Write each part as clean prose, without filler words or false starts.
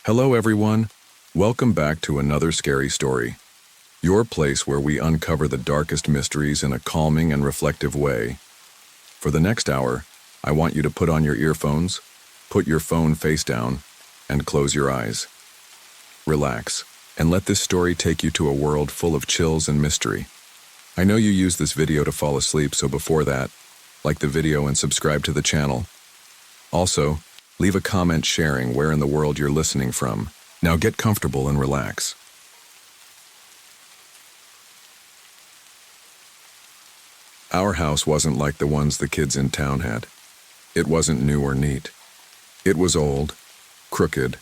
Hello, everyone. Welcome back to another scary story. Your place where we uncover the darkest mysteries in a calming and reflective way. For the next hour, I want you to put on your earphones, put your phone face down, and close your eyes. Relax, and let this story take you to a world full of chills and mystery. I know you use this video to fall asleep, so before that, like the video and subscribe to the channel. Also, leave a comment sharing where in the world you're listening from. Now get comfortable and relax. Our house wasn't like the ones the kids in town had. It wasn't new or neat. It was old, crooked,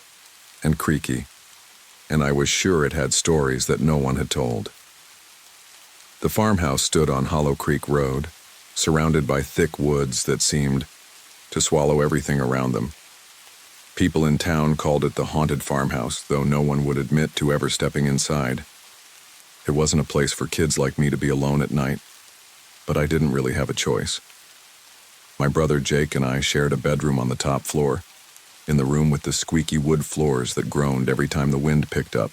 and creaky, and I was sure it had stories that no one had told. The farmhouse stood on Hollow Creek Road, surrounded by thick woods that seemed to swallow everything around them. People in town called it the haunted farmhouse, though no one would admit to ever stepping inside. It wasn't a place for kids like me to be alone at night, but I didn't really have a choice. My brother Jake and I shared a bedroom on the top floor, in the room with the squeaky wood floors that groaned every time the wind picked up.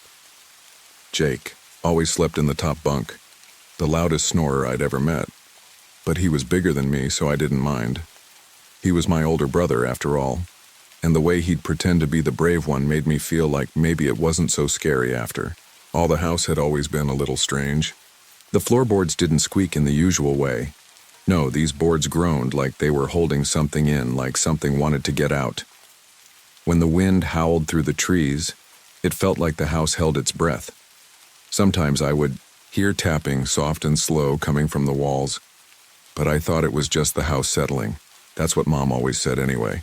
Jake always slept in the top bunk, the loudest snorer I'd ever met, but he was bigger than me, so I didn't mind. He was my older brother, after all, and the way he'd pretend to be the brave one made me feel like maybe it wasn't so scary after all. The house had always been a little strange. The floorboards didn't squeak in the usual way. No, these boards groaned like they were holding something in, like something wanted to get out. When the wind howled through the trees, it felt like the house held its breath. Sometimes I would hear tapping, soft and slow, coming from the walls, but I thought it was just the house settling. That's what Mom always said anyway.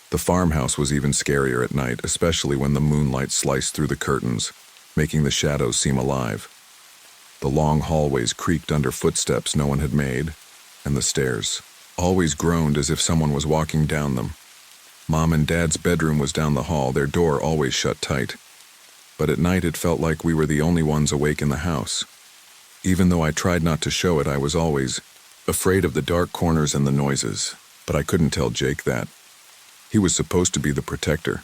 The farmhouse was even scarier at night, especially when the moonlight sliced through the curtains, making the shadows seem alive. The long hallways creaked under footsteps no one had made, and the stairs always groaned as if someone was walking down them. Mom and Dad's bedroom was down the hall, their door always shut tight. But at night it felt like we were the only ones awake in the house. Even though I tried not to show it, I was always afraid of the dark corners and the noises, but I couldn't tell Jake that. He was supposed to be the protector.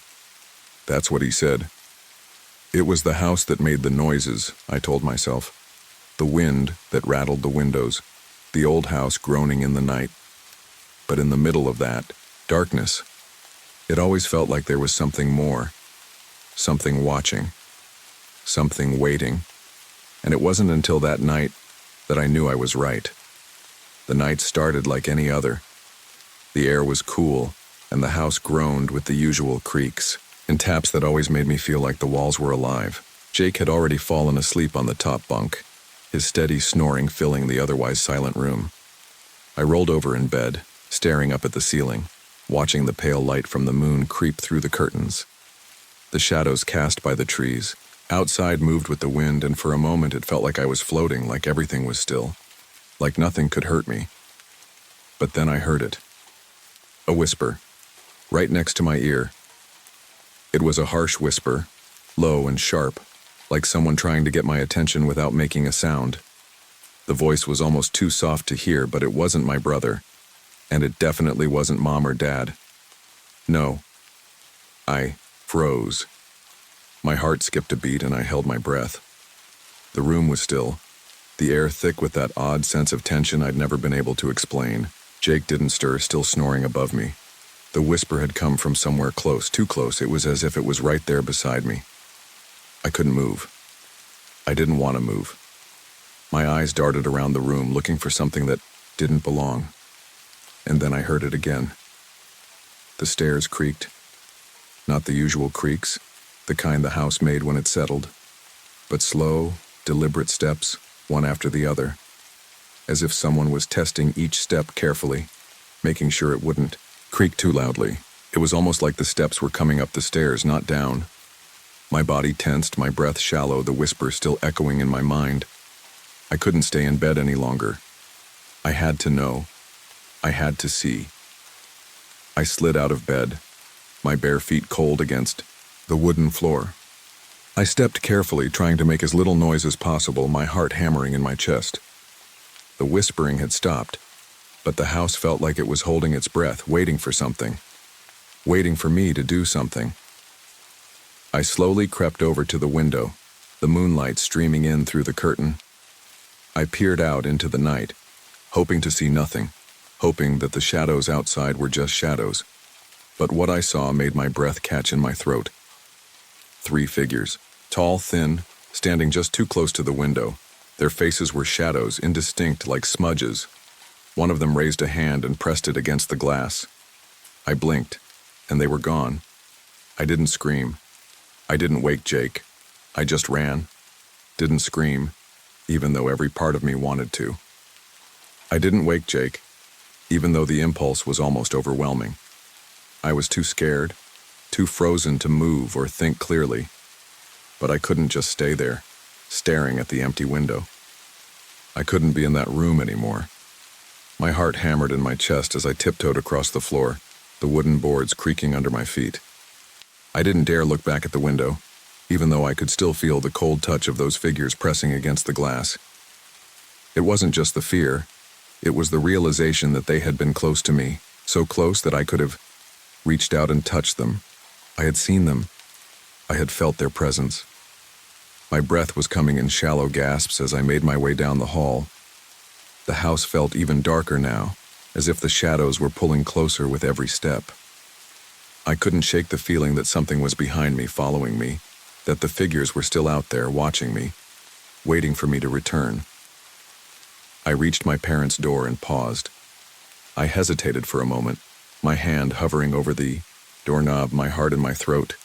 That's what he said. It was the house that made the noises, I told myself. The wind that rattled the windows, the old house groaning in the night. But in the middle of that, darkness, it always felt like there was something more, something watching, something waiting. And it wasn't until that night that I knew I was right. The night started like any other. The air was cool, and the house groaned with the usual creaks and taps that always made me feel like the walls were alive. Jake had already fallen asleep on the top bunk, his steady snoring filling the otherwise silent room. I rolled over in bed, staring up at the ceiling, watching the pale light from the moon creep through the curtains. The shadows cast by the trees outside moved with the wind, and for a moment it felt like I was floating, like everything was still, like nothing could hurt me. But then I heard it. A whisper, right next to my ear. It was a harsh whisper, low and sharp, like someone trying to get my attention without making a sound. The voice was almost too soft to hear, but it wasn't my brother, and it definitely wasn't Mom or Dad. No. I froze. My heart skipped a beat and I held my breath. The room was still, the air thick with that odd sense of tension I'd never been able to explain. Jake didn't stir, still snoring above me. The whisper had come from somewhere close, too close. It was as if it was right there beside me. I couldn't move. I didn't want to move. My eyes darted around the room, looking for something that didn't belong. And then I heard it again. The stairs creaked. Not the usual creaks, the kind the house made when it settled, but slow, deliberate steps, one after the other, as if someone was testing each step carefully, making sure it wouldn't creak too loudly. It was almost like the steps were coming up the stairs, not down. My body tensed, my breath shallow, the whisper still echoing in my mind. I couldn't stay in bed any longer. I had to know. I had to see. I slid out of bed, my bare feet cold against the wooden floor. I stepped carefully, trying to make as little noise as possible, my heart hammering in my chest. The whispering had stopped, but the house felt like it was holding its breath, waiting for something, waiting for me to do something. I slowly crept over to the window, the moonlight streaming in through the curtain. I peered out into the night, hoping to see nothing, hoping that the shadows outside were just shadows. But what I saw made my breath catch in my throat. 3 figures, tall, thin, standing just too close to the window. Their faces were shadows, indistinct like smudges. One of them raised a hand and pressed it against the glass. I blinked, and they were gone. I didn't scream. I didn't wake Jake. I just ran. Didn't scream, even though every part of me wanted to. I didn't wake Jake, even though the impulse was almost overwhelming. I was too scared, too frozen to move or think clearly. But I couldn't just stay there, staring at the empty window. I couldn't be in that room anymore. My heart hammered in my chest as I tiptoed across the floor, the wooden boards creaking under my feet. I didn't dare look back at the window, even though I could still feel the cold touch of those figures pressing against the glass. It wasn't just the fear, it was the realization that they had been close to me, so close that I could have reached out and touched them. I had seen them. I had felt their presence. My breath was coming in shallow gasps as I made my way down the hall. The house felt even darker now, as if the shadows were pulling closer with every step. I couldn't shake the feeling that something was behind me, following me, that the figures were still out there watching me, waiting for me to return. I reached my parents' door and paused. I hesitated for a moment, my hand hovering over the doorknob, my heart in my throat.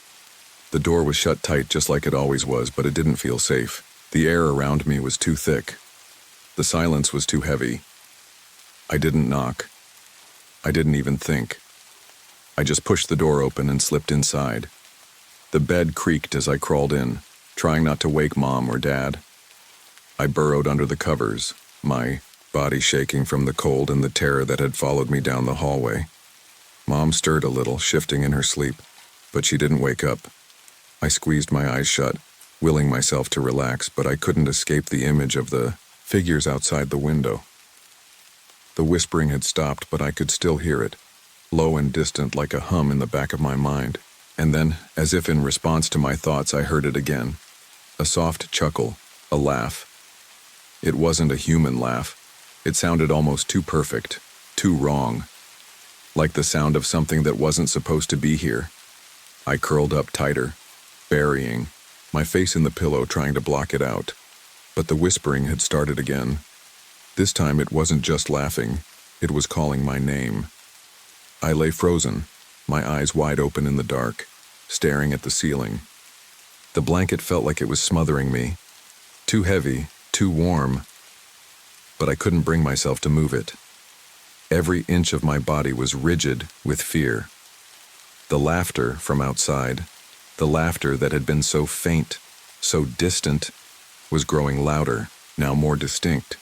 The door was shut tight just like it always was, but it didn't feel safe. The air around me was too thick. The silence was too heavy. I didn't knock. I didn't even think. I just pushed the door open and slipped inside. The bed creaked as I crawled in, trying not to wake Mom or Dad. I burrowed under the covers, my body shaking from the cold and the terror that had followed me down the hallway. Mom stirred a little, shifting in her sleep, but she didn't wake up. I squeezed my eyes shut, willing myself to relax, but I couldn't escape the image of the figures outside the window. The whispering had stopped, but I could still hear it, low and distant like a hum in the back of my mind. And then, as if in response to my thoughts, I heard it again. A soft chuckle, a laugh. It wasn't a human laugh. It sounded almost too perfect, too wrong. Like the sound of something that wasn't supposed to be here. I curled up tighter, burying my face in the pillow, trying to block it out. But the whispering had started again. This time it wasn't just laughing, it was calling my name. I lay frozen, my eyes wide open in the dark, staring at the ceiling. The blanket felt like it was smothering me. Too heavy, too warm. But I couldn't bring myself to move it. Every inch of my body was rigid with fear. The laughter from outside, the laughter that had been so faint, so distant, was growing louder, now more distinct.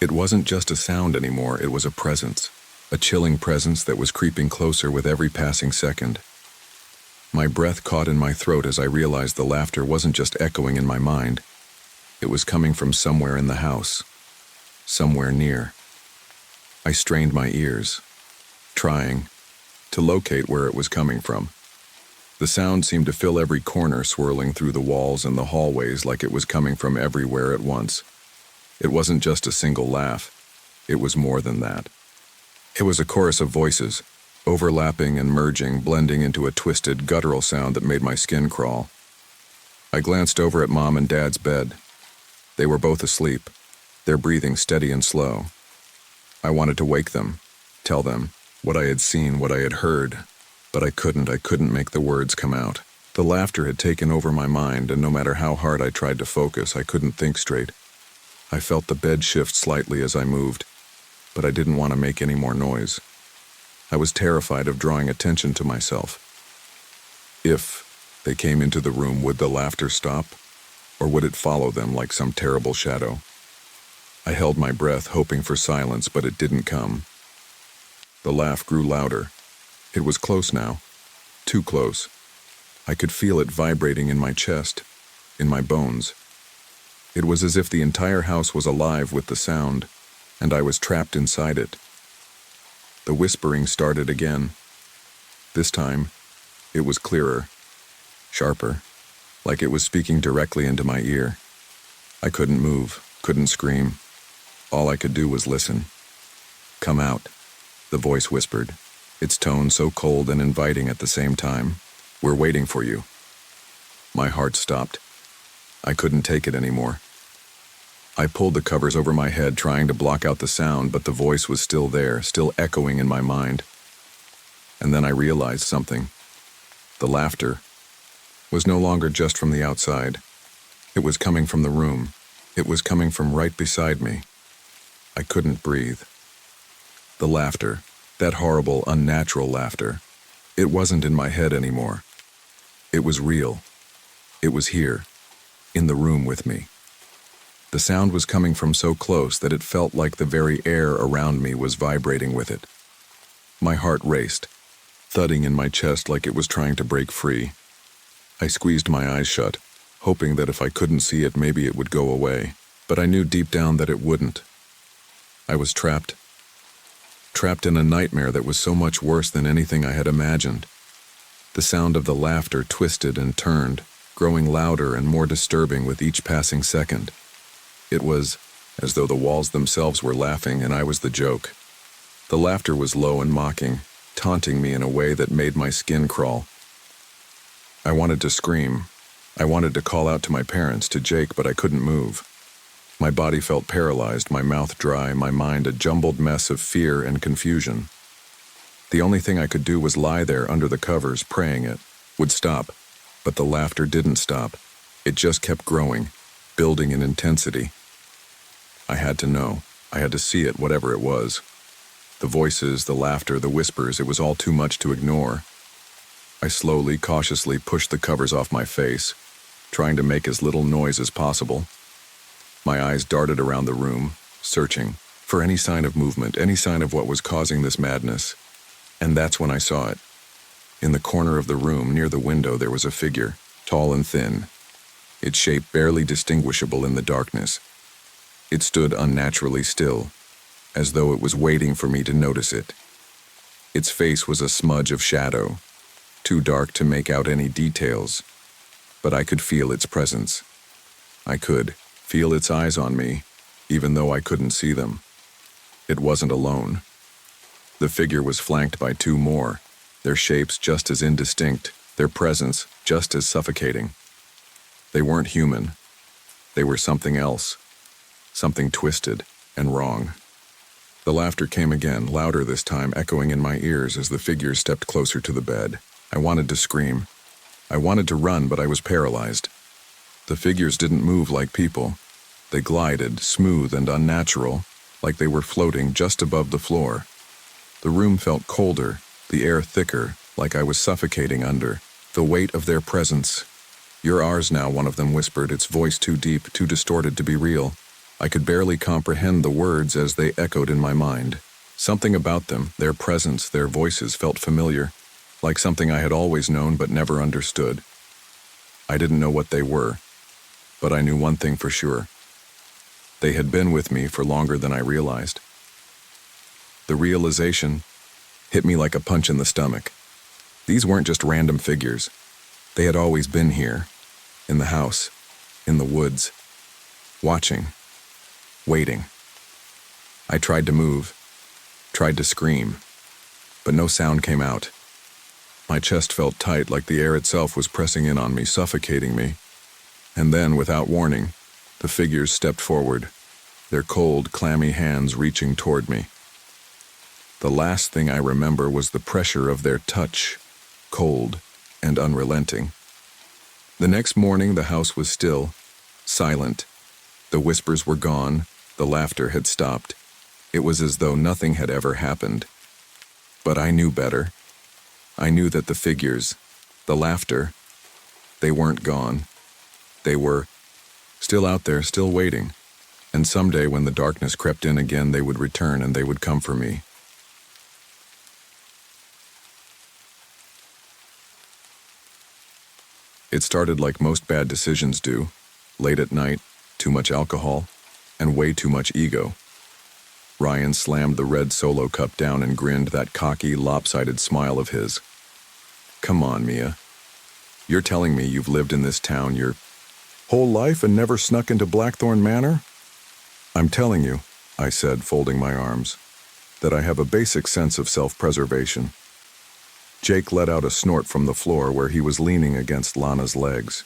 It wasn't just a sound anymore, it was a presence, a chilling presence that was creeping closer with every passing second. My breath caught in my throat as I realized the laughter wasn't just echoing in my mind. It was coming from somewhere in the house, somewhere near. I strained my ears, trying to locate where it was coming from. The sound seemed to fill every corner, swirling through the walls and the hallways like it was coming from everywhere at once. It wasn't just a single laugh. It was more than that. It was a chorus of voices, overlapping and merging, blending into a twisted, guttural sound that made my skin crawl. I glanced over at Mom and Dad's bed. They were both asleep, their breathing steady and slow. I wanted to wake them, tell them what I had seen, what I had heard, but I couldn't make the words come out. The laughter had taken over my mind, and no matter how hard I tried to focus, I couldn't think straight. I felt the bed shift slightly as I moved, but I didn't want to make any more noise. I was terrified of drawing attention to myself. If they came into the room, would the laughter stop, or would it follow them like some terrible shadow? I held my breath, hoping for silence, but it didn't come. The laugh grew louder. It was close now, too close. I could feel it vibrating in my chest, in my bones. It was as if the entire house was alive with the sound, and I was trapped inside it. The whispering started again. This time, it was clearer, sharper, like it was speaking directly into my ear. I couldn't move, couldn't scream. All I could do was listen. "Come out," the voice whispered, its tone so cold and inviting at the same time. "We're waiting for you." My heart stopped. I couldn't take it anymore. I pulled the covers over my head, trying to block out the sound, but the voice was still there, still echoing in my mind. And then I realized something. The laughter was no longer just from the outside. It was coming from the room. It was coming from right beside me. I couldn't breathe. The laughter, that horrible, unnatural laughter, it wasn't in my head anymore. It was real. It was here, in the room with me. The sound was coming from so close that it felt like the very air around me was vibrating with it. My heart raced, thudding in my chest like it was trying to break free. I squeezed my eyes shut, hoping that if I couldn't see it, maybe it would go away, but I knew deep down that it wouldn't. I was trapped in a nightmare that was so much worse than anything I had imagined. The sound of the laughter twisted and turned, growing louder and more disturbing with each passing second. It was as though the walls themselves were laughing and I was the joke. The laughter was low and mocking, taunting me in a way that made my skin crawl. I wanted to scream. I wanted to call out to my parents, to Jake, but I couldn't move. My body felt paralyzed, my mouth dry, my mind a jumbled mess of fear and confusion. The only thing I could do was lie there under the covers, praying it would stop. But the laughter didn't stop. It just kept growing, building in intensity. I had to know. I had to see it, whatever it was. The voices, the laughter, the whispers, it was all too much to ignore. I slowly, cautiously pushed the covers off my face, trying to make as little noise as possible. My eyes darted around the room, searching for any sign of movement, any sign of what was causing this madness. And that's when I saw it. In the corner of the room, near the window, there was a figure, tall and thin, its shape barely distinguishable in the darkness. It stood unnaturally still, as though it was waiting for me to notice it. Its face was a smudge of shadow, too dark to make out any details, but I could feel its presence. I could feel its eyes on me, even though I couldn't see them. It wasn't alone. The figure was flanked by two more, their shapes just as indistinct, their presence just as suffocating. They weren't human. They were something else, something twisted and wrong. The laughter came again, louder this time, echoing in my ears as the figures stepped closer to the bed. I wanted to scream. I wanted to run, but I was paralyzed. The figures didn't move like people. They glided, smooth and unnatural, like they were floating just above the floor. The room felt colder, the air thicker, like I was suffocating under the weight of their presence. "You're ours now," one of them whispered, its voice too deep, too distorted to be real. I could barely comprehend the words as they echoed in my mind. Something about them, their presence, their voices, felt familiar, like something I had always known but never understood. I didn't know what they were, but I knew one thing for sure. They had been with me for longer than I realized. The realization hit me like a punch in the stomach. These weren't just random figures. They had always been here, in the house, in the woods, watching, waiting. I tried to move, tried to scream, but no sound came out. My chest felt tight, like the air itself was pressing in on me, suffocating me. And then, without warning, the figures stepped forward, their cold, clammy hands reaching toward me. The last thing I remember was the pressure of their touch, cold and unrelenting. The next morning, the house was still, silent. The whispers were gone, the laughter had stopped. It was as though nothing had ever happened. But I knew better. I knew that the figures, the laughter, they weren't gone. They were still out there, still waiting. And someday when the darkness crept in again, they would return and they would come for me. It started like most bad decisions do. Late at night, too much alcohol, and way too much ego. Ryan slammed the red Solo cup down and grinned, that cocky, lopsided smile of his. "Come on, Mia. You're telling me you've lived in this town your whole life and never snuck into Blackthorn Manor? I'm telling you, I said, folding my arms, that I have a basic sense of self-preservation. Jake let out a snort from the floor where he was leaning against Lana's legs.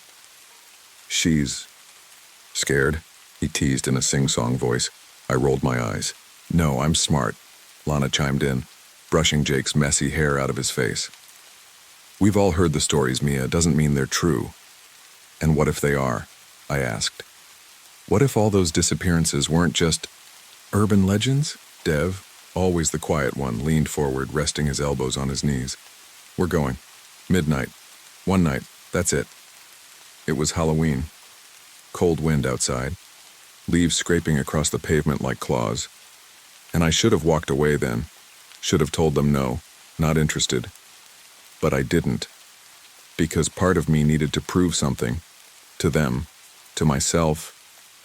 She's scared, he teased in a sing-song voice. I rolled my eyes. No, I'm smart, Lana chimed in, brushing Jake's messy hair out of his face. We've all heard the stories, Mia. Doesn't mean they're true. And what if they are? I asked. What if all those disappearances weren't just urban legends? Dev, always the quiet one, leaned forward, resting his elbows on his knees. We're going. Midnight. One night. That's it. It was Halloween. Cold wind outside. Leaves scraping across the pavement like claws. And I should have walked away then. Should have told them no, not interested. But I didn't. Because part of me needed to prove something. To them. To myself.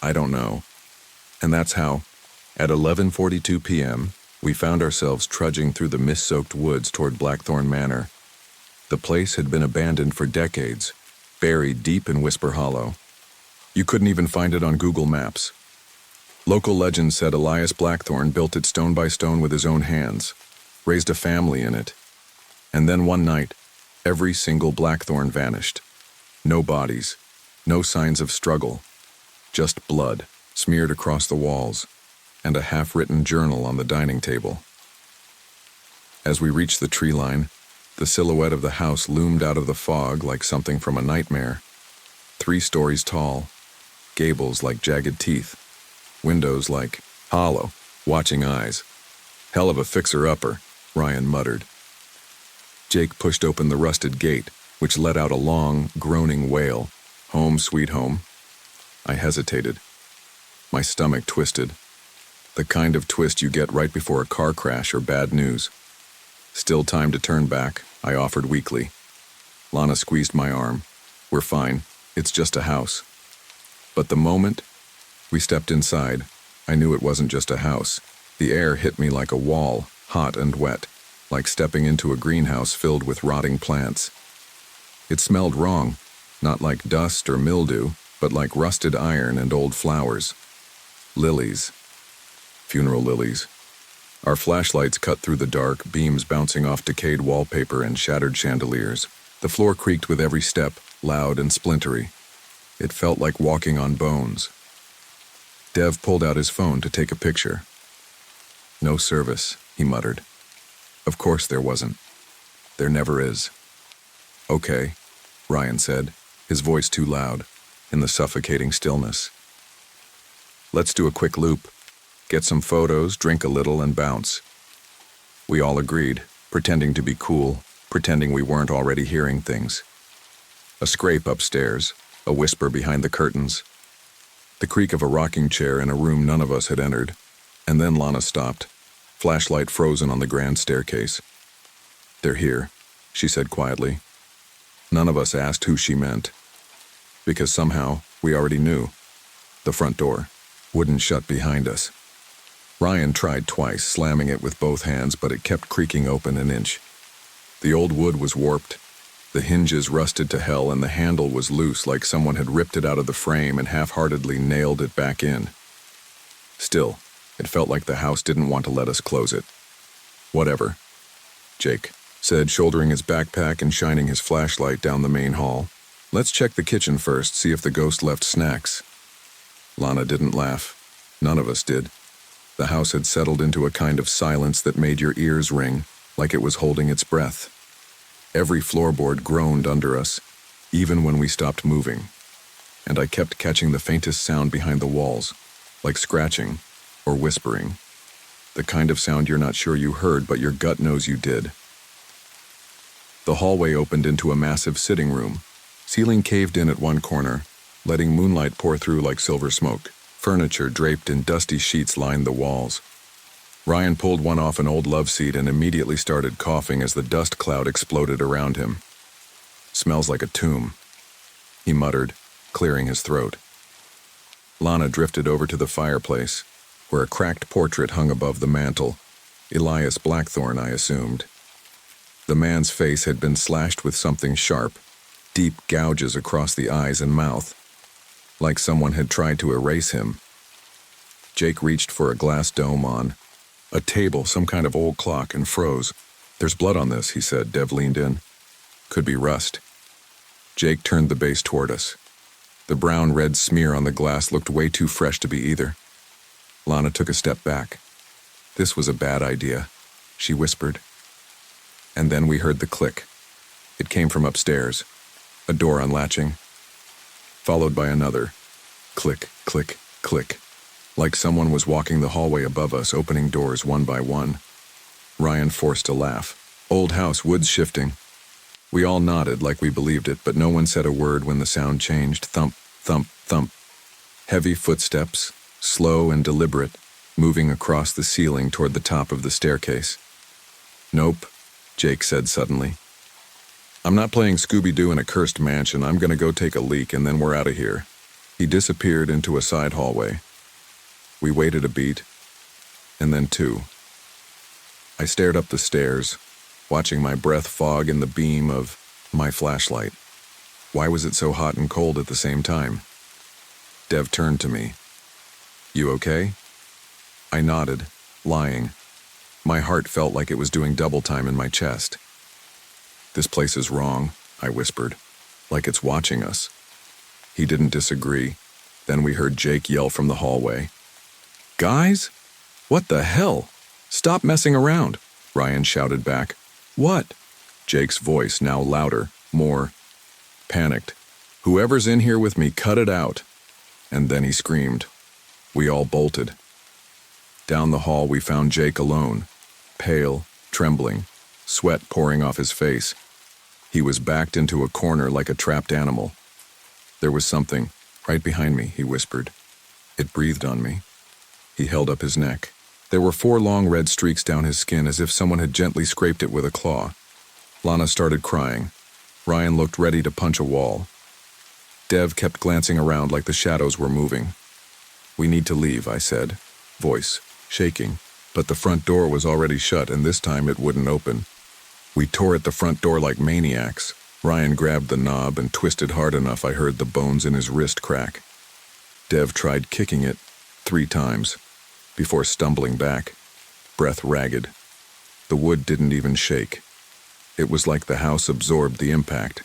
I don't know. And that's how, at 11:42 p.m., we found ourselves trudging through the mist-soaked woods toward Blackthorn Manor. The place had been abandoned for decades, buried deep in Whisper Hollow. You couldn't even find it on Google Maps. Local legend said Elias Blackthorn built it stone by stone with his own hands, raised a family in it. And then one night, every single Blackthorn vanished. No bodies, no signs of struggle, just blood smeared across the walls, and a half-written journal on the dining table. As we reached the tree line, the silhouette of the house loomed out of the fog like something from a nightmare. 3 stories tall, gables like jagged teeth, windows like hollow, watching eyes. Hell of a fixer-upper, Ryan muttered. Jake pushed open the rusted gate, which let out a long, groaning wail. Home, sweet home. I hesitated. My stomach twisted. The kind of twist you get right before a car crash or bad news. Still time to turn back, I offered weakly. Lana squeezed my arm. We're fine. It's just a house. But the moment we stepped inside, I knew it wasn't just a house. The air hit me like a wall, hot and wet, like stepping into a greenhouse filled with rotting plants. It smelled wrong, not like dust or mildew, but like rusted iron and old flowers. Lilies. Funeral lilies. Our flashlights cut through the dark, beams bouncing off decayed wallpaper and shattered chandeliers. The floor creaked with every step, loud and splintery. It felt like walking on bones. Dev pulled out his phone to take a picture. No service, he muttered. Of course there wasn't. There never is. Okay, Ryan said, his voice too loud, in the suffocating stillness. Let's do a quick loop. Get some photos, drink a little, and bounce. We all agreed, pretending to be cool, pretending we weren't already hearing things. A scrape upstairs, a whisper behind the curtains, the creak of a rocking chair in a room none of us had entered, and then Lana stopped, flashlight frozen on the grand staircase. They're here, she said quietly. None of us asked who she meant, because somehow we already knew. The front door wouldn't shut behind us. Ryan tried twice, slamming it with both hands, but it kept creaking open an inch. The old wood was warped, the hinges rusted to hell, and the handle was loose like someone had ripped it out of the frame and half-heartedly nailed it back in. Still, it felt like the house didn't want to let us close it. Whatever, Jake said, shouldering his backpack and shining his flashlight down the main hall. Let's check the kitchen first, see if the ghost left snacks. Lana didn't laugh. None of us did. The house had settled into a kind of silence that made your ears ring, like it was holding its breath. Every floorboard groaned under us, even when we stopped moving. And I kept catching the faintest sound behind the walls, like scratching or whispering. The kind of sound you're not sure you heard, but your gut knows you did. The hallway opened into a massive sitting room. Ceiling caved in at one corner, letting moonlight pour through like silver smoke. Furniture draped in dusty sheets lined the walls. Ryan pulled one off an old love seat and immediately started coughing as the dust cloud exploded around him. Smells like a tomb, he muttered, clearing his throat. Lana drifted over to the fireplace, where a cracked portrait hung above the mantel. Elias Blackthorn, I assumed. The man's face had been slashed with something sharp, deep gouges across the eyes and mouth, like someone had tried to erase him. Jake reached for a glass dome on a table, some kind of old clock, and froze. "There's blood on this," he said. Dev leaned in. "Could be rust." Jake turned the base toward us. The brown-red smear on the glass looked way too fresh to be either. Lana took a step back. "This was a bad idea," she whispered. And then we heard the click. It came from upstairs, a door unlatching, followed by another. Click, click, click. Like someone was walking the hallway above us, opening doors one by one. Ryan forced a laugh. "Old house, woods shifting." We all nodded like we believed it, but no one said a word when the sound changed. Thump, thump, thump. Heavy footsteps, slow and deliberate, moving across the ceiling toward the top of the staircase. "Nope," Jake said suddenly. "I'm not playing Scooby-Doo in a cursed mansion. I'm gonna go take a leak and then we're out of here." He disappeared into a side hallway. We waited a beat, and then two. I stared up the stairs, watching my breath fog in the beam of my flashlight. Why was it so hot and cold at the same time? Dev turned to me. "You okay?" I nodded, lying. My heart felt like it was doing double time in my chest. "This place is wrong," I whispered, "like it's watching us." He didn't disagree. Then we heard Jake yell from the hallway. "Guys? What the hell? Stop messing around," Ryan shouted back. "What?" Jake's voice, now louder, more panicked. "Whoever's in here with me, cut it out." And then he screamed. We all bolted. Down the hall we found Jake alone, pale, trembling, sweat pouring off his face. He was backed into a corner like a trapped animal. "There was something right behind me," he whispered. It breathed on me. He held up his neck. There were 4 long red streaks down his skin, as if someone had gently scraped it with a claw. Lana started crying. Ryan looked ready to punch a wall. Dev kept glancing around like the shadows were moving. "We need to leave," I said, voice shaking. But the front door was already shut, and this time it wouldn't open. We tore at the front door like maniacs. Ryan grabbed the knob and twisted hard enough I heard the bones in his wrist crack. Dev tried kicking it 3 times, before stumbling back, breath ragged. The wood didn't even shake. It was like the house absorbed the impact.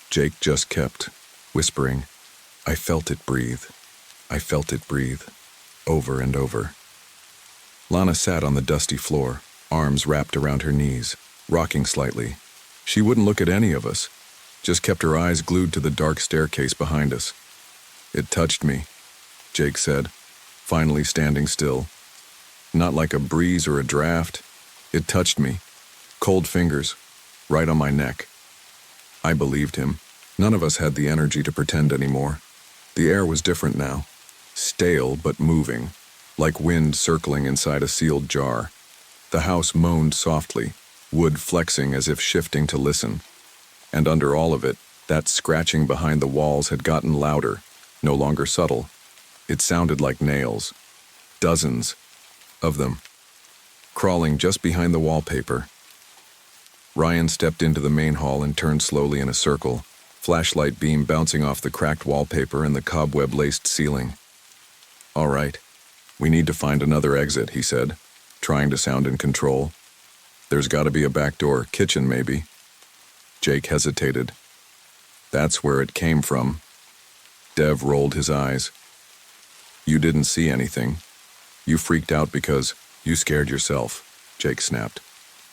Jake just kept whispering, "I felt it breathe. I felt it breathe," over and over. Lana sat on the dusty floor, arms wrapped around her knees, rocking slightly. She wouldn't look at any of us, just kept her eyes glued to the dark staircase behind us. "It touched me," Jake said, finally standing still. "Not like a breeze or a draft. It touched me. Cold fingers, right on my neck." I believed him. None of us had the energy to pretend anymore. The air was different now. Stale but moving, like wind circling inside a sealed jar. The house moaned softly, wood flexing as if shifting to listen. And under all of it, that scratching behind the walls had gotten louder, no longer subtle. It sounded like nails. Dozens of them, crawling just behind the wallpaper. Ryan stepped into the main hall and turned slowly in a circle, flashlight beam bouncing off the cracked wallpaper and the cobweb-laced ceiling. "All right, we need to find another exit," he said, trying to sound in control. "There's got to be a back door, kitchen maybe." Jake hesitated. "That's where it came from." Dev rolled his eyes. "You didn't see anything. You freaked out because you scared yourself," Jake snapped.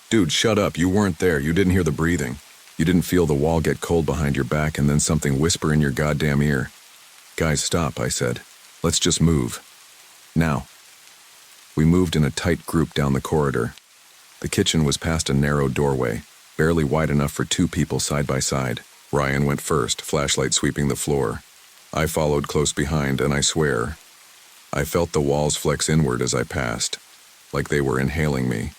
"Dude, shut up. You weren't there. You didn't hear the breathing. You didn't feel the wall get cold behind your back and then something whisper in your goddamn ear." "Guys, stop," I said. "Let's just move. Now." We moved in a tight group down the corridor. The kitchen was past a narrow doorway, barely wide enough for 2 people side by side. Ryan went first, flashlight sweeping the floor. I followed close behind, and I swear, I felt the walls flex inward as I passed, like they were inhaling me.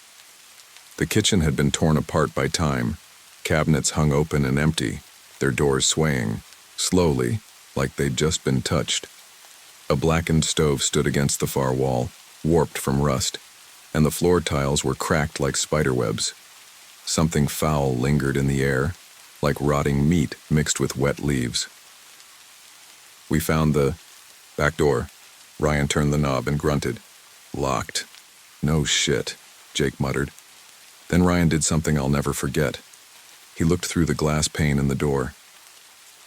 The kitchen had been torn apart by time, cabinets hung open and empty, their doors swaying, slowly, like they'd just been touched. A blackened stove stood against the far wall, warped from rust, and the floor tiles were cracked like spiderwebs. Something foul lingered in the air, like rotting meat mixed with wet leaves. We found the back door. Ryan turned the knob and grunted. Locked. No shit, Jake muttered. Then Ryan did something I'll never forget. He looked through the glass pane in the door.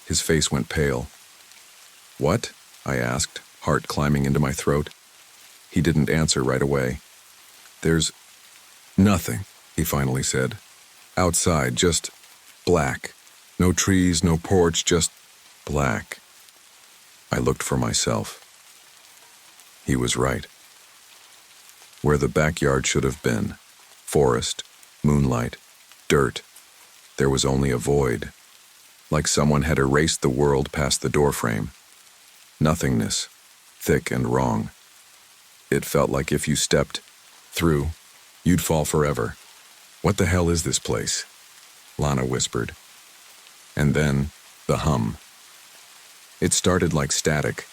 His face went pale. What? I asked, heart climbing into my throat. He didn't answer right away. There's nothing, he finally said. Outside, just black. No trees, no porch, just black. I looked for myself. He was right. Where the backyard should have been, forest, moonlight, dirt, there was only a void, like someone had erased the world past the doorframe. Nothingness, thick and wrong. It felt like if you stepped through, you'd fall forever. What the hell is this place? Lana whispered. And then, the hum. It started like static,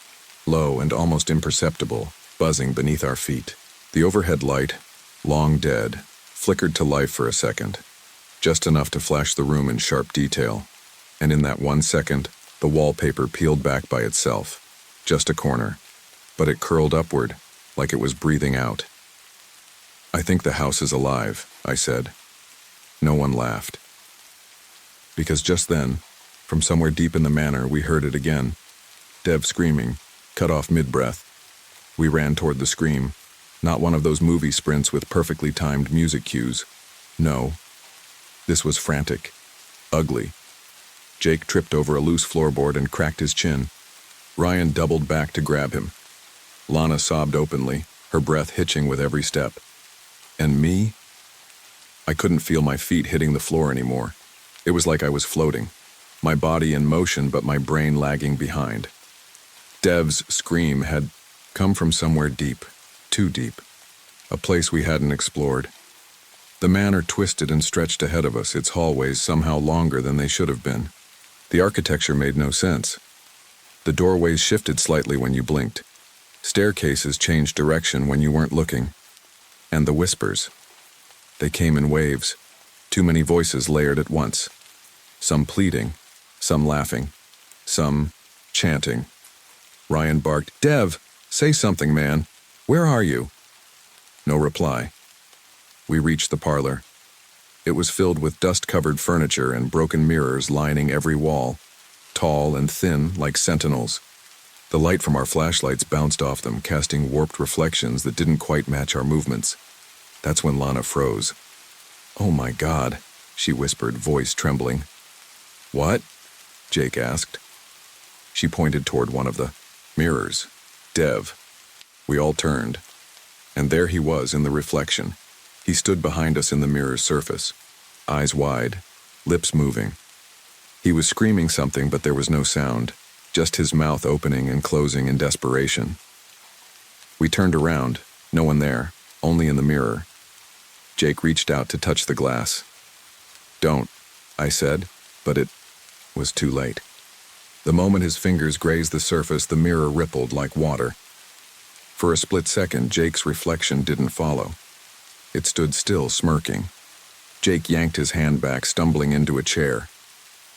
low and almost imperceptible, buzzing beneath our feet. The overhead light, long dead, flickered to life for a second, just enough to flash the room in sharp detail. And in that 1 second, the wallpaper peeled back by itself, just a corner, but it curled upward, like it was breathing out. I think the house is alive, I said. No one laughed. Because just then, from somewhere deep in the manor, we heard it again. Dev screaming, cut off mid-breath. We ran toward the scream, not one of those movie sprints with perfectly timed music cues. No. This was frantic, ugly. Jake tripped over a loose floorboard and cracked his chin. Ryan doubled back to grab him. Lana sobbed openly, her breath hitching with every step. And me? I couldn't feel my feet hitting the floor anymore. It was like I was floating, my body in motion but my brain lagging behind. Dev's scream had come from somewhere deep, too deep, a place we hadn't explored. The manor twisted and stretched ahead of us, its hallways somehow longer than they should have been. The architecture made no sense. The doorways shifted slightly when you blinked. Staircases changed direction when you weren't looking. And the whispers. They came in waves, too many voices layered at once. Some pleading, some laughing, some chanting. Ryan barked, "Dev, say something, man. Where are you?" No reply. We reached the parlor. It was filled with dust-covered furniture and broken mirrors lining every wall, tall and thin like sentinels. The light from our flashlights bounced off them, casting warped reflections that didn't quite match our movements. That's when Lana froze. "Oh my God," she whispered, voice trembling. "What?" Jake asked. She pointed toward one of the mirrors. Dev. We all turned. And there he was in the reflection. He stood behind us in the mirror's surface, eyes wide, lips moving. He was screaming something, but there was no sound, just his mouth opening and closing in desperation. We turned around, no one there, only in the mirror. Jake reached out to touch the glass. "Don't," I said, but it was too late. The moment his fingers grazed the surface, the mirror rippled like water. For a split second, Jake's reflection didn't follow. It stood still, smirking. Jake yanked his hand back, stumbling into a chair.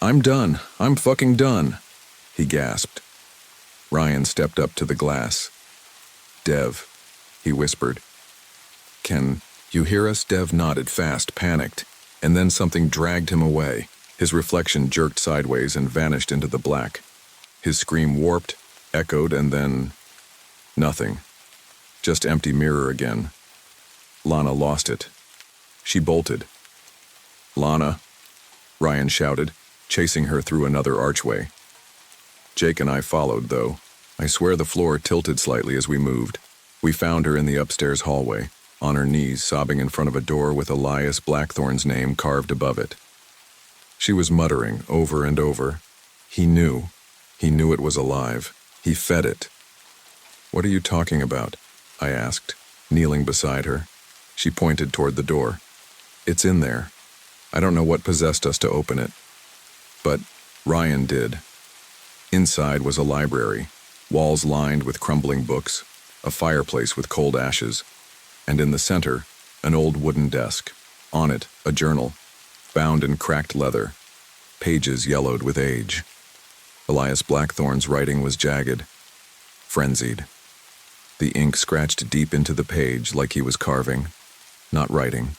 "I'm done. I'm fucking done," he gasped. Ryan stepped up to the glass. "Dev," he whispered. "Can you hear us?" Dev nodded fast, panicked, and then something dragged him away. His reflection jerked sideways and vanished into the black. His scream warped, echoed, and then nothing. Just empty mirror again. Lana lost it. She bolted. "Lana," Ryan shouted, chasing her through another archway. Jake and I followed, though. I swear the floor tilted slightly as we moved. We found her in the upstairs hallway, on her knees, sobbing in front of a door with Elias Blackthorn's name carved above it. She was muttering over and over. He knew. He knew it was alive. He fed it. "What are you talking about?" I asked, kneeling beside her. She pointed toward the door. "It's in there. I don't know what possessed us to open it. But Ryan did." Inside was a library, walls lined with crumbling books, a fireplace with cold ashes, and in the center, an old wooden desk. On it, a journal, bound in cracked leather, pages yellowed with age. Elias Blackthorne's writing was jagged, frenzied. The ink scratched deep into the page like he was carving, not writing.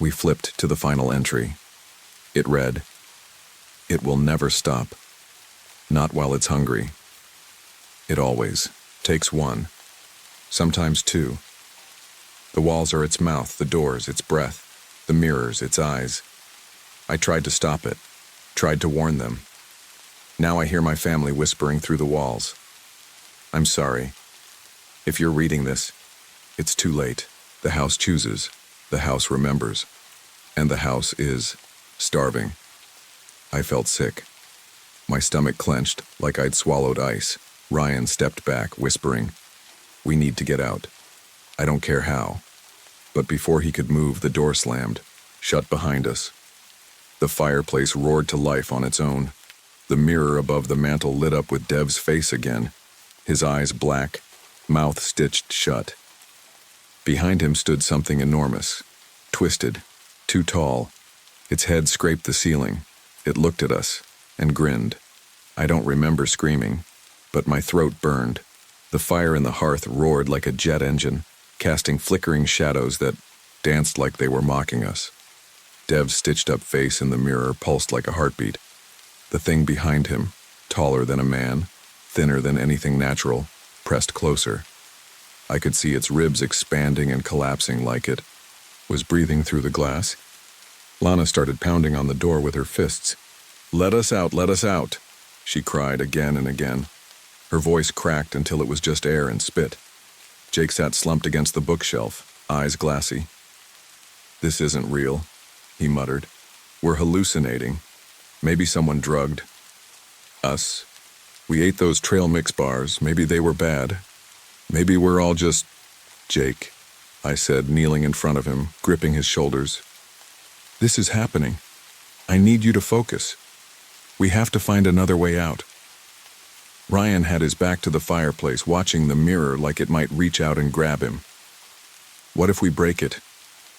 We flipped to the final entry. It read, "It will never stop. Not while it's hungry. It always takes one, sometimes two. The walls are its mouth, the doors its breath, the mirrors its eyes. I tried to stop it, tried to warn them. Now I hear my family whispering through the walls. I'm sorry. If you're reading this, it's too late. The house chooses, the house remembers, and the house is starving." I felt sick. My stomach clenched like I'd swallowed ice. Ryan stepped back, whispering, "We need to get out. I don't care how." But before he could move, the door slammed, shut behind us. The fireplace roared to life on its own. The mirror above the mantel lit up with Dev's face again, his eyes black, mouth stitched shut. Behind him stood something enormous, twisted, too tall. Its head scraped the ceiling. It looked at us and grinned. I don't remember screaming, but my throat burned. The fire in the hearth roared like a jet engine, casting flickering shadows that danced like they were mocking us. Dev's stitched-up face in the mirror pulsed like a heartbeat. The thing behind him, taller than a man, thinner than anything natural, pressed closer. I could see its ribs expanding and collapsing like it was breathing through the glass. Lana started pounding on the door with her fists. Let us out," she cried again and again. Her voice cracked until it was just air and spit. Jake sat slumped against the bookshelf, eyes glassy. "This isn't real," he muttered. "We're hallucinating. Maybe someone drugged us. We ate those trail mix bars. Maybe they were bad. Maybe we're all just—" "Jake," I said, kneeling in front of him, gripping his shoulders. "This is happening. I need you to focus. We have to find another way out." Ryan had his back to the fireplace, watching the mirror like it might reach out and grab him. "What if we break it?"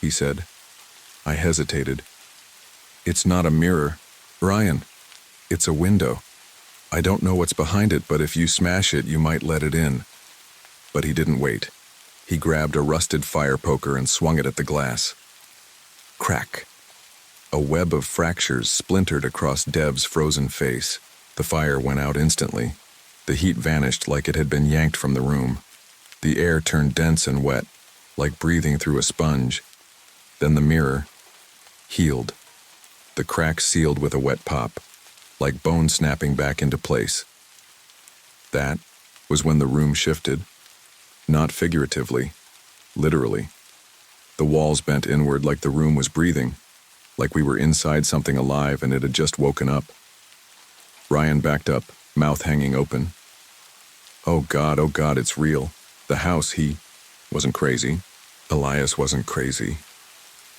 he said. I hesitated. "It's not a mirror, Ryan. It's a window. I don't know what's behind it, but if you smash it, you might let it in." But he didn't wait. He grabbed a rusted fire poker and swung it at the glass. Crack! A web of fractures splintered across Dev's frozen face. The fire went out instantly. The heat vanished like it had been yanked from the room. The air turned dense and wet, like breathing through a sponge. Then the mirror healed. The crack sealed with a wet pop, like bone snapping back into place. That was when the room shifted. Not figuratively, literally. The walls bent inward like the room was breathing, like we were inside something alive and it had just woken up. Ryan backed up, mouth hanging open. Oh God, it's real. The house, he wasn't crazy. Elias wasn't crazy.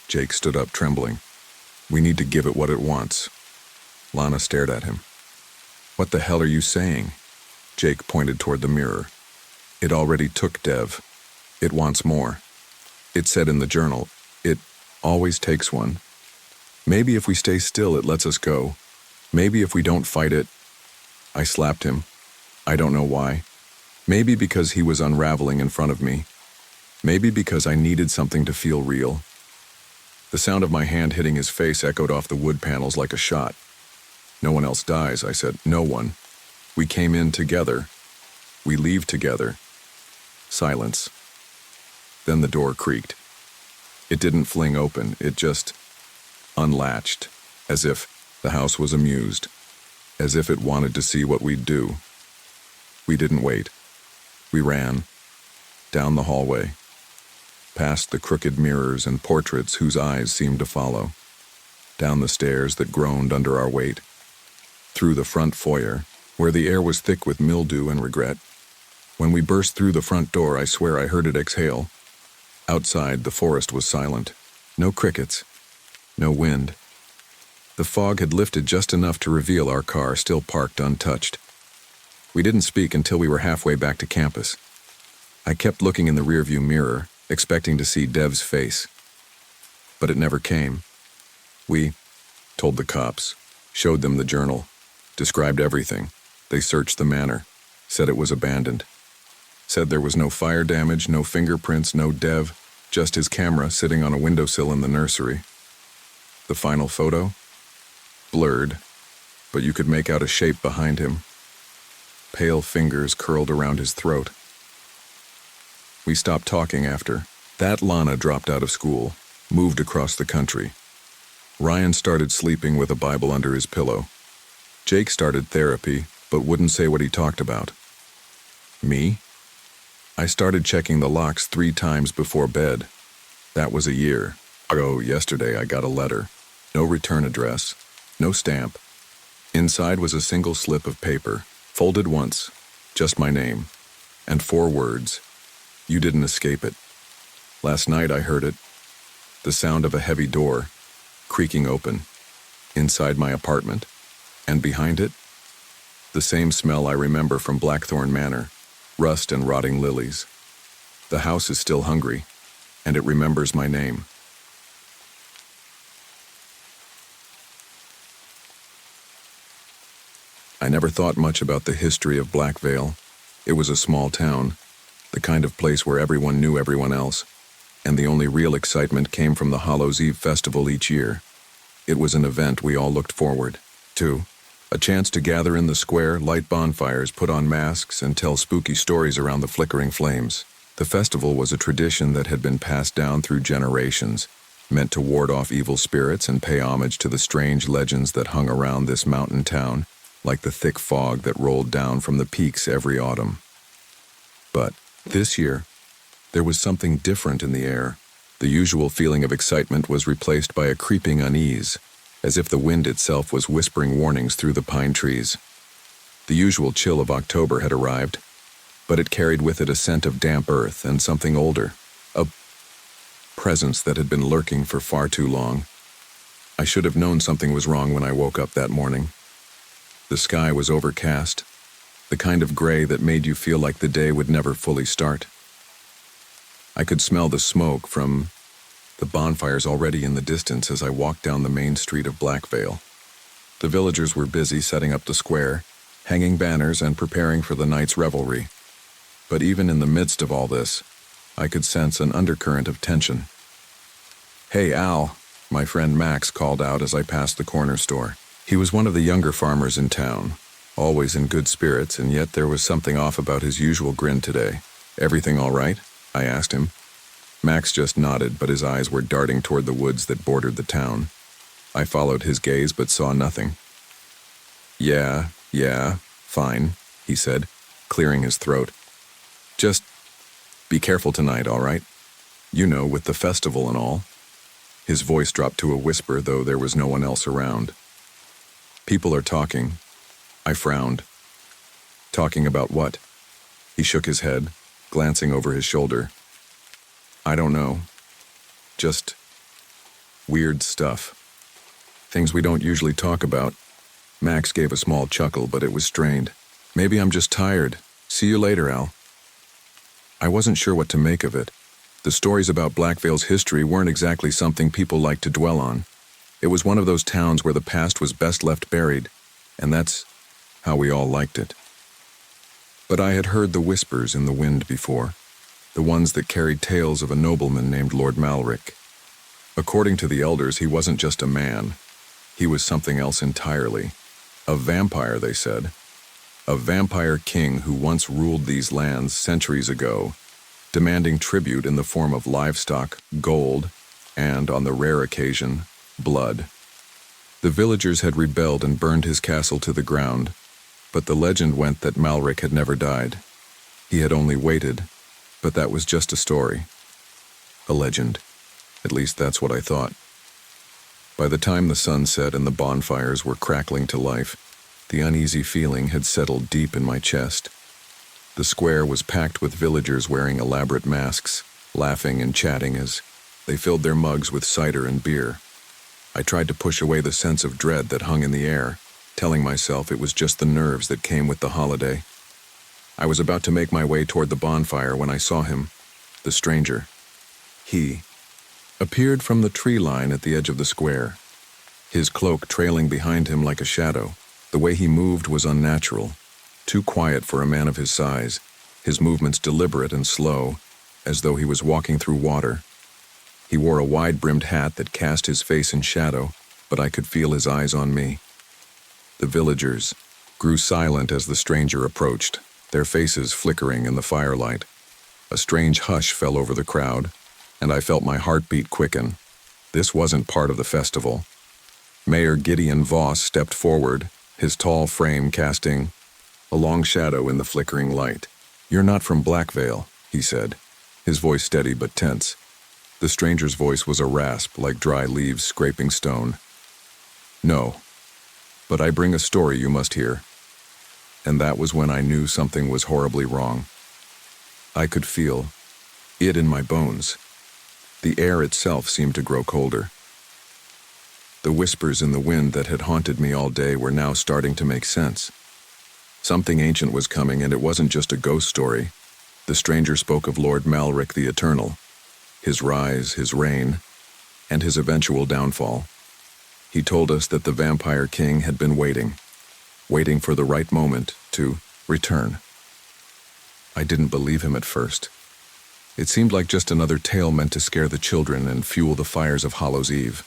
Jake stood up, trembling. We need to give it what it wants. Lana stared at him. What the hell are you saying? Jake pointed toward the mirror. It already took Dev. It wants more. It said in the journal, it always takes one. Maybe if we stay still, it lets us go. Maybe if we don't fight it. I slapped him. I don't know why. Maybe because he was unraveling in front of me. Maybe because I needed something to feel real. The sound of my hand hitting his face echoed off the wood panels like a shot. No one else dies, I said. No one. We came in together. We leave together. Silence. Then the door creaked. It didn't fling open, it just unlatched, as if the house was amused, as if it wanted to see what we'd do. We didn't wait. We ran. Down the hallway. Past the crooked mirrors and portraits whose eyes seemed to follow. Down the stairs that groaned under our weight. Through the front foyer, where the air was thick with mildew and regret. When we burst through the front door, I swear I heard it exhale. Outside, the forest was silent. No crickets. No wind. The fog had lifted just enough to reveal our car still parked untouched. We didn't speak until we were halfway back to campus. I kept looking in the rearview mirror, expecting to see Dev's face. But it never came. We told the cops, Showed them the journal. Described everything. They searched the manor. Said it was abandoned. Said there was no fire damage, no fingerprints, no dev, just his camera sitting on a windowsill in the nursery. The final photo? Blurred, but you could make out a shape behind him. Pale fingers curled around his throat. We stopped talking after. That Lana dropped out of school, moved across the country. Ryan started sleeping with a Bible under his pillow. Jake started therapy, but wouldn't say what he talked about. Me? I started checking the locks 3 times before bed. That was a year ago. Yesterday I got a letter. No return address, no stamp. Inside was a single slip of paper, folded once, just my name, and 4 words. You didn't escape it. Last night I heard it. The sound of a heavy door, creaking open, inside my apartment, and behind it, the same smell I remember from Blackthorn Manor, rust and rotting lilies. The house is still hungry, and it remembers my name. I never thought much about the history of Blackvale. It was a small town, the kind of place where everyone knew everyone else, and the only real excitement came from the Hallows' Eve festival each year. It was an event we all looked forward to. A chance to gather in the square, light bonfires, put on masks, and tell spooky stories around the flickering flames. The festival was a tradition that had been passed down through generations, meant to ward off evil spirits and pay homage to the strange legends that hung around this mountain town, like the thick fog that rolled down from the peaks every autumn. But this year, there was something different in the air. The usual feeling of excitement was replaced by a creeping unease, as if the wind itself was whispering warnings through the pine trees. The usual chill of October had arrived, but it carried with it a scent of damp earth and something older, a presence that had been lurking for far too long. I should have known something was wrong when I woke up that morning. The sky was overcast, the kind of gray that made you feel like the day would never fully start. I could smell the smoke from the bonfires already in the distance as I walked down the main street of Blackvale. The villagers were busy setting up the square, hanging banners and preparing for the night's revelry. But even in the midst of all this, I could sense an undercurrent of tension. "Hey, Al," my friend Max called out as I passed the corner store. He was one of the younger farmers in town, always in good spirits, and yet there was something off about his usual grin today. "Everything all right?" I asked him. Max just nodded, but his eyes were darting toward the woods that bordered the town. I followed his gaze but saw nothing. Yeah, fine," he said, clearing his throat. "Just be careful tonight, all right? You know, with the festival and all." His voice dropped to a whisper, though there was no one else around. "People are talking." I frowned. "Talking about what?" He shook his head, glancing over his shoulder. "I don't know. Just weird stuff. Things we don't usually talk about." Max gave a small chuckle, but it was strained. "Maybe I'm just tired. See you later, Al." I wasn't sure what to make of it. The stories about Blackvale's history weren't exactly something people liked to dwell on. It was one of those towns where the past was best left buried, and that's how we all liked it. But I had heard the whispers in the wind before, the ones that carried tales of a nobleman named Lord Malric. According to the elders, he wasn't just a man. He was something else entirely. A vampire, they said. A vampire king who once ruled these lands centuries ago, demanding tribute in the form of livestock, gold, and, on the rare occasion, blood. The villagers had rebelled and burned his castle to the ground, but the legend went that Malric had never died. He had only waited, but that was just a story. A legend. At least that's what I thought. By the time the sun set and the bonfires were crackling to life, the uneasy feeling had settled deep in my chest. The square was packed with villagers wearing elaborate masks, laughing and chatting as they filled their mugs with cider and beer. I tried to push away the sense of dread that hung in the air, telling myself it was just the nerves that came with the holiday. I was about to make my way toward the bonfire when I saw him, the stranger. He appeared from the tree line at the edge of the square. his cloak trailing behind him like a shadow. The way he moved was unnatural, too quiet for a man of his size, his movements deliberate and slow, as though he was walking through water. He wore a wide-brimmed hat that cast his face in shadow, but I could feel his eyes on me. The villagers grew silent as the stranger approached, their faces flickering in the firelight. A strange hush fell over the crowd, and I felt my heartbeat quicken. This wasn't part of the festival. Mayor Gideon Voss stepped forward, his tall frame casting a long shadow in the flickering light. "You're not from Blackvale," he said, his voice steady but tense. The stranger's voice was a rasp like dry leaves scraping stone. "No, but I bring a story you must hear." And that was when I knew something was horribly wrong. I could feel it in my bones. The air itself seemed to grow colder. The whispers in the wind that had haunted me all day were now starting to make sense. Something ancient was coming, and it wasn't just a ghost story. The stranger spoke of Lord Malric the Eternal, his rise, his reign, and his eventual downfall. He told us that the Vampire King had been waiting for the right moment to return. I didn't believe him at first. It seemed like just another tale meant to scare the children and fuel the fires of Hallows' Eve.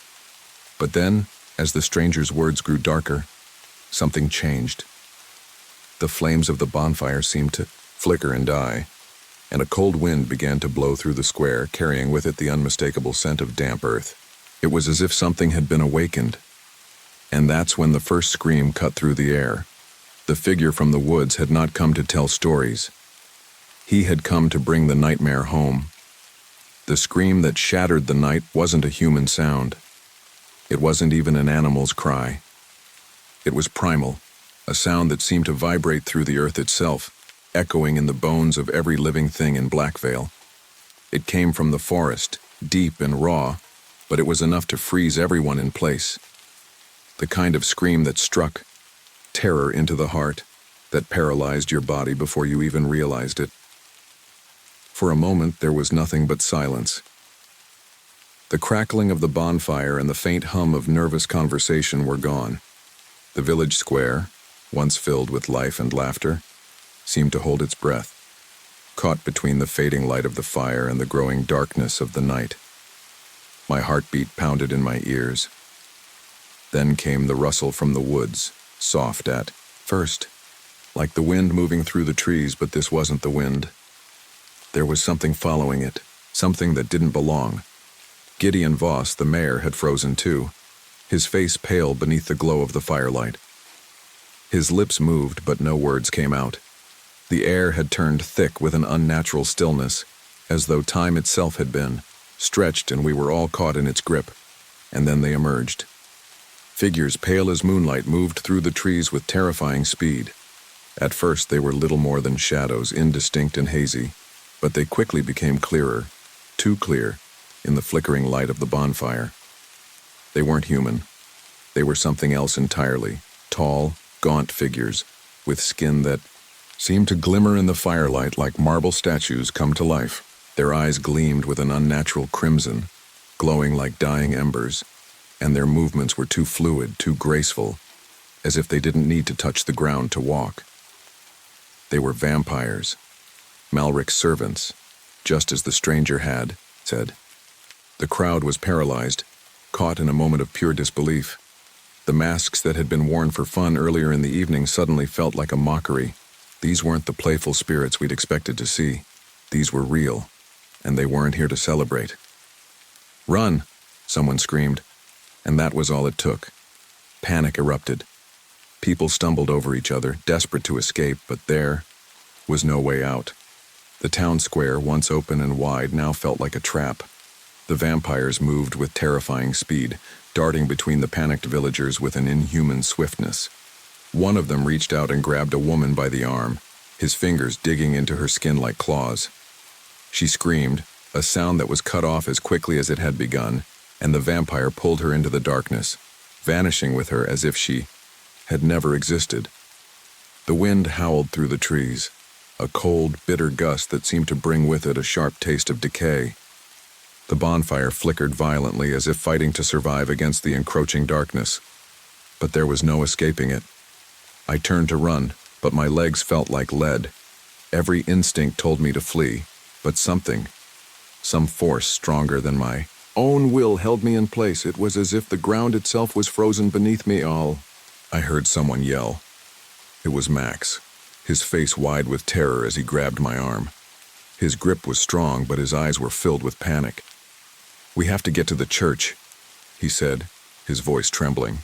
But then, as the stranger's words grew darker, something changed. The flames of the bonfire seemed to flicker and die, and a cold wind began to blow through the square, carrying with it the unmistakable scent of damp earth. It was as if something had been awakened. And that's when the first scream cut through the air. The figure from the woods had not come to tell stories. He had come to bring the nightmare home. The scream that shattered the night wasn't a human sound. It wasn't even an animal's cry. It was primal, a sound that seemed to vibrate through the earth itself, echoing in the bones of every living thing in Blackvale. It came from the forest, deep and raw, but it was enough to freeze everyone in place. The kind of scream that struck terror into the heart, that paralyzed your body before you even realized it. For a moment, there was nothing but silence. The crackling of the bonfire and the faint hum of nervous conversation were gone. The village square, once filled with life and laughter, seemed to hold its breath, caught between the fading light of the fire and the growing darkness of the night. My heartbeat pounded in my ears. Then came the rustle from the woods, soft at first, like the wind moving through the trees, but this wasn't the wind. There was something following it, something that didn't belong. Gideon Voss, the mayor, had frozen too, his face pale beneath the glow of the firelight. His lips moved, but no words came out. The air had turned thick with an unnatural stillness, as though time itself had been, stretched and we were all caught in its grip. And then they emerged. Figures pale as moonlight moved through the trees with terrifying speed. At first they were little more than shadows, indistinct and hazy, but they quickly became clearer, too clear, in the flickering light of the bonfire. They weren't human. They were something else entirely, tall, gaunt figures, with skin that seemed to glimmer in the firelight like marble statues come to life. Their eyes gleamed with an unnatural crimson, glowing like dying embers, and their movements were too fluid, too graceful, as if they didn't need to touch the ground to walk. They were vampires, Malric's servants, just as the stranger had said. The crowd was paralyzed, caught in a moment of pure disbelief. The masks that had been worn for fun earlier in the evening suddenly felt like a mockery. These weren't the playful spirits we'd expected to see. These were real, and they weren't here to celebrate. "Run!" someone screamed, and that was all it took. Panic erupted. People stumbled over each other, desperate to escape, but there was no way out. The town square, once open and wide, now felt like a trap. The vampires moved with terrifying speed, darting between the panicked villagers with an inhuman swiftness. One of them reached out and grabbed a woman by the arm, his fingers digging into her skin like claws. She screamed, a sound that was cut off as quickly as it had begun, and the vampire pulled her into the darkness, vanishing with her as if she had never existed. The wind howled through the trees, a cold, bitter gust that seemed to bring with it a sharp taste of decay. The bonfire flickered violently as if fighting to survive against the encroaching darkness. But there was no escaping it. I turned to run, but my legs felt like lead. Every instinct told me to flee, but some force stronger than my own will held me in place. It was as if the ground itself was frozen beneath me all. I heard someone yell. It was Max, his face wide with terror as he grabbed my arm. His grip was strong, but his eyes were filled with panic. "We have to get to the church," he said, his voice trembling.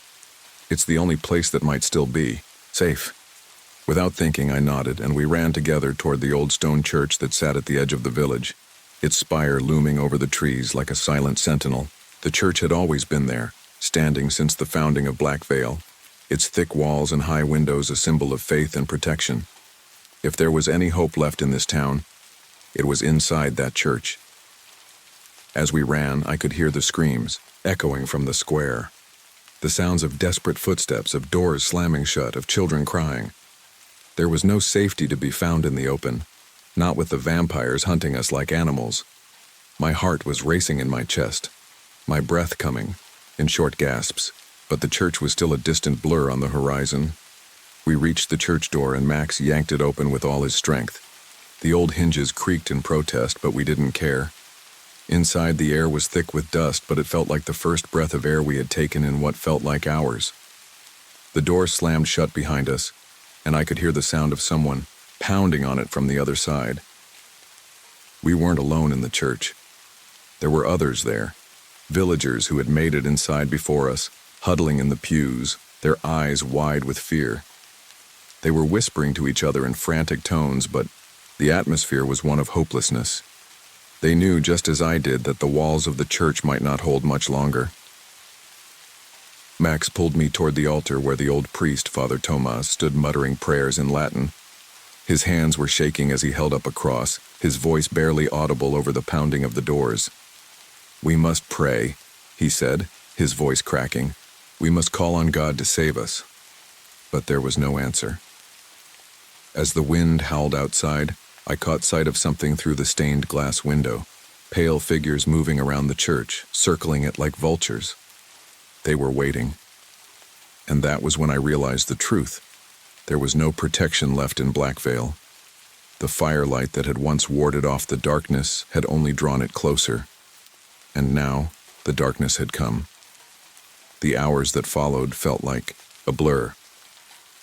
"It's the only place that might still be safe." Without thinking, I nodded, and we ran together toward the old stone church that sat at the edge of the village, its spire looming over the trees like a silent sentinel. The church had always been there, standing since the founding of Black Vale, its thick walls and high windows a symbol of faith and protection. If there was any hope left in this town, it was inside that church. As we ran, I could hear the screams, echoing from the square. The sounds of desperate footsteps, of doors slamming shut, of children crying. There was no safety to be found in the open, not with the vampires hunting us like animals. My heart was racing in my chest, my breath coming in short gasps, but the church was still a distant blur on the horizon. We reached the church door and Max yanked it open with all his strength. The old hinges creaked in protest, but we didn't care. Inside, the air was thick with dust, but it felt like the first breath of air we had taken in what felt like hours. The door slammed shut behind us, and I could hear the sound of someone pounding on it from the other side. We weren't alone in the church. There were others there, villagers who had made it inside before us, huddling in the pews, their eyes wide with fear. They were whispering to each other in frantic tones, but the atmosphere was one of hopelessness. They knew, just as I did, that the walls of the church might not hold much longer. Max pulled me toward the altar where the old priest, Father Tomas, stood muttering prayers in Latin. His hands were shaking as he held up a cross, his voice barely audible over the pounding of the doors. "We must pray," he said, his voice cracking. "We must call on God to save us." But there was no answer. As the wind howled outside, I caught sight of something through the stained glass window, pale figures moving around the church, circling it like vultures. They were waiting. And that was when I realized the truth. There was no protection left in Black Vale. The firelight that had once warded off the darkness had only drawn it closer. And now, the darkness had come. The hours that followed felt like a blur.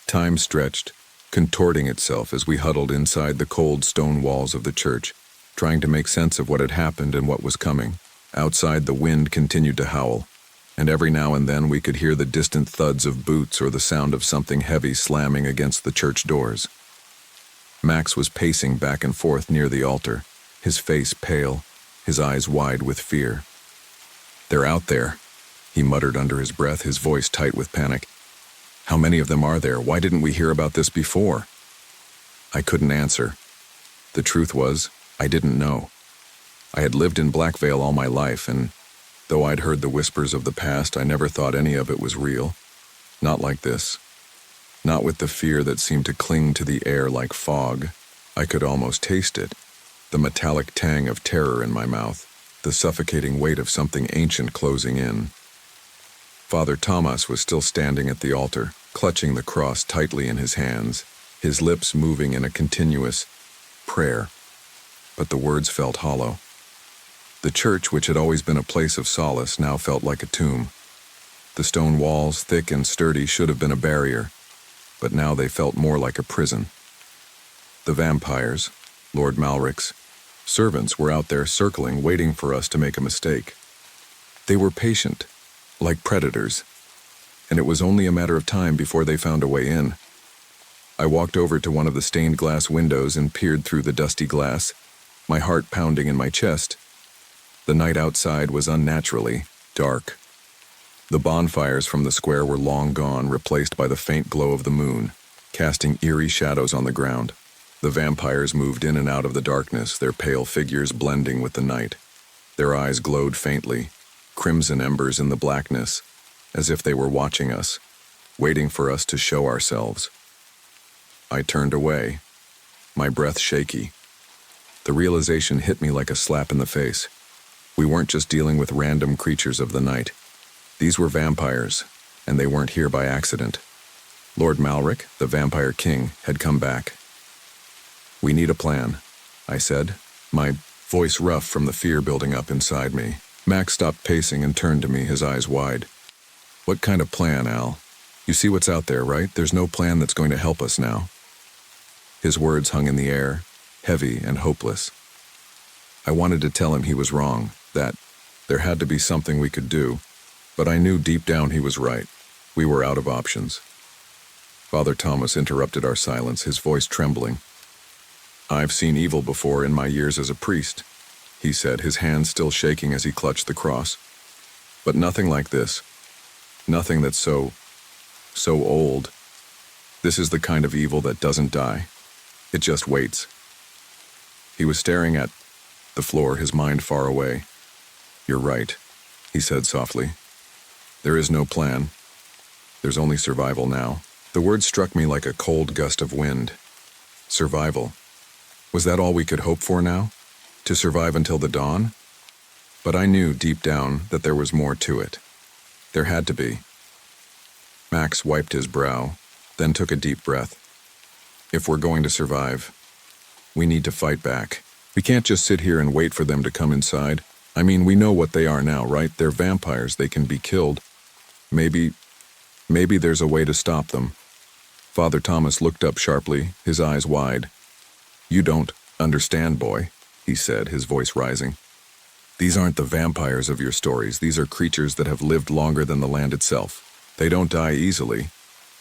Time stretched, contorting itself as we huddled inside the cold stone walls of the church, trying to make sense of what had happened and what was coming. Outside, the wind continued to howl, and every now and then we could hear the distant thuds of boots or the sound of something heavy slamming against the church doors. Max was pacing back and forth near the altar, his face pale, his eyes wide with fear. "They're out there," he muttered under his breath, his voice tight with panic. "How many of them are there? Why didn't we hear about this before?" I couldn't answer. The truth was, I didn't know. I had lived in Black Vale all my life, and though I'd heard the whispers of the past, I never thought any of it was real. Not like this. Not with the fear that seemed to cling to the air like fog. I could almost taste it, the metallic tang of terror in my mouth, the suffocating weight of something ancient closing in. Father Tomas was still standing at the altar, clutching the cross tightly in his hands, his lips moving in a continuous prayer. But the words felt hollow. The church, which had always been a place of solace, now felt like a tomb. The stone walls, thick and sturdy, should have been a barrier, but now they felt more like a prison. The vampires, Lord Malric's servants, were out there circling, waiting for us to make a mistake. They were patient, like predators, and it was only a matter of time before they found a way in. I walked over to one of the stained glass windows and peered through the dusty glass, my heart pounding in my chest. The night outside was unnaturally dark. The bonfires from the square were long gone, replaced by the faint glow of the moon, casting eerie shadows on the ground. The vampires moved in and out of the darkness, their pale figures blending with the night. Their eyes glowed faintly, crimson embers in the blackness, as if they were watching us, waiting for us to show ourselves. I turned away, my breath shaky. The realization hit me like a slap in the face. We weren't just dealing with random creatures of the night. These were vampires, and they weren't here by accident. Lord Malric, the Vampire King, had come back. "We need a plan," I said, my voice rough from the fear building up inside me. Max stopped pacing and turned to me, his eyes wide. "What kind of plan, Al? You see what's out there, right? There's no plan that's going to help us now." His words hung in the air, heavy and hopeless. I wanted to tell him he was wrong, that there had to be something we could do, but I knew deep down he was right. We were out of options. Father Thomas interrupted our silence, his voice trembling. "I've seen evil before in my years as a priest," he said, his hands still shaking as he clutched the cross. "But nothing like this. Nothing that's so old. This is the kind of evil that doesn't die. It just waits." He was staring at the floor, his mind far away. "You're right," he said softly. "There is no plan. There's only survival now." The word struck me like a cold gust of wind. Survival. Was that all we could hope for now? To survive until the dawn? But I knew deep down that there was more to it. There had to be. Max wiped his brow, then took a deep breath. "If we're going to survive, we need to fight back. We can't just sit here and wait for them to come inside. I mean, we know what they are now, right? They're vampires. They can be killed. Maybe there's a way to stop them." Father Thomas looked up sharply, his eyes wide. "You don't understand, boy," he said, his voice rising. "These aren't the vampires of your stories. These are creatures that have lived longer than the land itself. They don't die easily."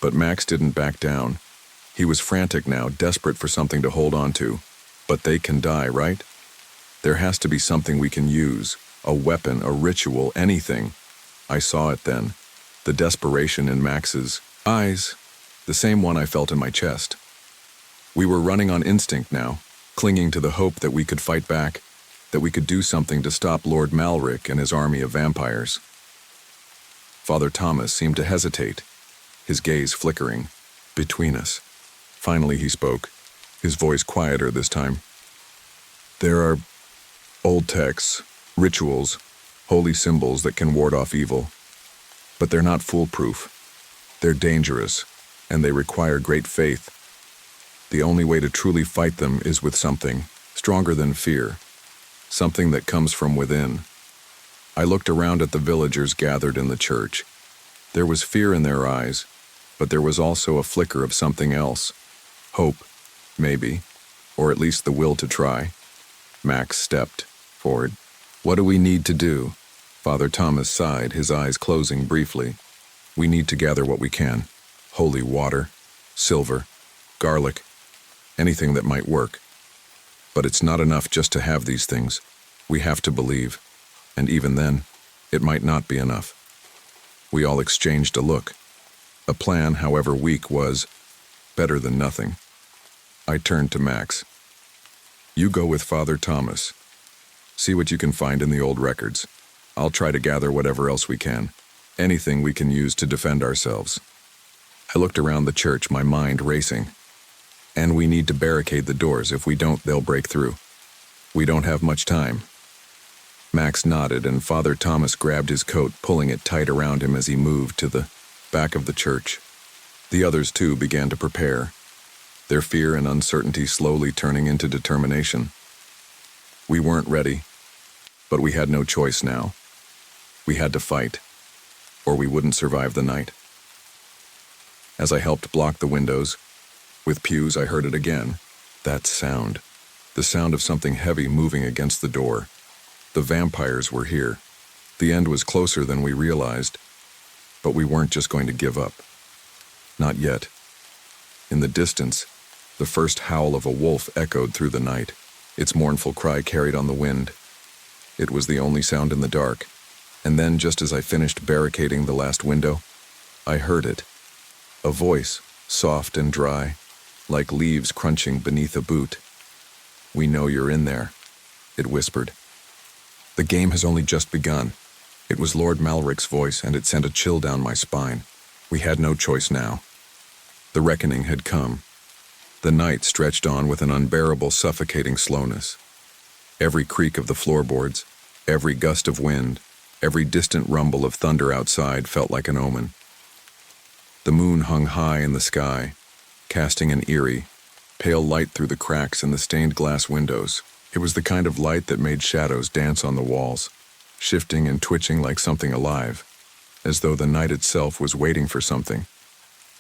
But Max didn't back down. He was frantic now, desperate for something to hold on to. "But they can die, right? There has to be something we can use. A weapon, a ritual, anything." I saw it then. The desperation in Max's eyes. The same one I felt in my chest. We were running on instinct now, clinging to the hope that we could fight back, that we could do something to stop Lord Malric and his army of vampires. Father Thomas seemed to hesitate, his gaze flickering between us. Finally he spoke, his voice quieter this time. "There are old texts, rituals, holy symbols that can ward off evil. But they're not foolproof. They're dangerous, and they require great faith. The only way to truly fight them is with something stronger than fear, something that comes from within." I looked around at the villagers gathered in the church. There was fear in their eyes, but there was also a flicker of something else. Hope, maybe, or at least the will to try. Max stepped forward. "What do we need to do?" Father Thomas sighed, his eyes closing briefly. "We need to gather what we can. Holy water, silver, garlic, anything that might work. But it's not enough just to have these things. We have to believe. And even then, it might not be enough." We all exchanged a look. A plan, however weak, was better than nothing. I turned to Max. "You go with Father Thomas. See what you can find in the old records. I'll try to gather whatever else we can. Anything we can use to defend ourselves." I looked around the church, my mind racing. "And we need to barricade the doors. If we don't, they'll break through. We don't have much time." Max nodded, and Father Thomas grabbed his coat, pulling it tight around him as he moved to the back of the church. The others, too, began to prepare, their fear and uncertainty slowly turning into determination. We weren't ready, but we had no choice now. We had to fight, or we wouldn't survive the night. As I helped block the windows, with pews, I heard it again. That sound. The sound of something heavy moving against the door. The vampires were here. The end was closer than we realized, but we weren't just going to give up. Not yet. In the distance, the first howl of a wolf echoed through the night, its mournful cry carried on the wind. It was the only sound in the dark, and then, just as I finished barricading the last window, I heard it. A voice, soft and dry, like leaves crunching beneath a boot. "We know you're in there," it whispered. The game has only just begun. It was Lord Malric's voice, and it sent a chill down my spine. We had no choice now. The reckoning had come. The night stretched on with an unbearable, suffocating slowness. Every creak of the floorboards, Every gust of wind, every distant rumble of thunder outside felt like an omen. The moon hung high in the sky, casting an eerie, pale light through the cracks in the stained glass windows. It was the kind of light that made shadows dance on the walls, shifting and twitching like something alive, as though the night itself was waiting for something.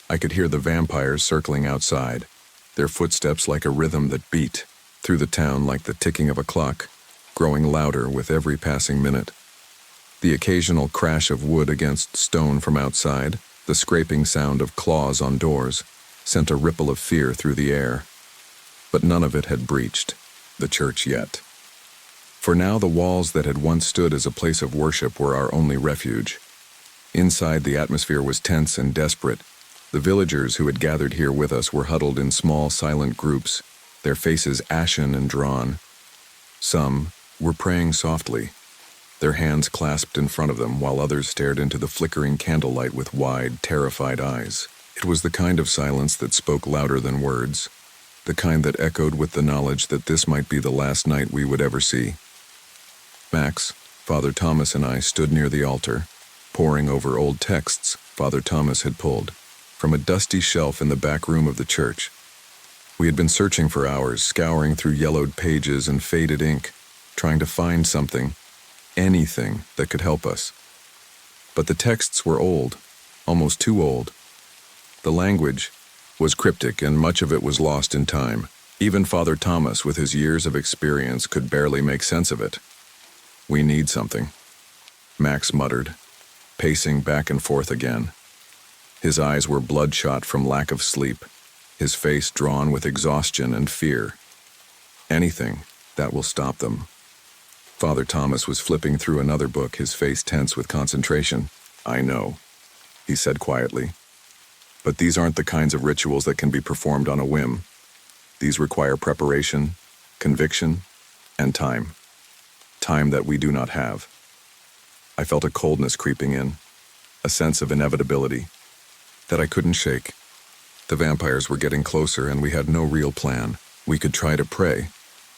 I could hear the vampires circling outside, their footsteps like a rhythm that beat through the town like the ticking of a clock, growing louder with every passing minute. The occasional crash of wood against stone from outside, the scraping sound of claws on doors, sent a ripple of fear through the air. But none of it had breached the church yet. For now the walls that had once stood as a place of worship were our only refuge. Inside, the atmosphere was tense and desperate. The villagers who had gathered here with us were huddled in small, silent groups, their faces ashen and drawn. Some were praying softly, their hands clasped in front of them, while others stared into the flickering candlelight with wide, terrified eyes. It was the kind of silence that spoke louder than words, the kind that echoed with the knowledge that this might be the last night we would ever see. Max, Father Thomas, and I stood near the altar, poring over old texts Father Thomas had pulled from a dusty shelf in the back room of the church. We had been searching for hours, scouring through yellowed pages and faded ink, trying to find something, anything that could help us. But the texts were old, almost too old. The language was cryptic, and much of it was lost in time. Even Father Thomas, with his years of experience, could barely make sense of it. "We need something," Max muttered, pacing back and forth again. His eyes were bloodshot from lack of sleep, his face drawn with exhaustion and fear. "Anything that will stop them." Father Thomas was flipping through another book, his face tense with concentration. "I know," he said quietly. "But these aren't the kinds of rituals that can be performed on a whim. These require preparation, conviction, and time. Time that we do not have." I felt a coldness creeping in, a sense of inevitability that I couldn't shake. The vampires were getting closer, and we had no real plan. We could try to pray,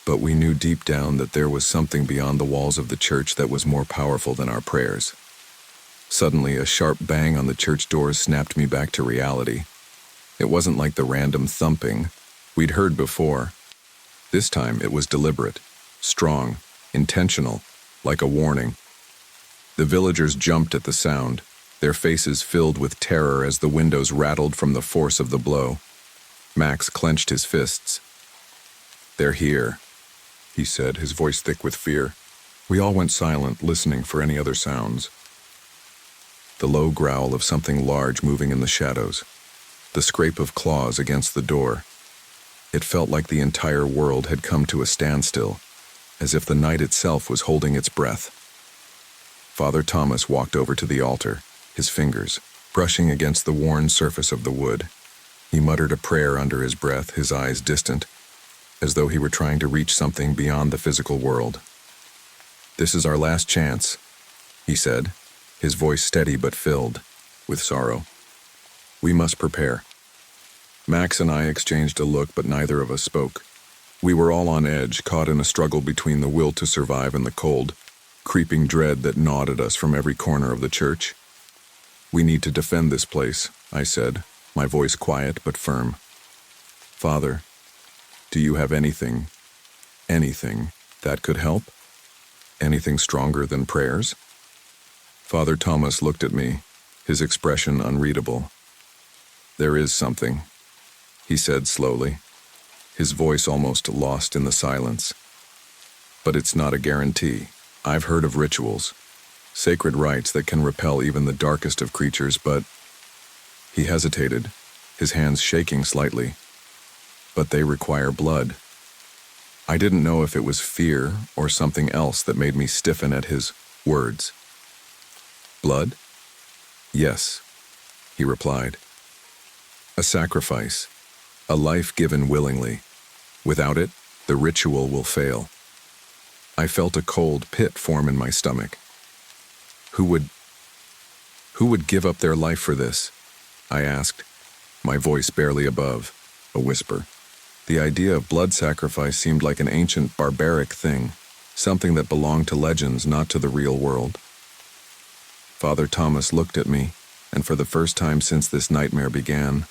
but we knew deep down that there was something beyond the walls of the church that was more powerful than our prayers. Suddenly, a sharp bang on the church doors snapped me back to reality. It wasn't like the random thumping we'd heard before. This time it was deliberate, strong, intentional, like a warning. The villagers jumped at the sound, their faces filled with terror as the windows rattled from the force of the blow. Max clenched his fists. "They're here," he said, his voice thick with fear. We all went silent, listening for any other sounds. The low growl of something large moving in the shadows, the scrape of claws against the door. It felt like the entire world had come to a standstill, as if the night itself was holding its breath. Father Thomas walked over to the altar, his fingers brushing against the worn surface of the wood. He muttered a prayer under his breath, his eyes distant, as though he were trying to reach something beyond the physical world. "This is our last chance," he said, his voice steady but filled with sorrow. "We must prepare." Max and I exchanged a look, but neither of us spoke. We were all on edge, caught in a struggle between the will to survive and the cold, creeping dread that gnawed at us from every corner of the church. "We need to defend this place," I said, my voice quiet but firm. "Father, do you have anything that could help? Anything stronger than prayers?" Father Thomas looked at me, his expression unreadable. "There is something," he said slowly, his voice almost lost in the silence. "But it's not a guarantee. I've heard of rituals, sacred rites that can repel even the darkest of creatures, but..." He hesitated, his hands shaking slightly. "But they require blood." I didn't know if it was fear or something else that made me stiffen at his words. "Blood? Yes," he replied. "A sacrifice, a life given willingly. Without it, the ritual will fail." I felt a cold pit form in my stomach. Who would give up their life for this?" I asked, my voice barely above a whisper. The idea of blood sacrifice seemed like an ancient, barbaric thing. something that belonged to legends, not to the real world. Father Thomas looked at me, and for the first time since this nightmare began,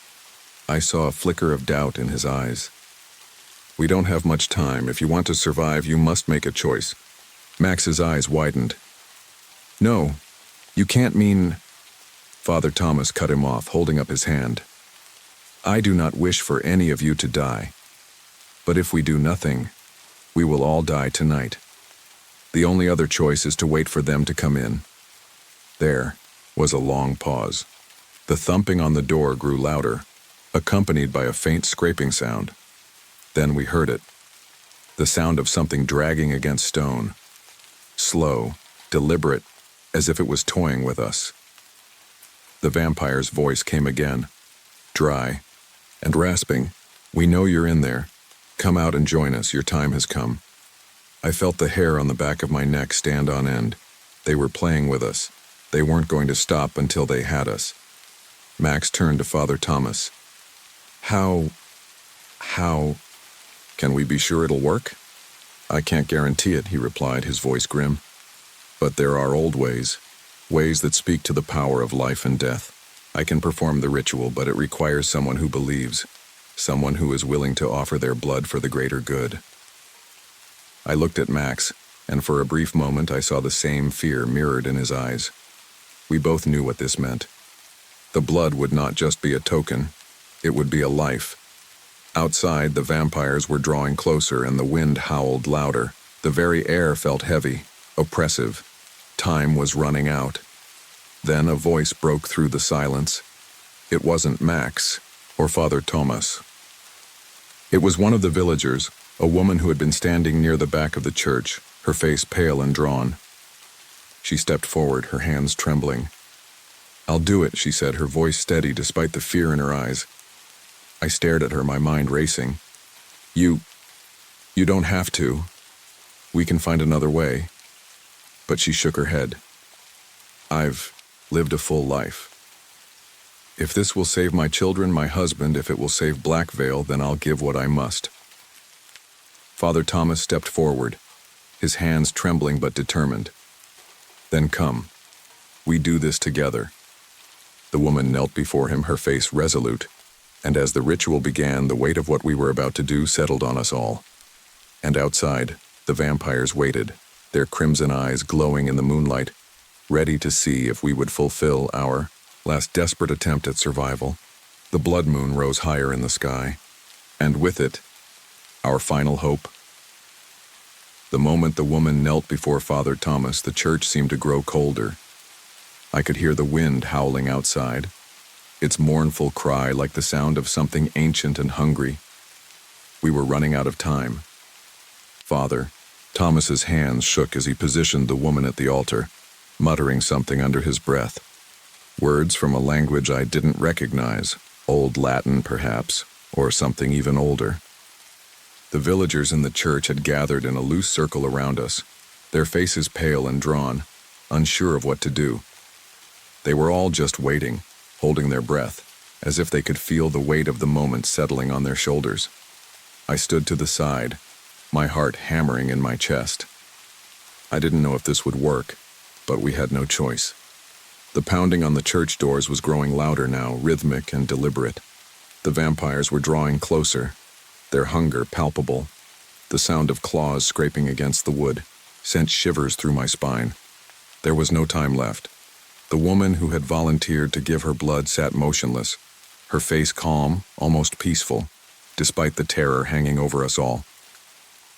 I saw a flicker of doubt in his eyes. "We don't have much time. If you want to survive, you must make a choice." Max's eyes widened. "No, you can't mean—" Father Thomas cut him off, holding up his hand. "I do not wish for any of you to die. But if we do nothing, we will all die tonight. The only other choice is to wait for them to come in." There was a long pause. The thumping on the door grew louder, accompanied by a faint scraping sound. Then we heard it. The sound of something dragging against stone. Slow, deliberate, as if it was toying with us. The vampire's voice came again, dry and rasping. "We know you're in there. Come out and join us. Your time has come." I felt the hair on the back of my neck stand on end. They were playing with us. They weren't going to stop until they had us. Max turned to Father Thomas. How can we be sure it'll work?" "I can't guarantee it," he replied, his voice grim. "But there are old ways that speak to the power of life and death. I can perform the ritual, but it requires someone who believes, someone who is willing to offer their blood for the greater good." I looked at Max, and for a brief moment I saw the same fear mirrored in his eyes. We both knew what this meant. The blood would not just be a token, it would be a life. Outside, the vampires were drawing closer and the wind howled louder. The very air felt heavy, oppressive. Time was running out. Then a voice broke through the silence. It wasn't Max or Father Thomas. It was one of the villagers, a woman who had been standing near the back of the church, her face pale and drawn. She stepped forward, her hands trembling. "I'll do it," she said, her voice steady despite the fear in her eyes. I stared at her, my mind racing. You don't have to. We can find another way." But she shook her head. "I've lived a full life. If this will save my children, my husband, if it will save Blackvale, then I'll give what I must." Father Thomas stepped forward, his hands trembling but determined. "Then come. We do this together." The woman knelt before him, her face resolute, and as the ritual began, the weight of what we were about to do settled on us all. And outside, the vampires waited, their crimson eyes glowing in the moonlight, ready to see if we would fulfill our last desperate attempt at survival. The blood moon rose higher in the sky, and with it, our final hope. The moment the woman knelt before Father Thomas, the church seemed to grow colder. I could hear the wind howling outside, its mournful cry like the sound of something ancient and hungry. We were running out of time. Father Thomas's hands shook as he positioned the woman at the altar, muttering something under his breath. Words from a language I didn't recognize, old Latin perhaps, or something even older. The villagers in the church had gathered in a loose circle around us, their faces pale and drawn, unsure of what to do. They were all just waiting, holding their breath, as if they could feel the weight of the moment settling on their shoulders. I stood to the side, my heart hammering in my chest. I didn't know if this would work, but we had no choice. The pounding on the church doors was growing louder now, rhythmic and deliberate. The vampires were drawing closer, their hunger palpable. The sound of claws scraping against the wood sent shivers through my spine. There was no time left. The woman who had volunteered to give her blood sat motionless, her face calm, almost peaceful, despite the terror hanging over us all.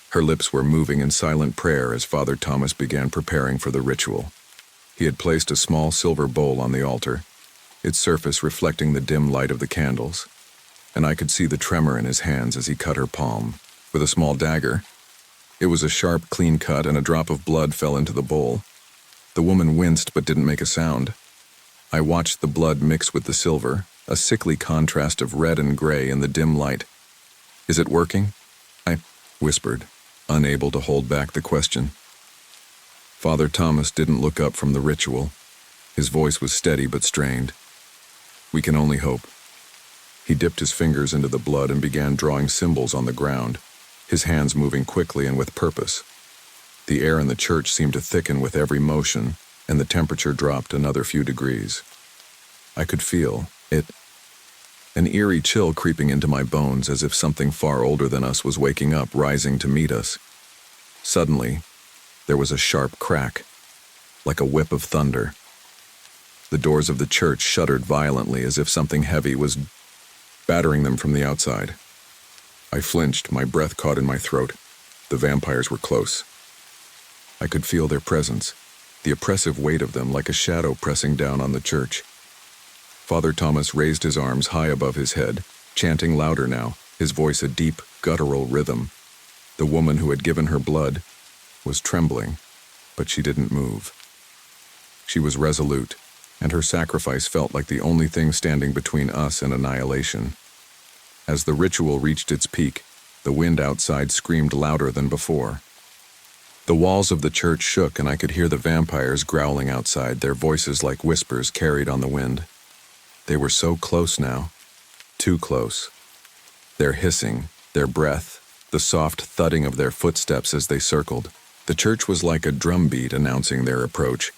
Her lips were moving in silent prayer as Father Thomas began preparing for the ritual. He had placed a small silver bowl on the altar, its surface reflecting the dim light of the candles, and I could see the tremor in his hands as he cut her palm with a small dagger. It was a sharp, clean cut, and a drop of blood fell into the bowl. The woman winced but didn't make a sound. I watched the blood mix with the silver, a sickly contrast of red and gray in the dim light. "Is it working?" I whispered, unable to hold back the question. Father Thomas didn't look up from the ritual. His voice was steady but strained. "We can only hope." He dipped his fingers into the blood and began drawing symbols on the ground, his hands moving quickly and with purpose. The air in the church seemed to thicken with every motion, and the temperature dropped another few degrees. I could feel it, an eerie chill creeping into my bones as if something far older than us was waking up, rising to meet us. Suddenly, there was a sharp crack, like a whip of thunder. The doors of the church shuddered violently as if something heavy was battering them from the outside. I flinched, my breath caught in my throat. The vampires were close. I could feel their presence, the oppressive weight of them like a shadow pressing down on the church. Father Thomas raised his arms high above his head, chanting louder now, his voice a deep, guttural rhythm. The woman who had given her blood was trembling, but she didn't move. She was resolute, and her sacrifice felt like the only thing standing between us and annihilation. As the ritual reached its peak, the wind outside screamed louder than before. The walls of the church shook, and I could hear the vampires growling outside, their voices like whispers carried on the wind. They were so close now, too close. Their hissing, their breath, the soft thudding of their footsteps as they circled. The church was like a drumbeat announcing their approach.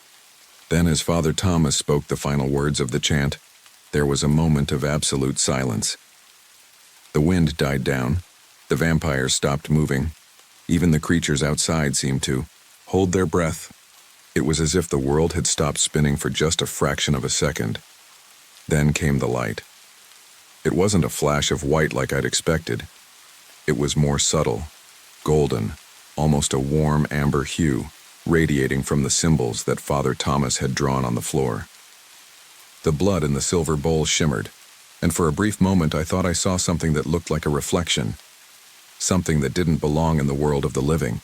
Then, as Father Thomas spoke the final words of the chant, there was a moment of absolute silence. The wind died down. The vampires stopped moving. Even the creatures outside seemed to hold their breath. It was as if the world had stopped spinning for just a fraction of a second. Then came the light. It wasn't a flash of white like I'd expected. It was more subtle, golden, almost a warm amber hue, radiating from the symbols that Father Thomas had drawn on the floor. The blood in the silver bowl shimmered, and for a brief moment I thought I saw something that looked like a reflection, something that didn't belong in the world of the living.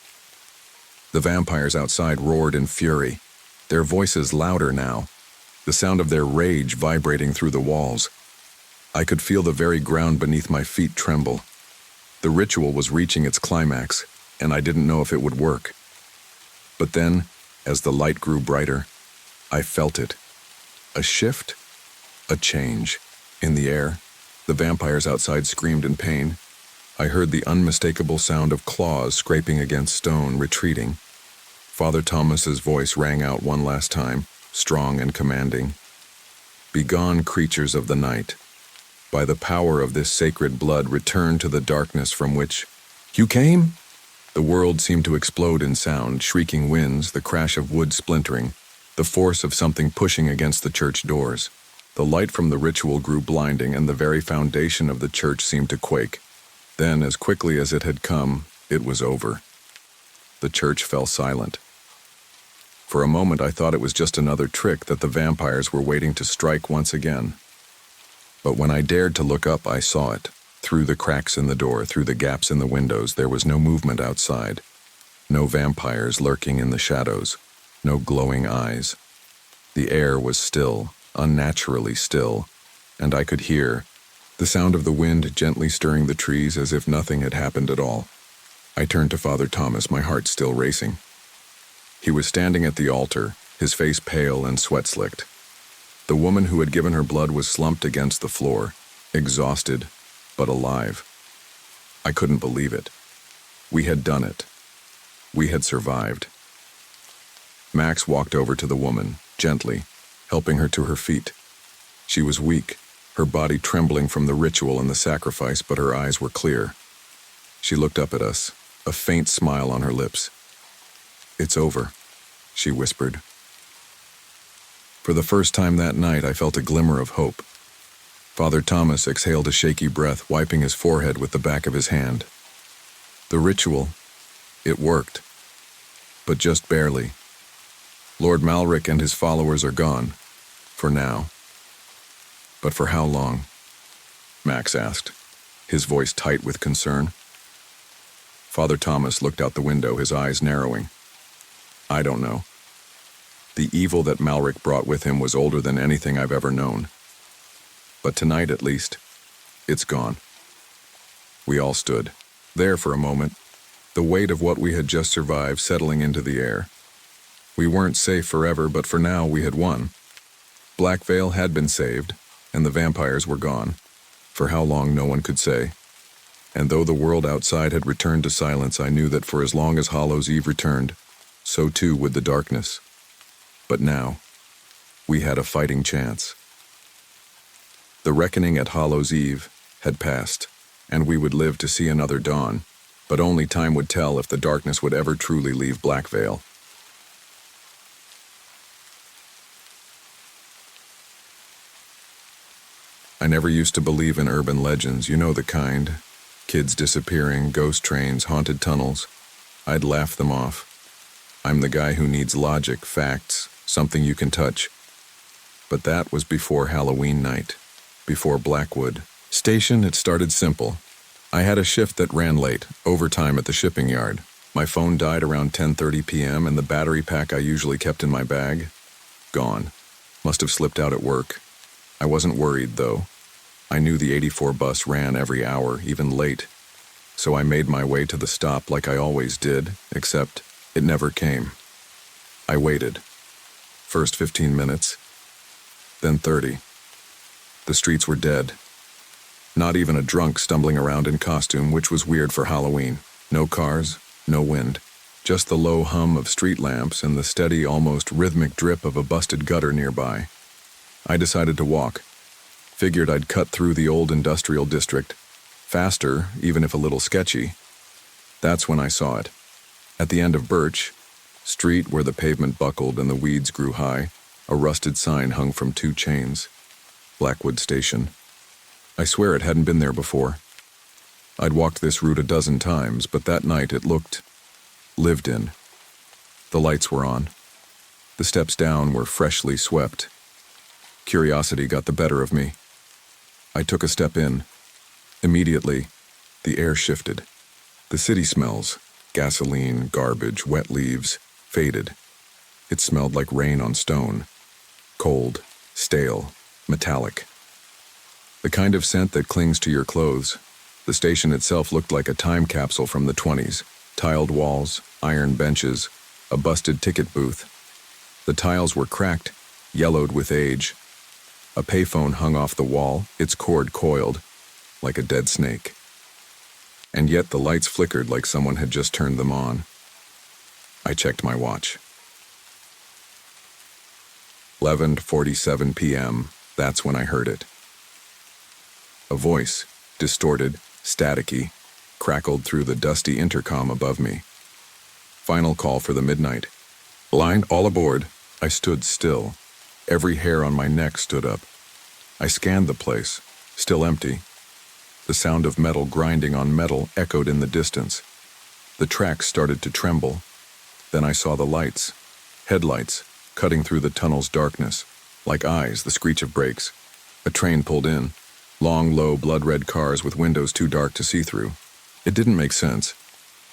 The vampires outside roared in fury, their voices louder now, the sound of their rage vibrating through the walls. I could feel the very ground beneath my feet tremble. The ritual was reaching its climax, and I didn't know if it would work. But then, as the light grew brighter, I felt it. A shift, a change. In the air, the vampires outside screamed in pain. I heard the unmistakable sound of claws scraping against stone, retreating. Father Thomas's voice rang out one last time, strong and commanding. "Begone, creatures of the night. By the power of this sacred blood, return to the darkness from which you came." The world seemed to explode in sound, shrieking winds, the crash of wood splintering, the force of something pushing against the church doors. The light from the ritual grew blinding, and the very foundation of the church seemed to quake. Then, as quickly as it had come, it was over. The church fell silent. For a moment I thought it was just another trick that the vampires were waiting to strike once again. But when I dared to look up, I saw it. Through the cracks in the door, through the gaps in the windows, there was no movement outside. No vampires lurking in the shadows. No glowing eyes. The air was still, unnaturally still, and I could hear the sound of the wind gently stirring the trees as if nothing had happened at all. I turned to Father Thomas, my heart still racing. He was standing at the altar, his face pale and sweat-slicked. The woman who had given her blood was slumped against the floor, exhausted, but alive. I couldn't believe it. We had done it. We had survived. Max walked over to the woman, gently, helping her to her feet. She was weak, her body trembling from the ritual and the sacrifice, but her eyes were clear. She looked up at us, a faint smile on her lips. "It's over," she whispered. For the first time that night, I felt a glimmer of hope. Father Thomas exhaled a shaky breath, wiping his forehead with the back of his hand. The ritual, it worked, but just barely. Lord Malric and his followers are gone, for now. But for how long? Max asked, his voice tight with concern. Father Thomas looked out the window, his eyes narrowing. "I don't know. The evil that Malric brought with him was older than anything I've ever known. But tonight, at least, it's gone." We all stood, there for a moment, the weight of what we had just survived settling into the air. We weren't safe forever, but for now we had won. Black Veil had been saved, and the vampires were gone. For how long, no one could say. And though the world outside had returned to silence, I knew that for as long as Hallows Eve returned, So too would the darkness. But now, we had a fighting chance. The reckoning at Hallows Eve had passed, and we would live to see another dawn, but only time would tell if the darkness would ever truly leave Blackvale. I never used to believe in urban legends, you know the kind. Kids disappearing, ghost trains, haunted tunnels. I'd laugh them off. I'm the guy who needs logic, facts, something you can touch. But that was before Halloween night, before Blackwood. Station, it started simple. I had a shift that ran late, overtime at the shipping yard. My phone died around 10:30 p.m. and the battery pack I usually kept in my bag, gone. Must have slipped out at work. I wasn't worried, though. I knew the 84 bus ran every hour, even late. So I made my way to the stop like I always did, except it never came. I waited. First 15 minutes, then 30. The streets were dead. Not even a drunk stumbling around in costume, which was weird for Halloween. No cars, no wind. Just the low hum of street lamps and the steady, almost rhythmic drip of a busted gutter nearby. I decided to walk. Figured I'd cut through the old industrial district. Faster, even if a little sketchy. That's when I saw it. At the end of Birch Street, where the pavement buckled and the weeds grew high, a rusted sign hung from 2 chains. Blackwood Station. I swear it hadn't been there before. I'd walked this route a dozen times, but that night it looked lived in. The lights were on. The steps down were freshly swept. Curiosity got the better of me. I took a step in. Immediately, the air shifted. The city smells, gasoline, garbage, wet leaves, faded. It smelled like rain on stone. Cold, stale, metallic. The kind of scent that clings to your clothes. The station itself looked like a time capsule from the 20s. Tiled walls, iron benches, a busted ticket booth. The tiles were cracked, yellowed with age. A payphone hung off the wall, its cord coiled, like a dead snake. And yet the lights flickered like someone had just turned them on. I checked my watch. 11:47 p.m., that's when I heard it. A voice, distorted, staticky, crackled through the dusty intercom above me. Final call for the midnight. Blind, all aboard. I stood still. Every hair on my neck stood up. I scanned the place, still empty. The sound of metal grinding on metal echoed in the distance. The tracks started to tremble. Then I saw the lights, headlights, cutting through the tunnel's darkness. Like eyes, the screech of brakes. A train pulled in. Long, low, blood-red cars with windows too dark to see through. It didn't make sense.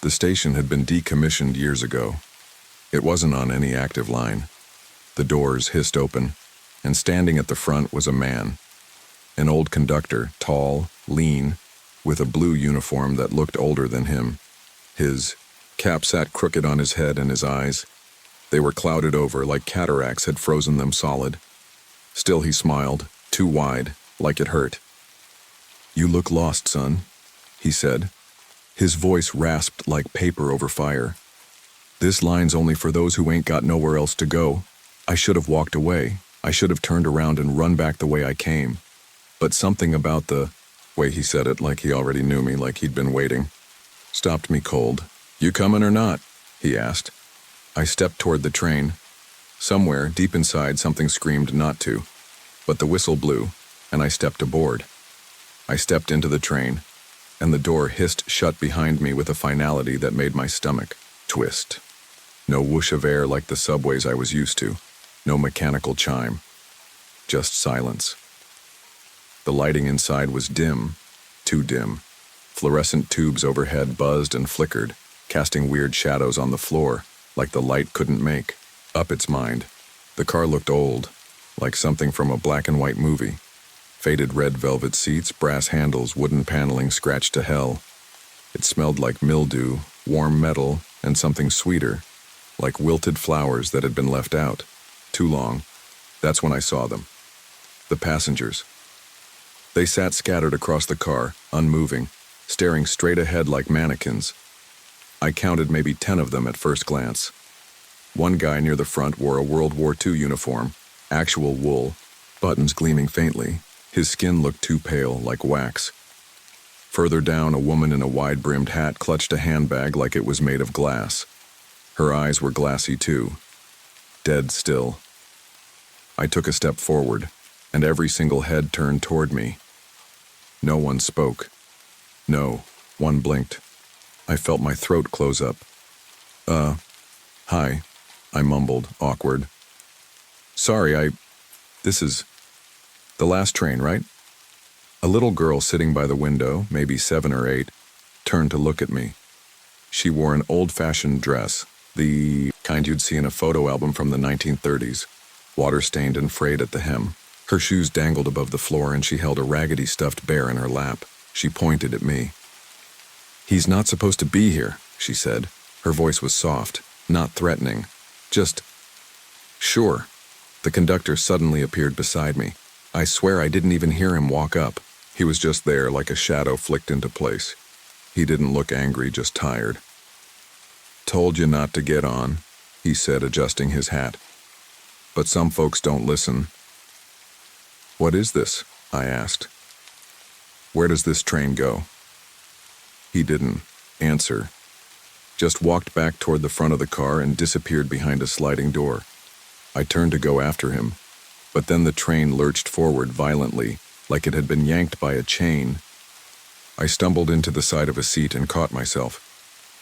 The station had been decommissioned years ago. It wasn't on any active line. The doors hissed open, and standing at the front was a man. An old conductor, tall, lean, with a blue uniform that looked older than him. His cap sat crooked on his head and his eyes. They were clouded over like cataracts had frozen them solid. Still he smiled, too wide, like it hurt. "You look lost, son," he said. His voice rasped like paper over fire. "This line's only for those who ain't got nowhere else to go. I should have walked away. I should have turned around and run back the way I came. But something about the way he said it, like he already knew me, like he'd been waiting, stopped me cold. "You coming or not?" he asked. I stepped toward the train. Somewhere, deep inside, something screamed not to. But the whistle blew, and I stepped aboard. I stepped into the train, and the door hissed shut behind me with a finality that made my stomach twist. No whoosh of air like the subways I was used to. No mechanical chime. Just silence. The lighting inside was dim, too dim. Fluorescent tubes overhead buzzed and flickered, casting weird shadows on the floor, like the light couldn't make up its mind. The car looked old, like something from a black and white movie. Faded red velvet seats, brass handles, wooden paneling scratched to hell. It smelled like mildew, warm metal, and something sweeter, like wilted flowers that had been left out. Too long. That's when I saw them. The passengers. They sat scattered across the car, unmoving, staring straight ahead like mannequins. I counted maybe 10 of them at first glance. One guy near the front wore a World War II uniform, actual wool, buttons gleaming faintly. His skin looked too pale, like wax. Further down, a woman in a wide-brimmed hat clutched a handbag like it was made of glass. Her eyes were glassy too, dead still. I took a step forward, and every single head turned toward me. No one spoke. No, one blinked. I felt my throat close up. Hi, I mumbled, awkward. Sorry, this is the last train, right? A little girl sitting by the window, maybe 7 or 8, turned to look at me. She wore an old-fashioned dress, the kind you'd see in a photo album from the 1930s, water-stained and frayed at the hem. Her shoes dangled above the floor and she held a raggedy stuffed bear in her lap. She pointed at me. "He's not supposed to be here," she said. Her voice was soft, not threatening, just, "Sure." The conductor suddenly appeared beside me. I swear I didn't even hear him walk up. He was just there like a shadow flicked into place. He didn't look angry, just tired. "Told you not to get on," he said, adjusting his hat. "But some folks don't listen." "What is this?" I asked. "Where does this train go?" He didn't answer, just walked back toward the front of the car and disappeared behind a sliding door. I turned to go after him, but then the train lurched forward violently, like it had been yanked by a chain. I stumbled into the side of a seat and caught myself.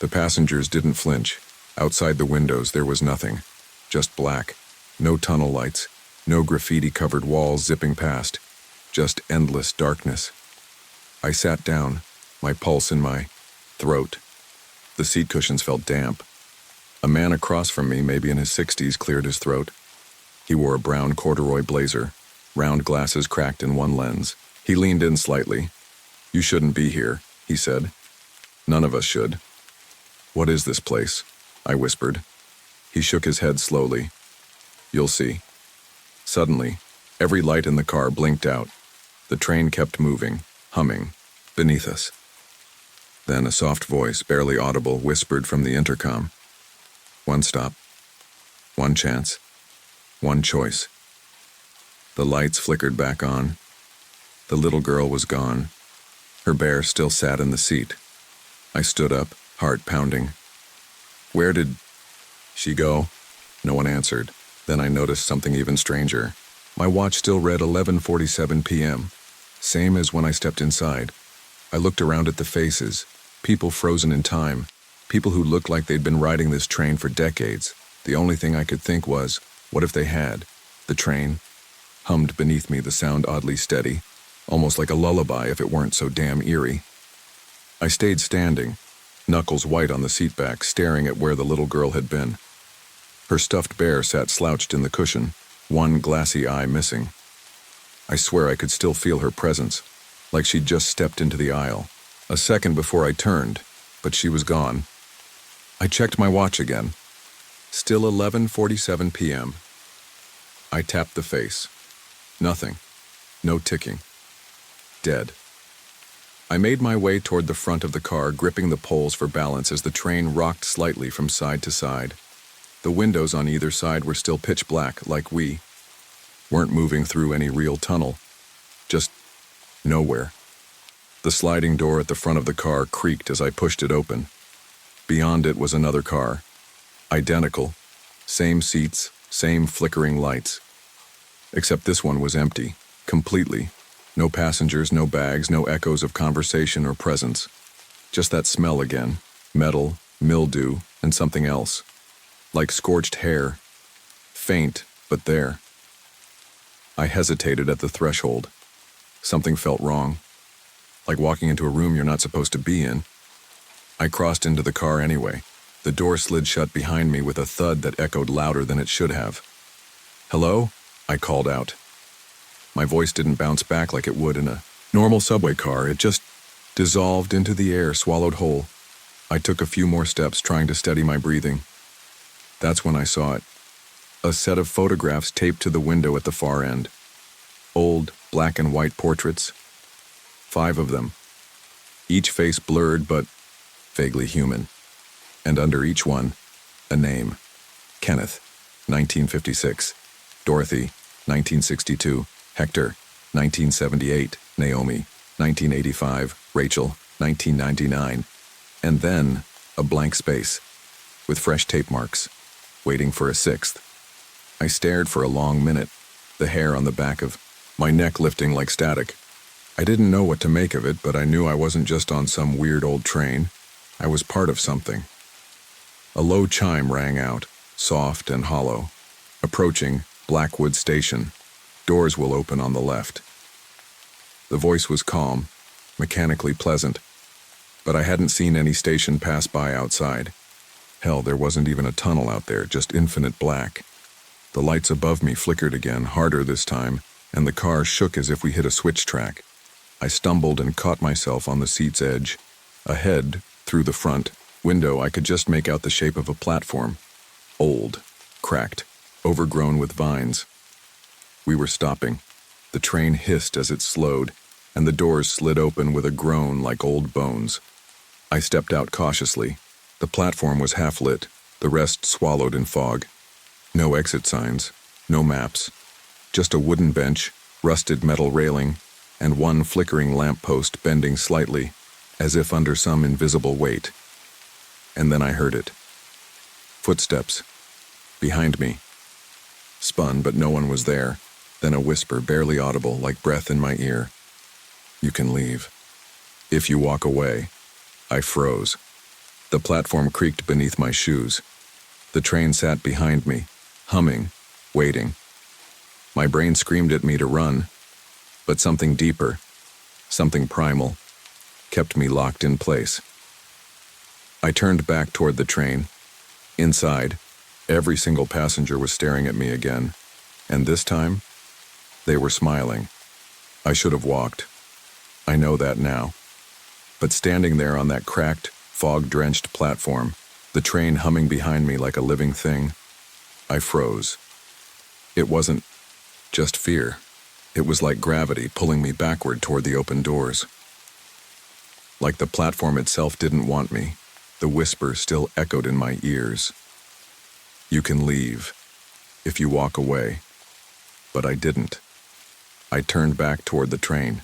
The passengers didn't flinch. Outside the windows there was nothing, just black. No tunnel lights, no graffiti-covered walls zipping past, just endless darkness. I sat down, my pulse in my throat. The seat cushions felt damp. A man across from me, maybe in his 60s, cleared his throat. He wore a brown corduroy blazer, round glasses cracked in one lens. He leaned in slightly. "You shouldn't be here," he said. "None of us should." "What is this place?" I whispered. He shook his head slowly. "You'll see." Suddenly, every light in the car blinked out. The train kept moving, humming, beneath us. Then a soft voice, barely audible, whispered from the intercom. "One stop. One chance. One choice." The lights flickered back on. The little girl was gone. Her bear still sat in the seat. I stood up, heart pounding. "Where did she go?" No one answered. Then I noticed something even stranger. My watch still read 11:47 p.m., same as when I stepped inside. I looked around at the faces, people frozen in time, people who looked like they'd been riding this train for decades. The only thing I could think was, what if they had? The train hummed beneath me, the sound oddly steady, almost like a lullaby if it weren't so damn eerie. I stayed standing, knuckles white on the seatback, staring at where the little girl had been. Her stuffed bear sat slouched in the cushion, one glassy eye missing. I swear I could still feel her presence, like she'd just stepped into the aisle. A second before I turned, but she was gone. I checked my watch again. Still 11:47 p.m. I tapped the face. Nothing. No ticking. Dead. I made my way toward the front of the car, gripping the poles for balance as the train rocked slightly from side to side. The windows on either side were still pitch black, like we weren't moving through any real tunnel. Just nowhere. The sliding door at the front of the car creaked as I pushed it open. Beyond it was another car. Identical. Same seats, same flickering lights. Except this one was empty. Completely. No passengers, no bags, no echoes of conversation or presence. Just that smell again. Metal, mildew, and something else. Like scorched hair. Faint, but there. I hesitated at the threshold. Something felt wrong. Like walking into a room you're not supposed to be in. I crossed into the car anyway. The door slid shut behind me with a thud that echoed louder than it should have. "Hello?" I called out. My voice didn't bounce back like it would in a normal subway car. It just dissolved into the air, swallowed whole. I took a few more steps, trying to steady my breathing. That's when I saw it. A set of photographs taped to the window at the far end. Old, black and white portraits. 5 of them. Each face blurred but vaguely human. And under each one, a name. Kenneth, 1956. Dorothy, 1962. Hector, 1978. Naomi, 1985. Rachel, 1999. And then a blank space, with fresh tape marks, waiting for a sixth. I stared for a long minute, the hair on the back of my neck lifting like static. I didn't know what to make of it, but I knew I wasn't just on some weird old train. I was part of something. A low chime rang out, soft and hollow. Approaching Blackwood Station. Doors will open on the left. The voice was calm, mechanically pleasant, but I hadn't seen any station pass by outside. Hell, there wasn't even a tunnel out there, just infinite black. The lights above me flickered again, harder this time, and the car shook as if we hit a switch track. I stumbled and caught myself on the seat's edge. Ahead, through the front window, I could just make out the shape of a platform. Old, cracked, overgrown with vines. We were stopping. The train hissed as it slowed, and the doors slid open with a groan like old bones. I stepped out cautiously. The platform was half lit, the rest swallowed in fog. No exit signs, no maps. Just a wooden bench, rusted metal railing, and one flickering lamppost bending slightly, as if under some invisible weight. And then I heard it. Footsteps. Behind me. Spun, but no one was there. Then a whisper, barely audible, like breath in my ear. You can leave. If you walk away. I froze. The platform creaked beneath my shoes. The train sat behind me, humming, waiting. My brain screamed at me to run, but something deeper, something primal, kept me locked in place. I turned back toward the train. Inside, every single passenger was staring at me again, and this time, they were smiling. I should have walked. I know that now. But standing there on that cracked, fog-drenched platform, the train humming behind me like a living thing, I froze. It wasn't just fear. It was like gravity pulling me backward toward the open doors. Like the platform itself didn't want me, the whisper still echoed in my ears. You can leave, if you walk away. But I didn't. I turned back toward the train.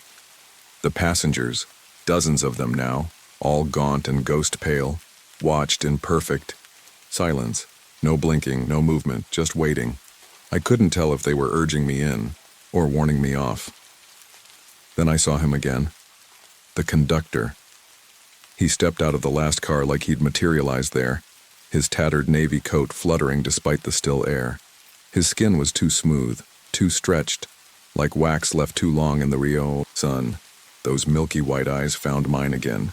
The passengers, dozens of them now, all gaunt and ghost-pale, watched in perfect silence. No blinking, no movement, just waiting. I couldn't tell if they were urging me in or warning me off. Then I saw him again. The conductor. He stepped out of the last car like he'd materialized there, his tattered navy coat fluttering despite the still air. His skin was too smooth, too stretched, like wax left too long in the Rio sun. Those milky white eyes found mine again.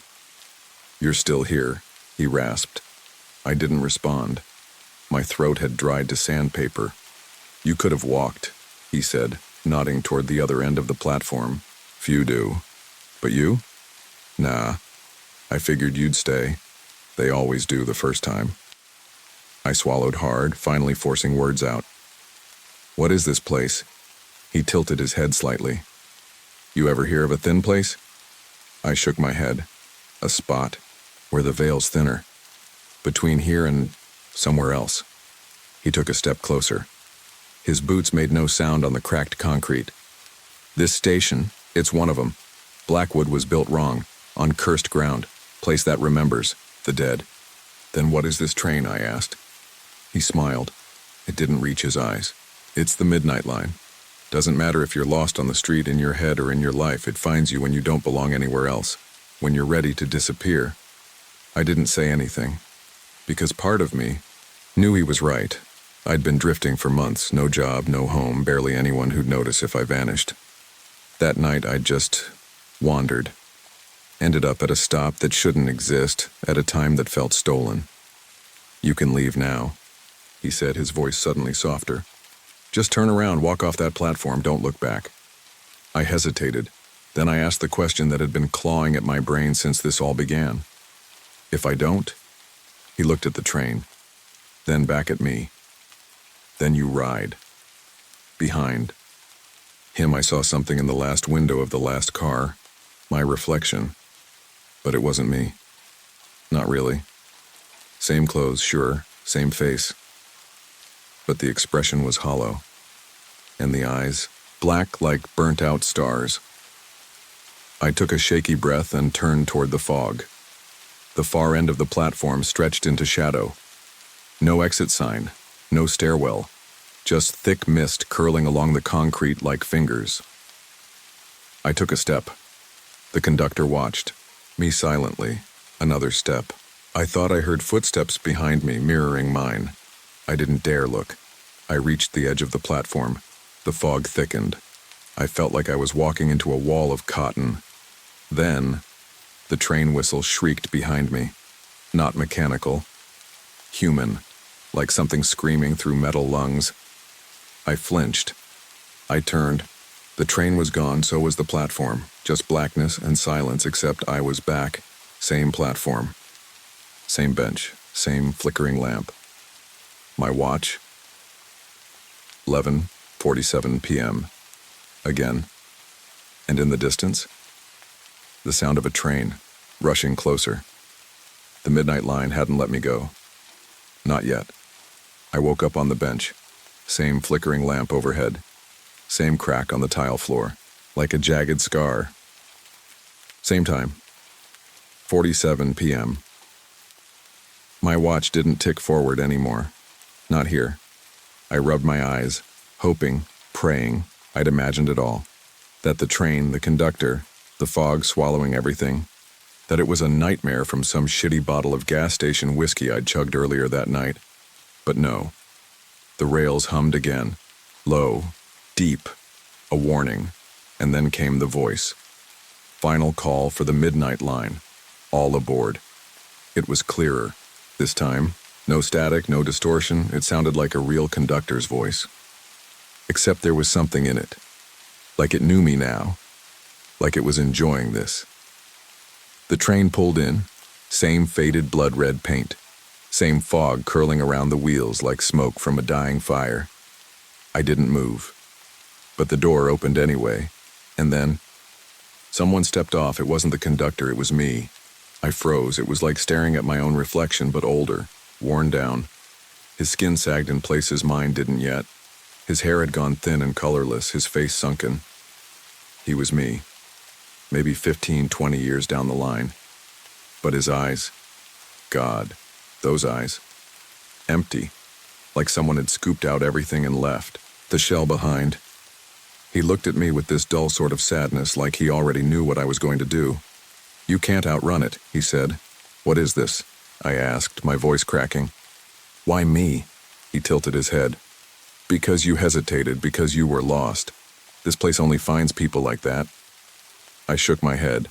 You're still here, he rasped. I didn't respond. My throat had dried to sandpaper. You could have walked, he said, nodding toward the other end of the platform. Few do. But you? Nah. I figured you'd stay. They always do the first time. I swallowed hard, finally forcing words out. What is this place? He tilted his head slightly. You ever hear of a thin place? I shook my head. A spot where the veil's thinner. Between here and somewhere else. He took a step closer. His boots made no sound on the cracked concrete. This station, it's one of them. Blackwood was built wrong, on cursed ground, place that remembers, the dead. Then what is this train, I asked. He smiled. It didn't reach his eyes. It's the midnight line. Doesn't matter if you're lost on the street in your head or in your life, it finds you when you don't belong anywhere else, when you're ready to disappear. I didn't say anything, because part of me knew he was right. I'd been drifting for months, no job, no home, barely anyone who'd notice if I vanished. That night I'd just wandered. Ended up at a stop that shouldn't exist, at a time that felt stolen. You can leave now, he said, his voice suddenly softer. Just turn around, walk off that platform, don't look back. I hesitated. Then I asked the question that had been clawing at my brain since this all began. If I don't? He looked at the train, then back at me. Then you ride. Behind. Him, I saw something in the last window of the last car. My reflection. But it wasn't me. Not really. Same clothes, sure. Same face. but the expression was hollow, and the eyes, black like burnt-out stars. I took a shaky breath and turned toward the fog. The far end of the platform stretched into shadow. No exit sign, no stairwell, just thick mist curling along the concrete like fingers. I took a step. The conductor watched, me silently. Another step. I thought I heard footsteps behind me mirroring mine. I didn't dare look. I reached the edge of the platform. The fog thickened. I felt like I was walking into a wall of cotton. Then, the train whistle shrieked behind me. Not mechanical. Human, like something screaming through metal lungs. I flinched. I turned. The train was gone, so was the platform. Just blackness and silence, except I was back. Same platform. Same bench. Same flickering lamp. My watch. 11:47 p.m. Again. And in the distance, the sound of a train, rushing closer. The midnight line hadn't let me go. Not yet. I woke up on the bench. Same flickering lamp overhead. Same crack on the tile floor, like a jagged scar. Same time. 47 p.m. My watch didn't tick forward anymore. Not here. I rubbed my eyes, hoping, praying, I'd imagined it all. That the train, the conductor, the fog swallowing everything, that it was a nightmare from some shitty bottle of gas station whiskey I'd chugged earlier that night. But no. The rails hummed again, low, deep, a warning, and then came the voice. Final call for the midnight line. All aboard. It was clearer. This time, no static, no distortion. It sounded like a real conductor's voice. Except there was something in it. Like it knew me now. Like it was enjoying this. The train pulled in. Same faded blood-red paint. Same fog curling around the wheels like smoke from a dying fire. I didn't move. But the door opened anyway. And then, someone stepped off. It wasn't the conductor, it was me. I froze. It was like staring at my own reflection, but older, worn down. His skin sagged in places mine didn't yet. His hair had gone thin and colorless, his face sunken. He was me. Maybe 15, 20 years down the line. But his eyes, God, those eyes, empty, like someone had scooped out everything and left, the shell behind. He looked at me with this dull sort of sadness, like he already knew what I was going to do. "You can't outrun it," he said. "What is this?" I asked, my voice cracking. "Why me?" He tilted his head. "Because you hesitated, because you were lost. This place only finds people like that." I shook my head.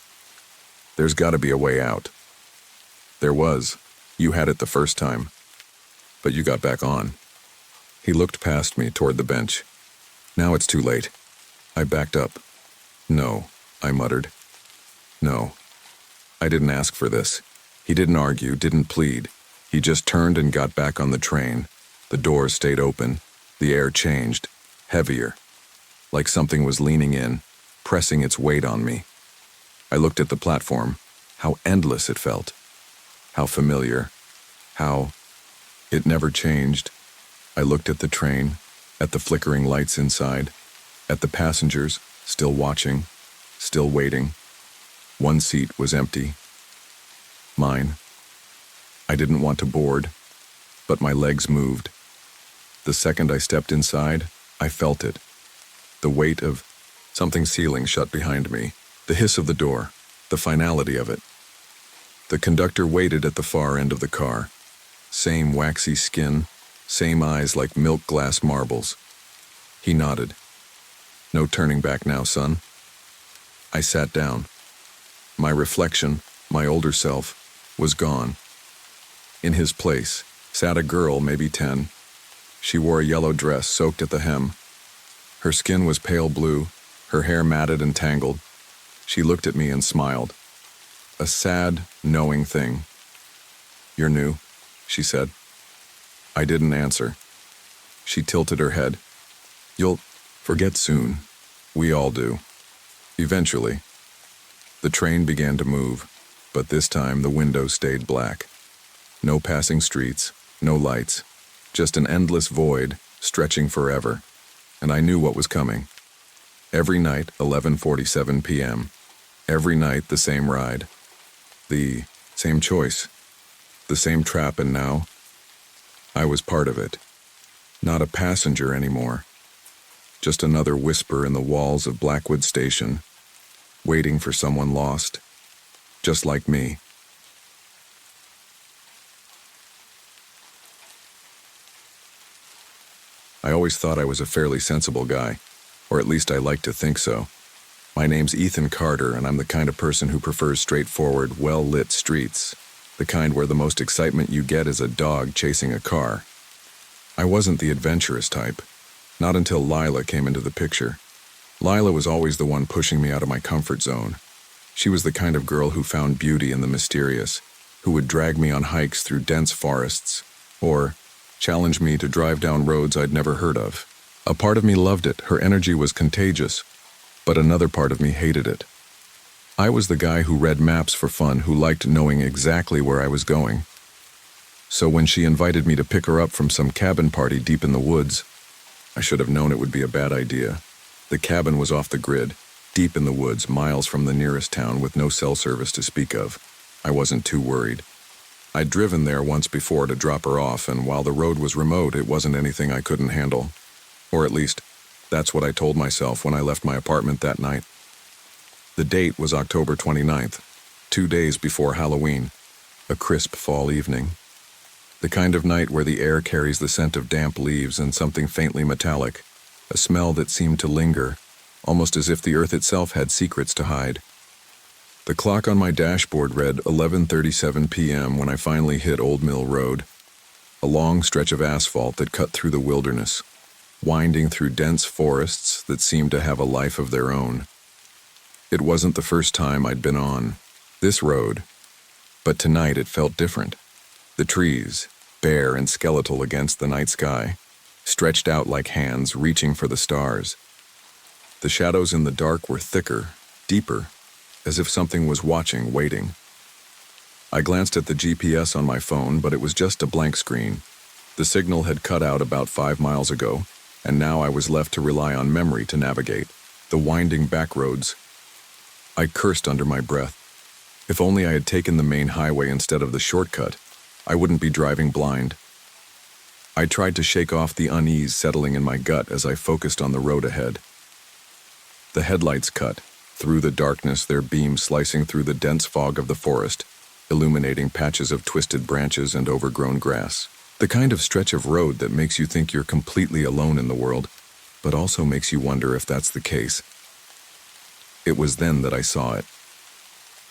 "There's got to be a way out." "There was. You had it the first time. But you got back on." He looked past me toward the bench. "Now it's too late." I backed up. "No," I muttered. "No. I didn't ask for this." He didn't argue, didn't plead. He just turned and got back on the train. The doors stayed open. The air changed, heavier, like something was leaning in, pressing its weight on me. I looked at the platform. How endless it felt. How familiar. How it never changed. I looked at the train, at the flickering lights inside, at the passengers, still watching, still waiting. One seat was empty. Mine. I didn't want to board, but my legs moved. The second I stepped inside, I felt it. The weight of something sealing shut behind me, the hiss of the door, the finality of it. The conductor waited at the far end of the car. Same waxy skin, same eyes like milk glass marbles. He nodded. "No turning back now, son." I sat down. My reflection, my older self, was gone. In his place sat a girl, maybe 10. She wore a yellow dress soaked at the hem. Her skin was pale blue, her hair matted and tangled. She looked at me and smiled. A sad, knowing thing. "You're new," she said. I didn't answer. She tilted her head. "You'll forget soon. We all do. Eventually." The train began to move, but this time the window stayed black. No passing streets, no lights, just an endless void, stretching forever, and I knew what was coming. Every night, 11:47 p.m. Every night, the same ride. The same choice. The same trap, and now, I was part of it. Not a passenger anymore. Just another whisper in the walls of Blackwood Station, waiting for someone lost, just like me. I always thought I was a fairly sensible guy, or at least I like to think so. My name's Ethan Carter, and I'm the kind of person who prefers straightforward, well-lit streets, the kind where the most excitement you get is a dog chasing a car. I wasn't the adventurous type, not until Lila came into the picture. Lila was always the one pushing me out of my comfort zone. She was the kind of girl who found beauty in the mysterious, who would drag me on hikes through dense forests, or challenge me to drive down roads I'd never heard of. A part of me loved it, her energy was contagious, but another part of me hated it. I was the guy who read maps for fun, who liked knowing exactly where I was going. So when she invited me to pick her up from some cabin party deep in the woods, I should have known it would be a bad idea. The cabin was off the grid, deep in the woods, miles from the nearest town with no cell service to speak of. I wasn't too worried. I'd driven there once before to drop her off, and while the road was remote, it wasn't anything I couldn't handle. Or at least, that's what I told myself when I left my apartment that night. The date was October 29th, 2 days before Halloween, a crisp fall evening. The kind of night where the air carries the scent of damp leaves and something faintly metallic, a smell that seemed to linger, almost as if the earth itself had secrets to hide. The clock on my dashboard read 11:37 p.m. when I finally hit Old Mill Road, a long stretch of asphalt that cut through the wilderness, winding through dense forests that seemed to have a life of their own. It wasn't the first time I'd been on this road, but tonight it felt different. The trees, bare and skeletal against the night sky, stretched out like hands reaching for the stars. The shadows in the dark were thicker, deeper, as if something was watching, waiting. I glanced at the GPS on my phone, but it was just a blank screen. The signal had cut out about 5 miles ago, and now I was left to rely on memory to navigate the winding back roads. I cursed under my breath. If only I had taken the main highway instead of the shortcut, I wouldn't be driving blind. I tried to shake off the unease settling in my gut as I focused on the road ahead. The headlights cut through the darkness, their beams slicing through the dense fog of the forest, illuminating patches of twisted branches and overgrown grass. The kind of stretch of road that makes you think you're completely alone in the world, but also makes you wonder if that's the case. It was then that I saw it.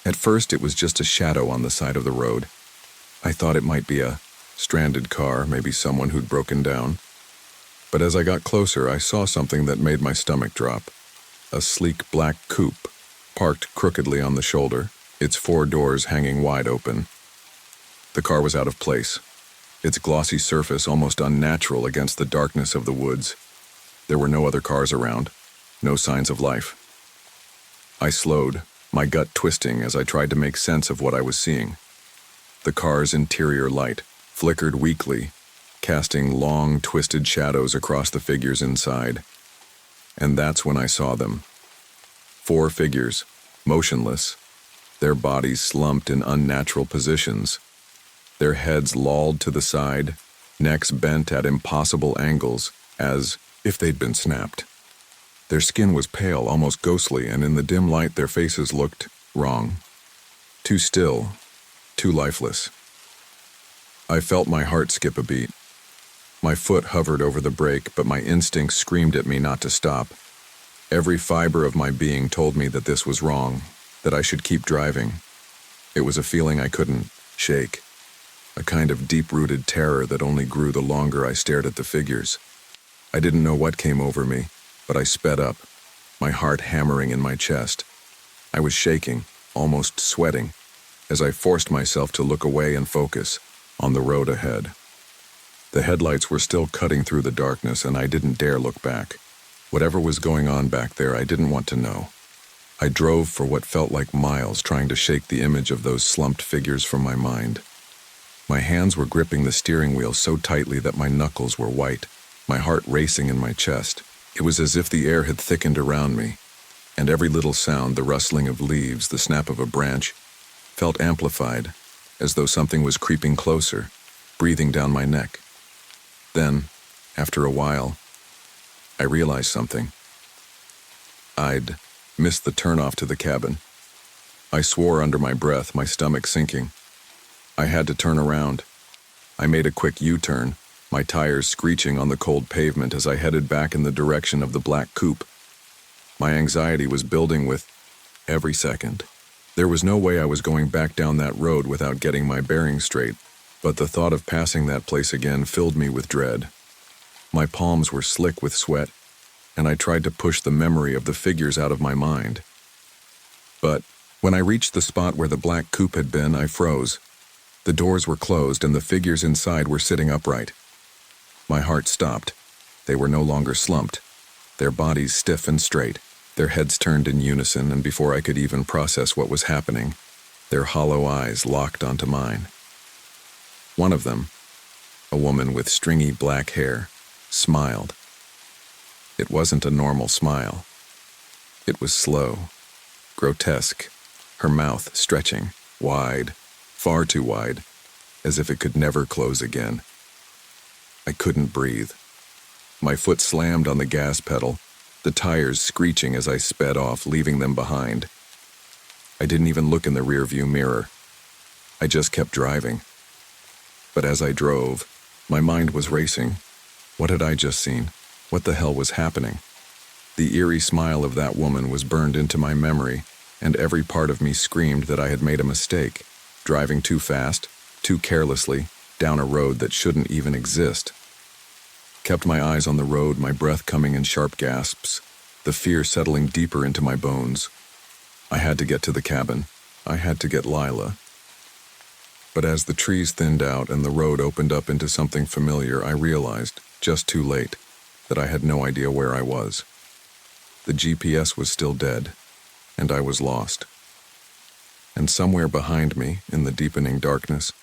At first, it was just a shadow on the side of the road. I thought it might be a stranded car, maybe someone who'd broken down. But as I got closer, I saw something that made my stomach drop. A sleek black coupe, parked crookedly on the shoulder, its 4 doors hanging wide open. The car was out of place, its glossy surface almost unnatural against the darkness of the woods. There were no other cars around, no signs of life. I slowed, my gut twisting as I tried to make sense of what I was seeing. The car's interior light flickered weakly, casting long, twisted shadows across the figures inside. And that's when I saw them. 4 figures, motionless, their bodies slumped in unnatural positions, their heads lolled to the side, necks bent at impossible angles, as if they'd been snapped. Their skin was pale, almost ghostly, and in the dim light their faces looked wrong. Too still, too lifeless. I felt my heart skip a beat. My foot hovered over the brake, but my instincts screamed at me not to stop. Every fiber of my being told me that this was wrong, that I should keep driving. It was a feeling I couldn't shake, a kind of deep-rooted terror that only grew the longer I stared at the figures. I didn't know what came over me, but I sped up, my heart hammering in my chest. I was shaking, almost sweating, as I forced myself to look away and focus on the road ahead. The headlights were still cutting through the darkness, and I didn't dare look back. Whatever was going on back there, I didn't want to know. I drove for what felt like miles, trying to shake the image of those slumped figures from my mind. My hands were gripping the steering wheel so tightly that my knuckles were white, my heart racing in my chest. It was as if the air had thickened around me, and every little sound, the rustling of leaves, the snap of a branch, felt amplified, as though something was creeping closer, breathing down my neck. Then, after a while, I realized something. I'd missed the turnoff to the cabin. I swore under my breath, my stomach sinking. I had to turn around. I made a quick U-turn, my tires screeching on the cold pavement as I headed back in the direction of the black coupe. My anxiety was building with every second. There was no way I was going back down that road without getting my bearings straight, but the thought of passing that place again filled me with dread. My palms were slick with sweat, and I tried to push the memory of the figures out of my mind. But when I reached the spot where the black coupe had been, I froze. The doors were closed and the figures inside were sitting upright. My heart stopped. They were no longer slumped, their bodies stiff and straight, their heads turned in unison, and before I could even process what was happening, their hollow eyes locked onto mine. One of them, a woman with stringy black hair, smiled. It wasn't a normal smile. It was slow, grotesque, her mouth stretching, wide, far too wide, as if it could never close again. I couldn't breathe. My foot slammed on the gas pedal, the tires screeching as I sped off, leaving them behind. I didn't even look in the rearview mirror. I just kept driving. But as I drove, my mind was racing. What had I just seen? What the hell was happening? The eerie smile of that woman was burned into my memory, and every part of me screamed that I had made a mistake, driving too fast, too carelessly, down a road that shouldn't even exist. Kept my eyes on the road, my breath coming in sharp gasps, the fear settling deeper into my bones. I had to get to the cabin. I had to get Lila. But as the trees thinned out and the road opened up into something familiar, I realized, just too late, that I had no idea where I was. The GPS was still dead, and I was lost. And somewhere behind me, in the deepening darkness,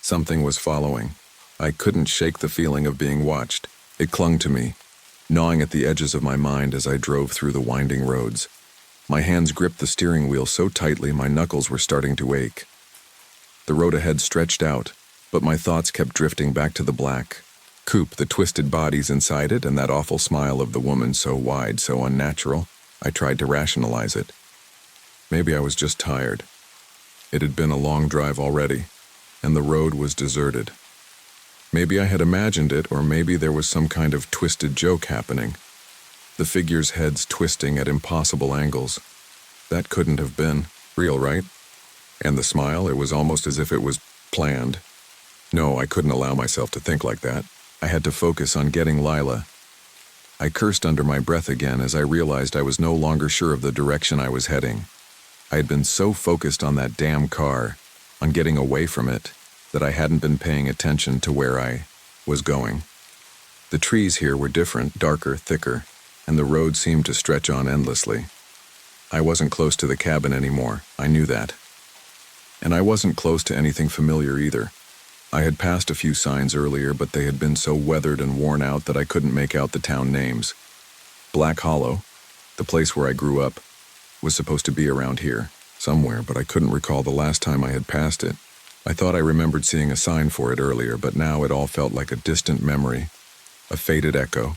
something was following. I couldn't shake the feeling of being watched. It clung to me, gnawing at the edges of my mind as I drove through the winding roads. My hands gripped the steering wheel so tightly my knuckles were starting to ache. The road ahead stretched out, but my thoughts kept drifting back to the black coupe, the twisted bodies inside it, and that awful smile of the woman, so wide, so unnatural. I tried to rationalize it. Maybe I was just tired. It had been a long drive already, and the road was deserted. Maybe I had imagined it, or maybe there was some kind of twisted joke happening. The figures' heads twisting at impossible angles. That couldn't have been real, right? And the smile, it was almost as if it was planned. No, I couldn't allow myself to think like that. I had to focus on getting Lila. I cursed under my breath again as I realized I was no longer sure of the direction I was heading. I had been so focused on that damn car, on getting away from it, that I hadn't been paying attention to where I was going. The trees here were different, darker, thicker, and the road seemed to stretch on endlessly. I wasn't close to the cabin anymore, I knew that. And I wasn't close to anything familiar either. I had passed a few signs earlier, but they had been so weathered and worn out that I couldn't make out the town names. Black Hollow, the place where I grew up, was supposed to be around here, somewhere, but I couldn't recall the last time I had passed it. I thought I remembered seeing a sign for it earlier, but now it all felt like a distant memory, a faded echo.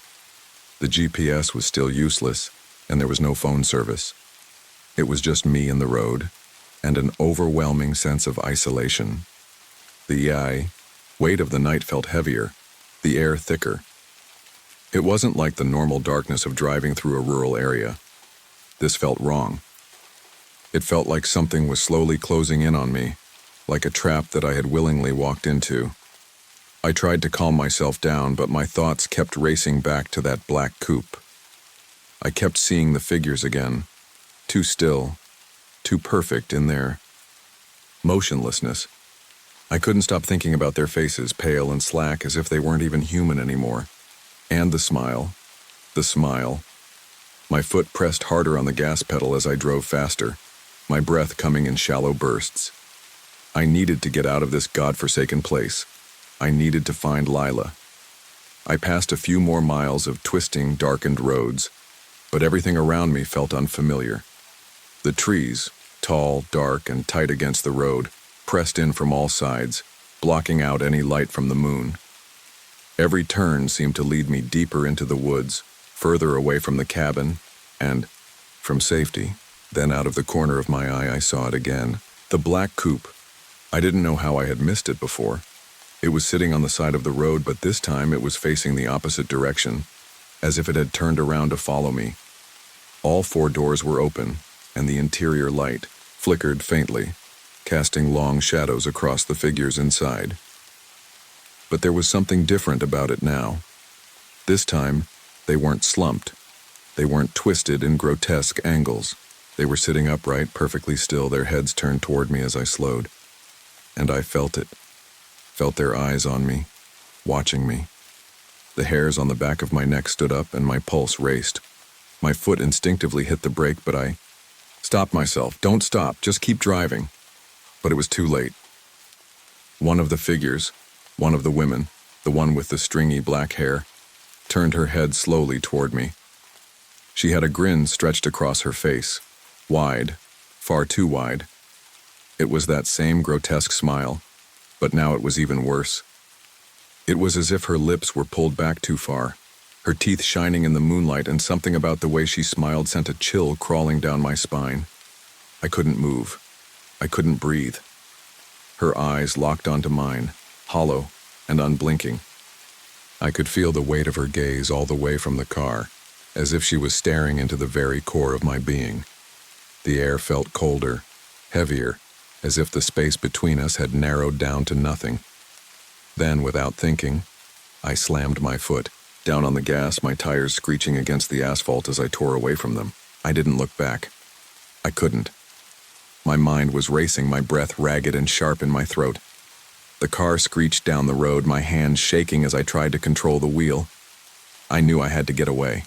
The GPS was still useless, and there was no phone service. It was just me and the road, and an overwhelming sense of isolation. The weight of the night felt heavier, the air thicker. It wasn't like the normal darkness of driving through a rural area. This felt wrong. It felt like something was slowly closing in on me, like a trap that I had willingly walked into. I tried to calm myself down, but my thoughts kept racing back to that black coupe. I kept seeing the figures again, too still, too perfect in their motionlessness. I couldn't stop thinking about their faces, pale and slack, as if they weren't even human anymore. And the smile. The smile. My foot pressed harder on the gas pedal as I drove faster, my breath coming in shallow bursts. I needed to get out of this godforsaken place. I needed to find Lila. I passed a few more miles of twisting, darkened roads, but everything around me felt unfamiliar. The trees, tall, dark, and tight against the road, pressed in from all sides, blocking out any light from the moon. Every turn seemed to lead me deeper into the woods, further away from the cabin, and from safety. Then out of the corner of my eye I saw it again. The black coupe. I didn't know how I had missed it before. It was sitting on the side of the road, but this time it was facing the opposite direction, as if it had turned around to follow me. All 4 doors were open, and the interior light flickered faintly, casting long shadows across the figures inside. But there was something different about it now. This time, they weren't slumped. They weren't twisted in grotesque angles. They were sitting upright, perfectly still, their heads turned toward me as I slowed. And I felt it. Felt their eyes on me, watching me. The hairs on the back of my neck stood up and my pulse raced. My foot instinctively hit the brake, but I stopped myself. Don't stop, just keep driving. But it was too late. One of the figures, one of the women, the one with the stringy black hair, turned her head slowly toward me. She had a grin stretched across her face, wide, far too wide. It was that same grotesque smile, but now it was even worse. It was as if her lips were pulled back too far, her teeth shining in the moonlight, and something about the way she smiled sent a chill crawling down my spine. I couldn't move. I couldn't breathe. Her eyes locked onto mine, hollow and unblinking. I could feel the weight of her gaze all the way from the car, as if she was staring into the very core of my being. The air felt colder, heavier, as if the space between us had narrowed down to nothing. Then, without thinking, I slammed my foot down on the gas, my tires screeching against the asphalt as I tore away from them. I didn't look back. I couldn't. My mind was racing, my breath ragged and sharp in my throat. The car screeched down the road, my hands shaking as I tried to control the wheel. I knew I had to get away.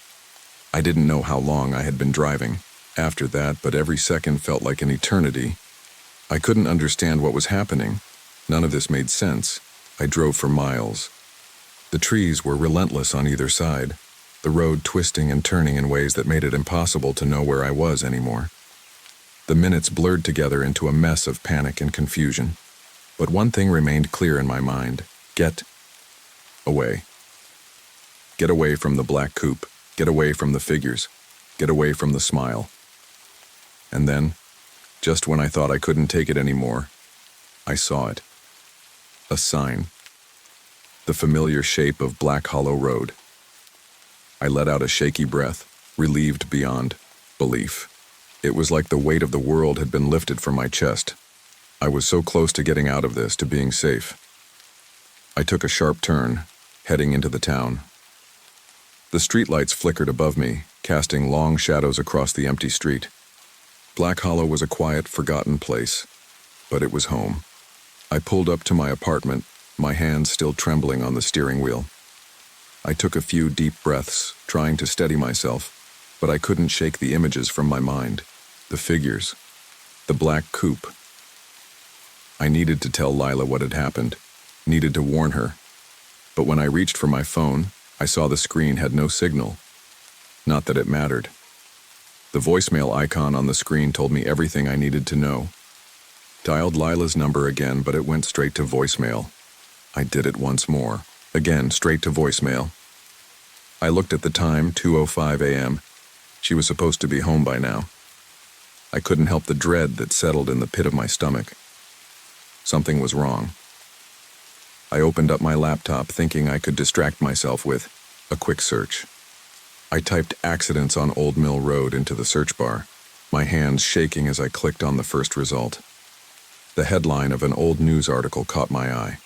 I didn't know how long I had been driving after that, but every second felt like an eternity. I couldn't understand what was happening. None of this made sense. I drove for miles. The trees were relentless on either side, the road twisting and turning in ways that made it impossible to know where I was anymore. The minutes blurred together into a mess of panic and confusion. But one thing remained clear in my mind. Get away. Get away from the black coupe. Get away from the figures. Get away from the smile. And then, just when I thought I couldn't take it anymore, I saw it. A sign. The familiar shape of Black Hollow Road. I let out a shaky breath, relieved beyond belief. It was like the weight of the world had been lifted from my chest. I was so close to getting out of this, to being safe. I took a sharp turn, heading into the town. The streetlights flickered above me, casting long shadows across the empty street. Black Hollow was a quiet, forgotten place, but it was home. I pulled up to my apartment, my hands still trembling on the steering wheel. I took a few deep breaths, trying to steady myself, but I couldn't shake the images from my mind. The figures. The black coupe. I needed to tell Lila what had happened, needed to warn her. But when I reached for my phone, I saw the screen had no signal. Not that it mattered. The voicemail icon on the screen told me everything I needed to know. Dialed Lila's number again, but it went straight to voicemail. I did it once more. Again, straight to voicemail. I looked at the time, 2:05 a.m. She was supposed to be home by now. I couldn't help the dread that settled in the pit of my stomach. Something was wrong. I opened up my laptop thinking I could distract myself with a quick search. I typed accidents on Old Mill Road into the search bar, my hands shaking as I clicked on the first result. The headline of an old news article caught my eye.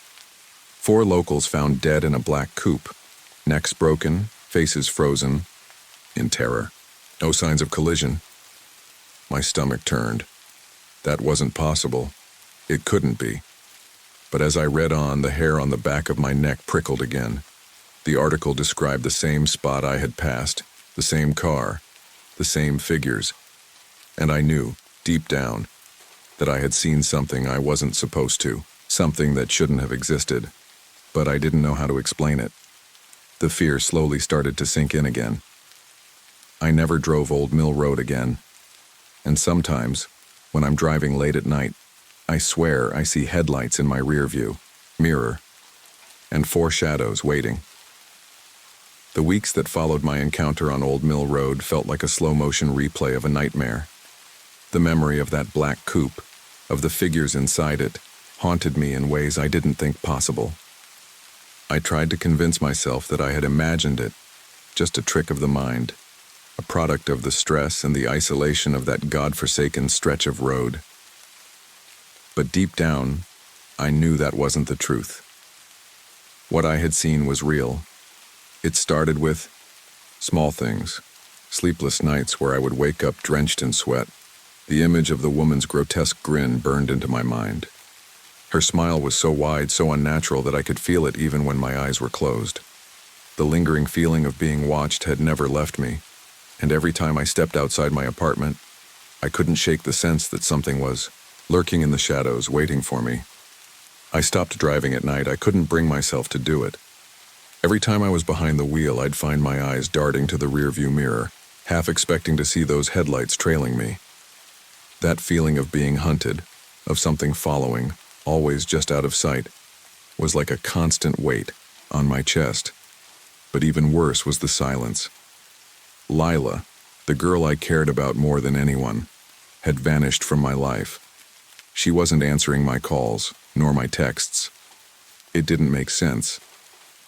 4 locals found dead in a black coupe, necks broken, faces frozen, in terror. No signs of collision. My stomach turned. That wasn't possible. It couldn't be. But as I read on, the hair on the back of my neck prickled again. The article described the same spot I had passed, the same car, the same figures. And I knew, deep down, that I had seen something I wasn't supposed to, something that shouldn't have existed, but I didn't know how to explain it. The fear slowly started to sink in again. I never drove Old Mill Road again, and sometimes, when I'm driving late at night, I swear I see headlights in my rear view mirror and 4 shadows waiting. The weeks that followed my encounter on Old Mill Road felt like a slow-motion replay of a nightmare. The memory of that black coupe, of the figures inside it, haunted me in ways I didn't think possible. I tried to convince myself that I had imagined it, just a trick of the mind, a product of the stress and the isolation of that God-forsaken stretch of road. But deep down, I knew that wasn't the truth. What I had seen was real. It started with small things, sleepless nights where I would wake up drenched in sweat. The image of the woman's grotesque grin burned into my mind. Her smile was so wide, so unnatural that I could feel it even when my eyes were closed. The lingering feeling of being watched had never left me, and every time I stepped outside my apartment, I couldn't shake the sense that something was lurking in the shadows, waiting for me. I stopped driving at night. I couldn't bring myself to do it. Every time I was behind the wheel, I'd find my eyes darting to the rearview mirror, half expecting to see those headlights trailing me. That feeling of being hunted, of something following, always just out of sight, was like a constant weight on my chest. But even worse was the silence. Lila, the girl I cared about more than anyone, had vanished from my life. She wasn't answering my calls, nor my texts. It didn't make sense.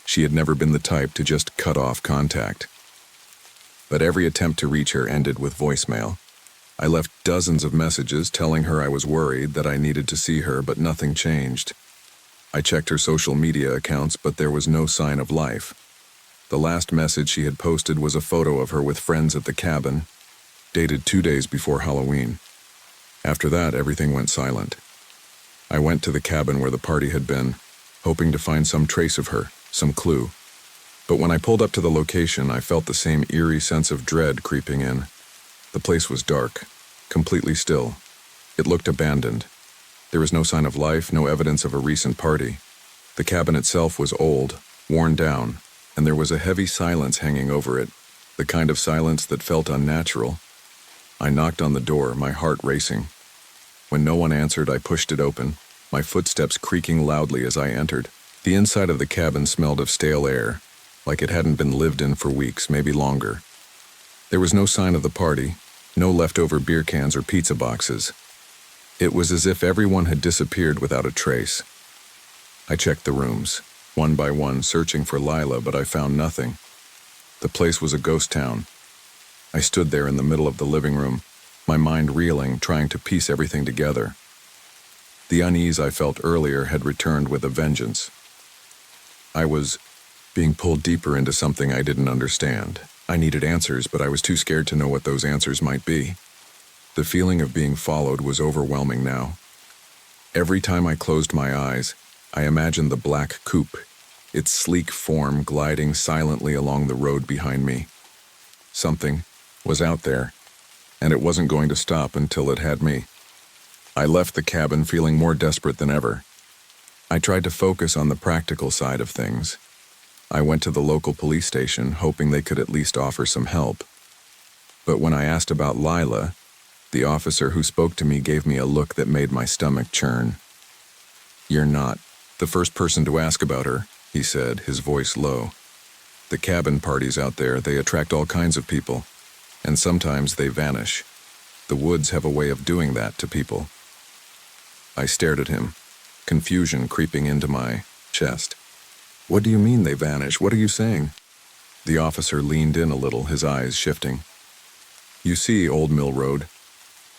She had never been the type to just cut off contact. But every attempt to reach her ended with voicemail. I left dozens of messages telling her I was worried, that I needed to see her, but nothing changed. I checked her social media accounts, but there was no sign of life. The last message she had posted was a photo of her with friends at the cabin, dated 2 days before Halloween. After that, everything went silent. I went to the cabin where the party had been, hoping to find some trace of her, some clue. But when I pulled up to the location, I felt the same eerie sense of dread creeping in. The place was dark, completely still. It looked abandoned. There was no sign of life, no evidence of a recent party. The cabin itself was old, worn down, and there was a heavy silence hanging over it, the kind of silence that felt unnatural. I knocked on the door, my heart racing. When no one answered, I pushed it open, my footsteps creaking loudly as I entered. The inside of the cabin smelled of stale air, like it hadn't been lived in for weeks, maybe longer. There was no sign of the party, no leftover beer cans or pizza boxes. It was as if everyone had disappeared without a trace. I checked the rooms, one by one, searching for Lila, but I found nothing. The place was a ghost town. I stood there in the middle of the living room, my mind reeling, trying to piece everything together. The unease I felt earlier had returned with a vengeance. I was being pulled deeper into something I didn't understand. I needed answers, but I was too scared to know what those answers might be. The feeling of being followed was overwhelming now. Every time I closed my eyes, I imagined the black coupe, its sleek form gliding silently along the road behind me. Something was out there, and it wasn't going to stop until it had me. I left the cabin feeling more desperate than ever. I tried to focus on the practical side of things. I went to the local police station, hoping they could at least offer some help. But when I asked about Lila, the officer who spoke to me gave me a look that made my stomach churn. "You're not the first person to ask about her," he said, his voice low. "The cabin parties out there, they attract all kinds of people, and sometimes they vanish. The woods have a way of doing that to people." I stared at him, confusion creeping into my chest. "What do you mean they vanish? What are you saying?" The officer leaned in a little, his eyes shifting. "You see Old Mill Road?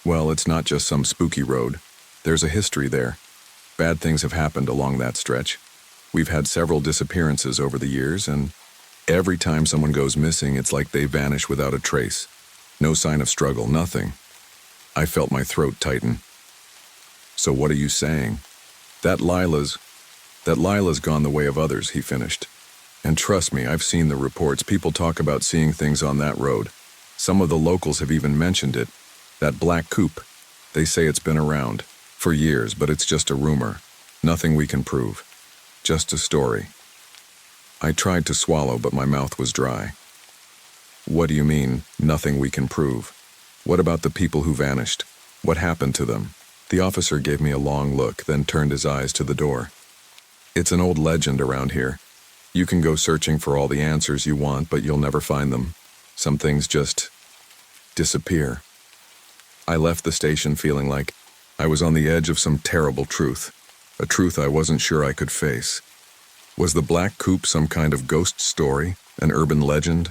Well, it's not just some spooky road. There's a history there. Bad things have happened along that stretch. We've had several disappearances over the years, and every time someone goes missing, it's like they vanish without a trace. No sign of struggle, nothing." I felt my throat tighten. "So what are you saying?" That Lila's gone the way of others," he finished. "And trust me, I've seen the reports. People talk about seeing things on that road. Some of the locals have even mentioned it. That black coupe. They say it's been around. For years, but it's just a rumor. Nothing we can prove. Just a story. I tried to swallow, but my mouth was dry. What do you mean, nothing we can prove? What about the people who vanished? What happened to them? The officer gave me a long look, then turned his eyes to the door. It's an old legend around here. You can go searching for all the answers you want, but you'll never find them. Some things just disappear. I left the station feeling like I was on the edge of some terrible truth, a truth I wasn't sure I could face. Was the Black Coupe some kind of ghost story, an urban legend,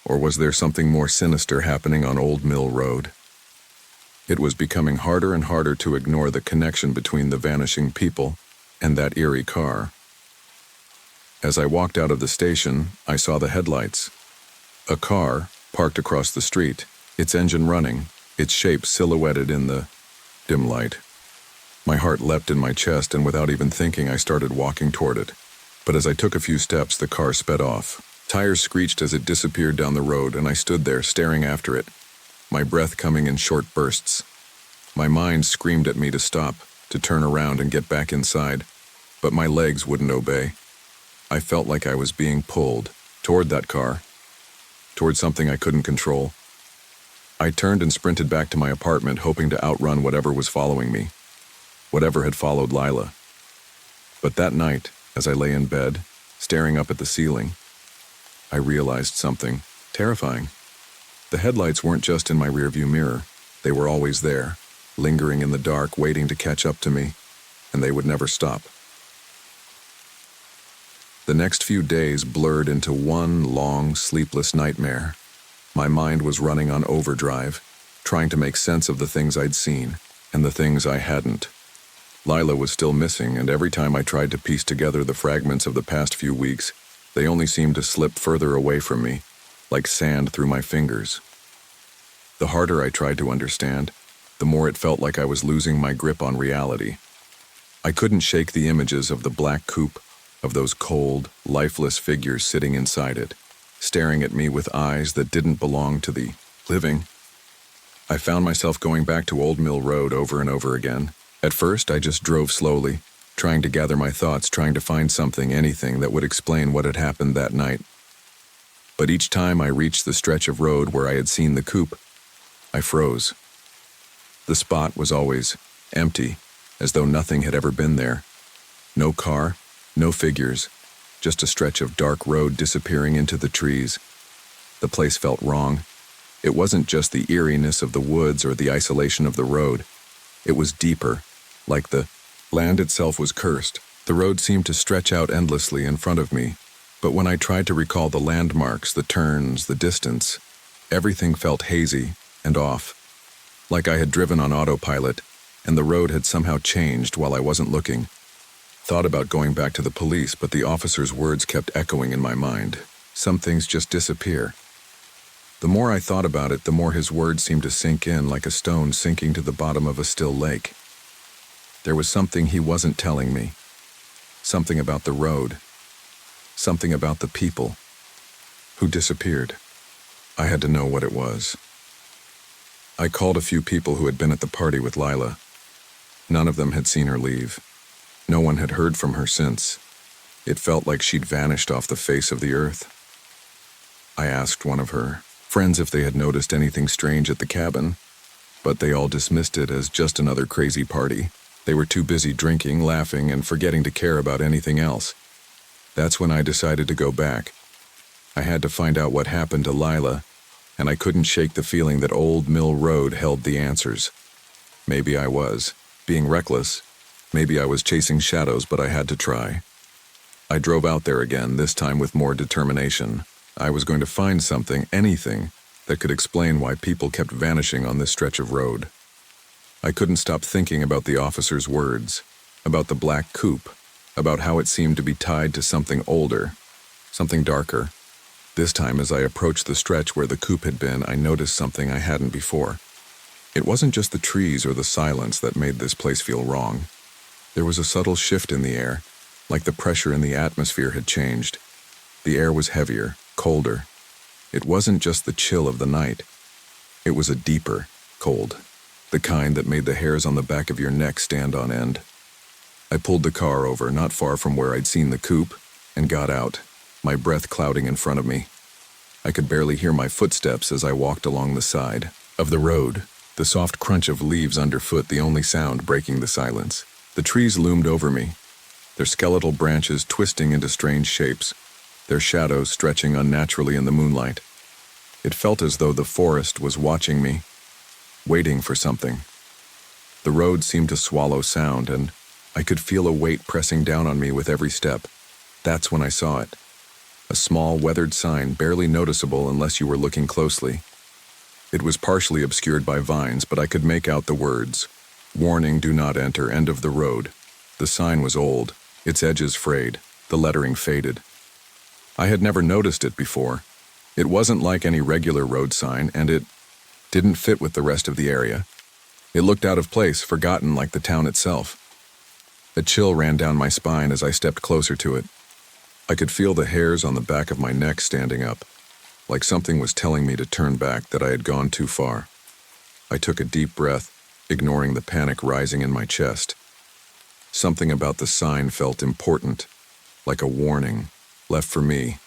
or was there something more sinister happening on Old Mill Road? It was becoming harder and harder to ignore the connection between the vanishing people and that eerie car. As I walked out of the station, I saw the headlights. A car, parked across the street, its engine running, its shape silhouetted in the dim light. My heart leapt in my chest, and without even thinking, I started walking toward it. But as I took a few steps, the car sped off. Tires screeched as it disappeared down the road, and I stood there staring after it, my breath coming in short bursts. My mind screamed at me to stop, to turn around and get back inside, but my legs wouldn't obey. I felt like I was being pulled toward that car, toward something I couldn't control. I turned and sprinted back to my apartment, hoping to outrun whatever was following me, whatever had followed Lila. But that night, as I lay in bed, staring up at the ceiling, I realized something terrifying. The headlights weren't just in my rearview mirror. They were always there, lingering in the dark, waiting to catch up to me, and they would never stop. The next few days blurred into one long, sleepless nightmare. My mind was running on overdrive, trying to make sense of the things I'd seen and the things I hadn't. Lila was still missing, and every time I tried to piece together the fragments of the past few weeks, they only seemed to slip further away from me, like sand through my fingers. The harder I tried to understand, the more it felt like I was losing my grip on reality. I couldn't shake the images of the Black Coupe, of those cold, lifeless figures sitting inside it, staring at me with eyes that didn't belong to the living. I found myself going back to Old Mill Road over and over again. At first, I just drove slowly, trying to gather my thoughts, trying to find something, anything that would explain what had happened that night. But each time I reached the stretch of road where I had seen the coupe, I froze. The spot was always empty, as though nothing had ever been there. No car, no figures, just a stretch of dark road disappearing into the trees. The place felt wrong. It wasn't just the eeriness of the woods or the isolation of the road. It was deeper, like the land itself was cursed. The road seemed to stretch out endlessly in front of me, but when I tried to recall the landmarks, the turns, the distance, everything felt hazy and off, like I had driven on autopilot, and the road had somehow changed while I wasn't looking. Thought about going back to the police, but the officer's words kept echoing in my mind. Some things just disappear. The more I thought about it, the more his words seemed to sink in like a stone sinking to the bottom of a still lake. There was something he wasn't telling me. Something about the road. Something about the people who disappeared. I had to know what it was. I called a few people who had been at the party with Lila. None of them had seen her leave. No one had heard from her since. It felt like she'd vanished off the face of the earth. I asked one of her friends if they had noticed anything strange at the cabin, but they all dismissed it as just another crazy party. They were too busy drinking, laughing, and forgetting to care about anything else. That's when I decided to go back. I had to find out what happened to Lila, and I couldn't shake the feeling that Old Mill Road held the answers. Maybe I was being reckless. Maybe I was chasing shadows, but I had to try. I drove out there again, this time with more determination. I was going to find something, anything, that could explain why people kept vanishing on this stretch of road. I couldn't stop thinking about the officer's words, about the Black Coupe, about how it seemed to be tied to something older, something darker. This time, as I approached the stretch where the coupe had been, I noticed something I hadn't before. It wasn't just the trees or the silence that made this place feel wrong. There was a subtle shift in the air, like the pressure in the atmosphere had changed. The air was heavier, colder. It wasn't just the chill of the night. It was a deeper cold. the kind that made the hairs on the back of your neck stand on end. I pulled the car over, not far from where I'd seen the coupe, and got out, my breath clouding in front of me. I could barely hear my footsteps as I walked along the side of the road, the soft crunch of leaves underfoot the only sound breaking the silence. The trees loomed over me, their skeletal branches twisting into strange shapes, their shadows stretching unnaturally in the moonlight. It felt as though the forest was watching me, waiting for something. The road seemed to swallow sound, and I could feel a weight pressing down on me with every step. That's when I saw it. A small, weathered sign, barely noticeable unless you were looking closely. It was partially obscured by vines, but I could make out the words, "Warning, do not enter, end of the road." The sign was old, its edges frayed, the lettering faded. I had never noticed it before. It wasn't like any regular road sign, and it didn't fit with the rest of the area. It looked out of place, forgotten like the town itself. A chill ran down my spine as I stepped closer to it. I could feel the hairs on the back of my neck standing up, like something was telling me to turn back, that I had gone too far. I took a deep breath, ignoring the panic rising in my chest. Something about the sign felt important, like a warning, left for me,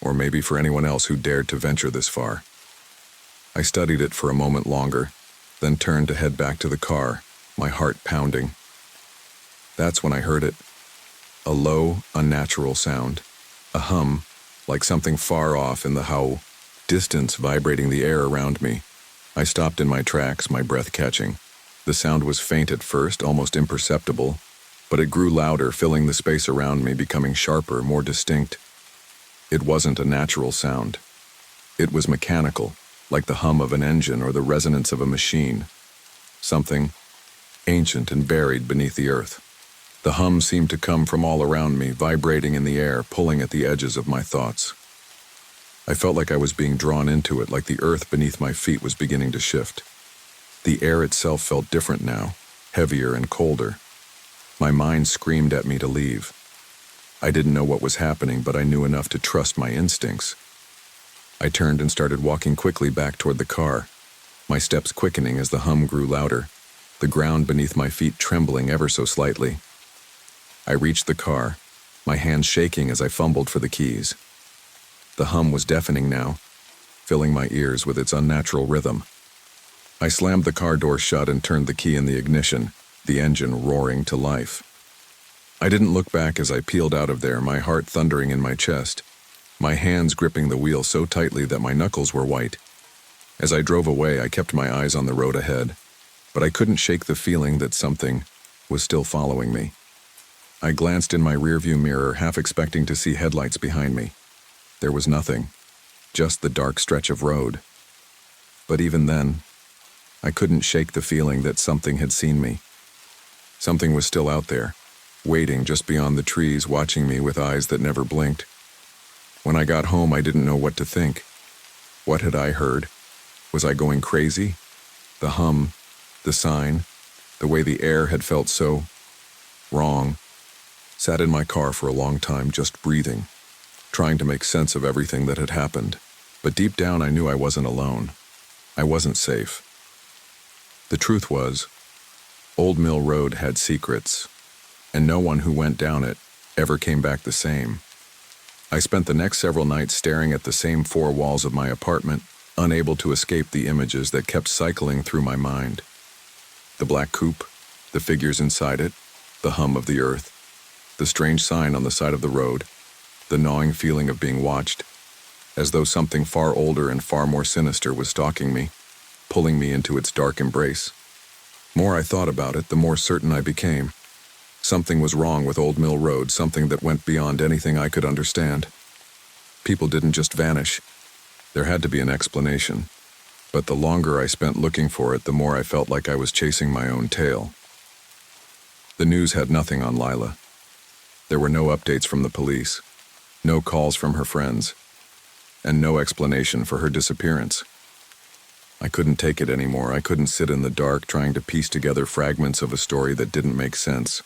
or maybe for anyone else who dared to venture this far. I studied it for a moment longer, then turned to head back to the car, my heart pounding. That's when I heard it. A low, unnatural sound. A hum, like something far off in the distance vibrating the air around me. I stopped in my tracks, my breath catching. The sound was faint at first, almost imperceptible, but it grew louder, filling the space around me, becoming sharper, more distinct. It wasn't a natural sound. It was mechanical, like the hum of an engine or the resonance of a machine. Something ancient and buried beneath the earth. The hum seemed to come from all around me, vibrating in the air, pulling at the edges of my thoughts. I felt like I was being drawn into it, like the earth beneath my feet was beginning to shift. The air itself felt different now, heavier and colder. My mind screamed at me to leave. I didn't know what was happening, but I knew enough to trust my instincts. I turned and started walking quickly back toward the car, my steps quickening as the hum grew louder, the ground beneath my feet trembling ever so slightly. I reached the car, my hands shaking as I fumbled for the keys. The hum was deafening now, filling my ears with its unnatural rhythm. I slammed the car door shut and turned the key in the ignition, the engine roaring to life. I didn't look back as I peeled out of there, my heart thundering in my chest, my hands gripping the wheel so tightly that my knuckles were white. As I drove away, I kept my eyes on the road ahead, but I couldn't shake the feeling that something was still following me. I glanced in my rearview mirror, half expecting to see headlights behind me. There was nothing, just the dark stretch of road. But even then, I couldn't shake the feeling that something had seen me. Something was still out there, waiting just beyond the trees, watching me with eyes that never blinked. When I got home, I didn't know what to think. What had I heard? Was I going crazy? The hum, the sign, the way the air had felt so wrong. Sat in my car for a long time, just breathing, trying to make sense of everything that had happened. But deep down, I knew I wasn't alone. I wasn't safe. The truth was, Old Mill Road had secrets, and no one who went down it ever came back the same. I spent the next several nights staring at the same four walls of my apartment, unable to escape the images that kept cycling through my mind. The black coupe, the figures inside it, the hum of the earth, the strange sign on the side of the road, the gnawing feeling of being watched, as though something far older and far more sinister was stalking me, pulling me into its dark embrace. The more I thought about it, the more certain I became. Something was wrong with Old Mill Road, something that went beyond anything I could understand. People didn't just vanish. There had to be an explanation. But the longer I spent looking for it, the more I felt like I was chasing my own tail. The news had nothing on Lila. There were no updates from the police, no calls from her friends, and no explanation for her disappearance. I couldn't take it anymore. I couldn't sit in the dark trying to piece together fragments of a story that didn't make sense.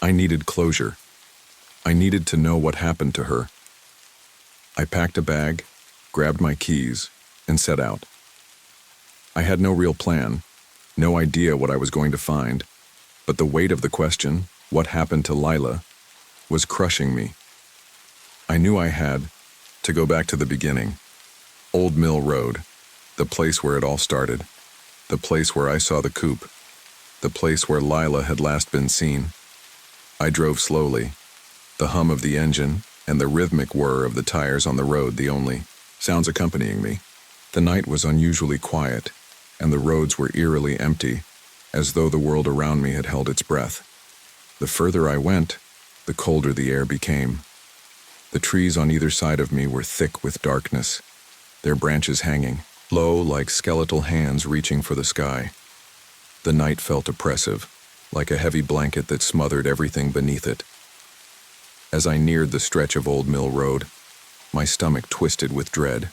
I needed closure. I needed to know what happened to her. I packed a bag, grabbed my keys, and set out. I had no real plan, No idea what I was going to find, but the weight of the question, what happened to Lila, was crushing me. I knew I had to go back to the beginning. Old Mill Road, the place where it all started, the place where I saw the coupe, the place where Lila had last been seen. I drove slowly, the hum of the engine and the rhythmic whir of the tires on the road the only sounds accompanying me. The night was unusually quiet, and the roads were eerily empty, as though the world around me had held its breath. The further I went, the colder the air became. The trees on either side of me were thick with darkness, their branches hanging, low like skeletal hands reaching for the sky. The night felt oppressive, like a heavy blanket that smothered everything beneath it. As I neared the stretch of Old Mill Road, my stomach twisted with dread.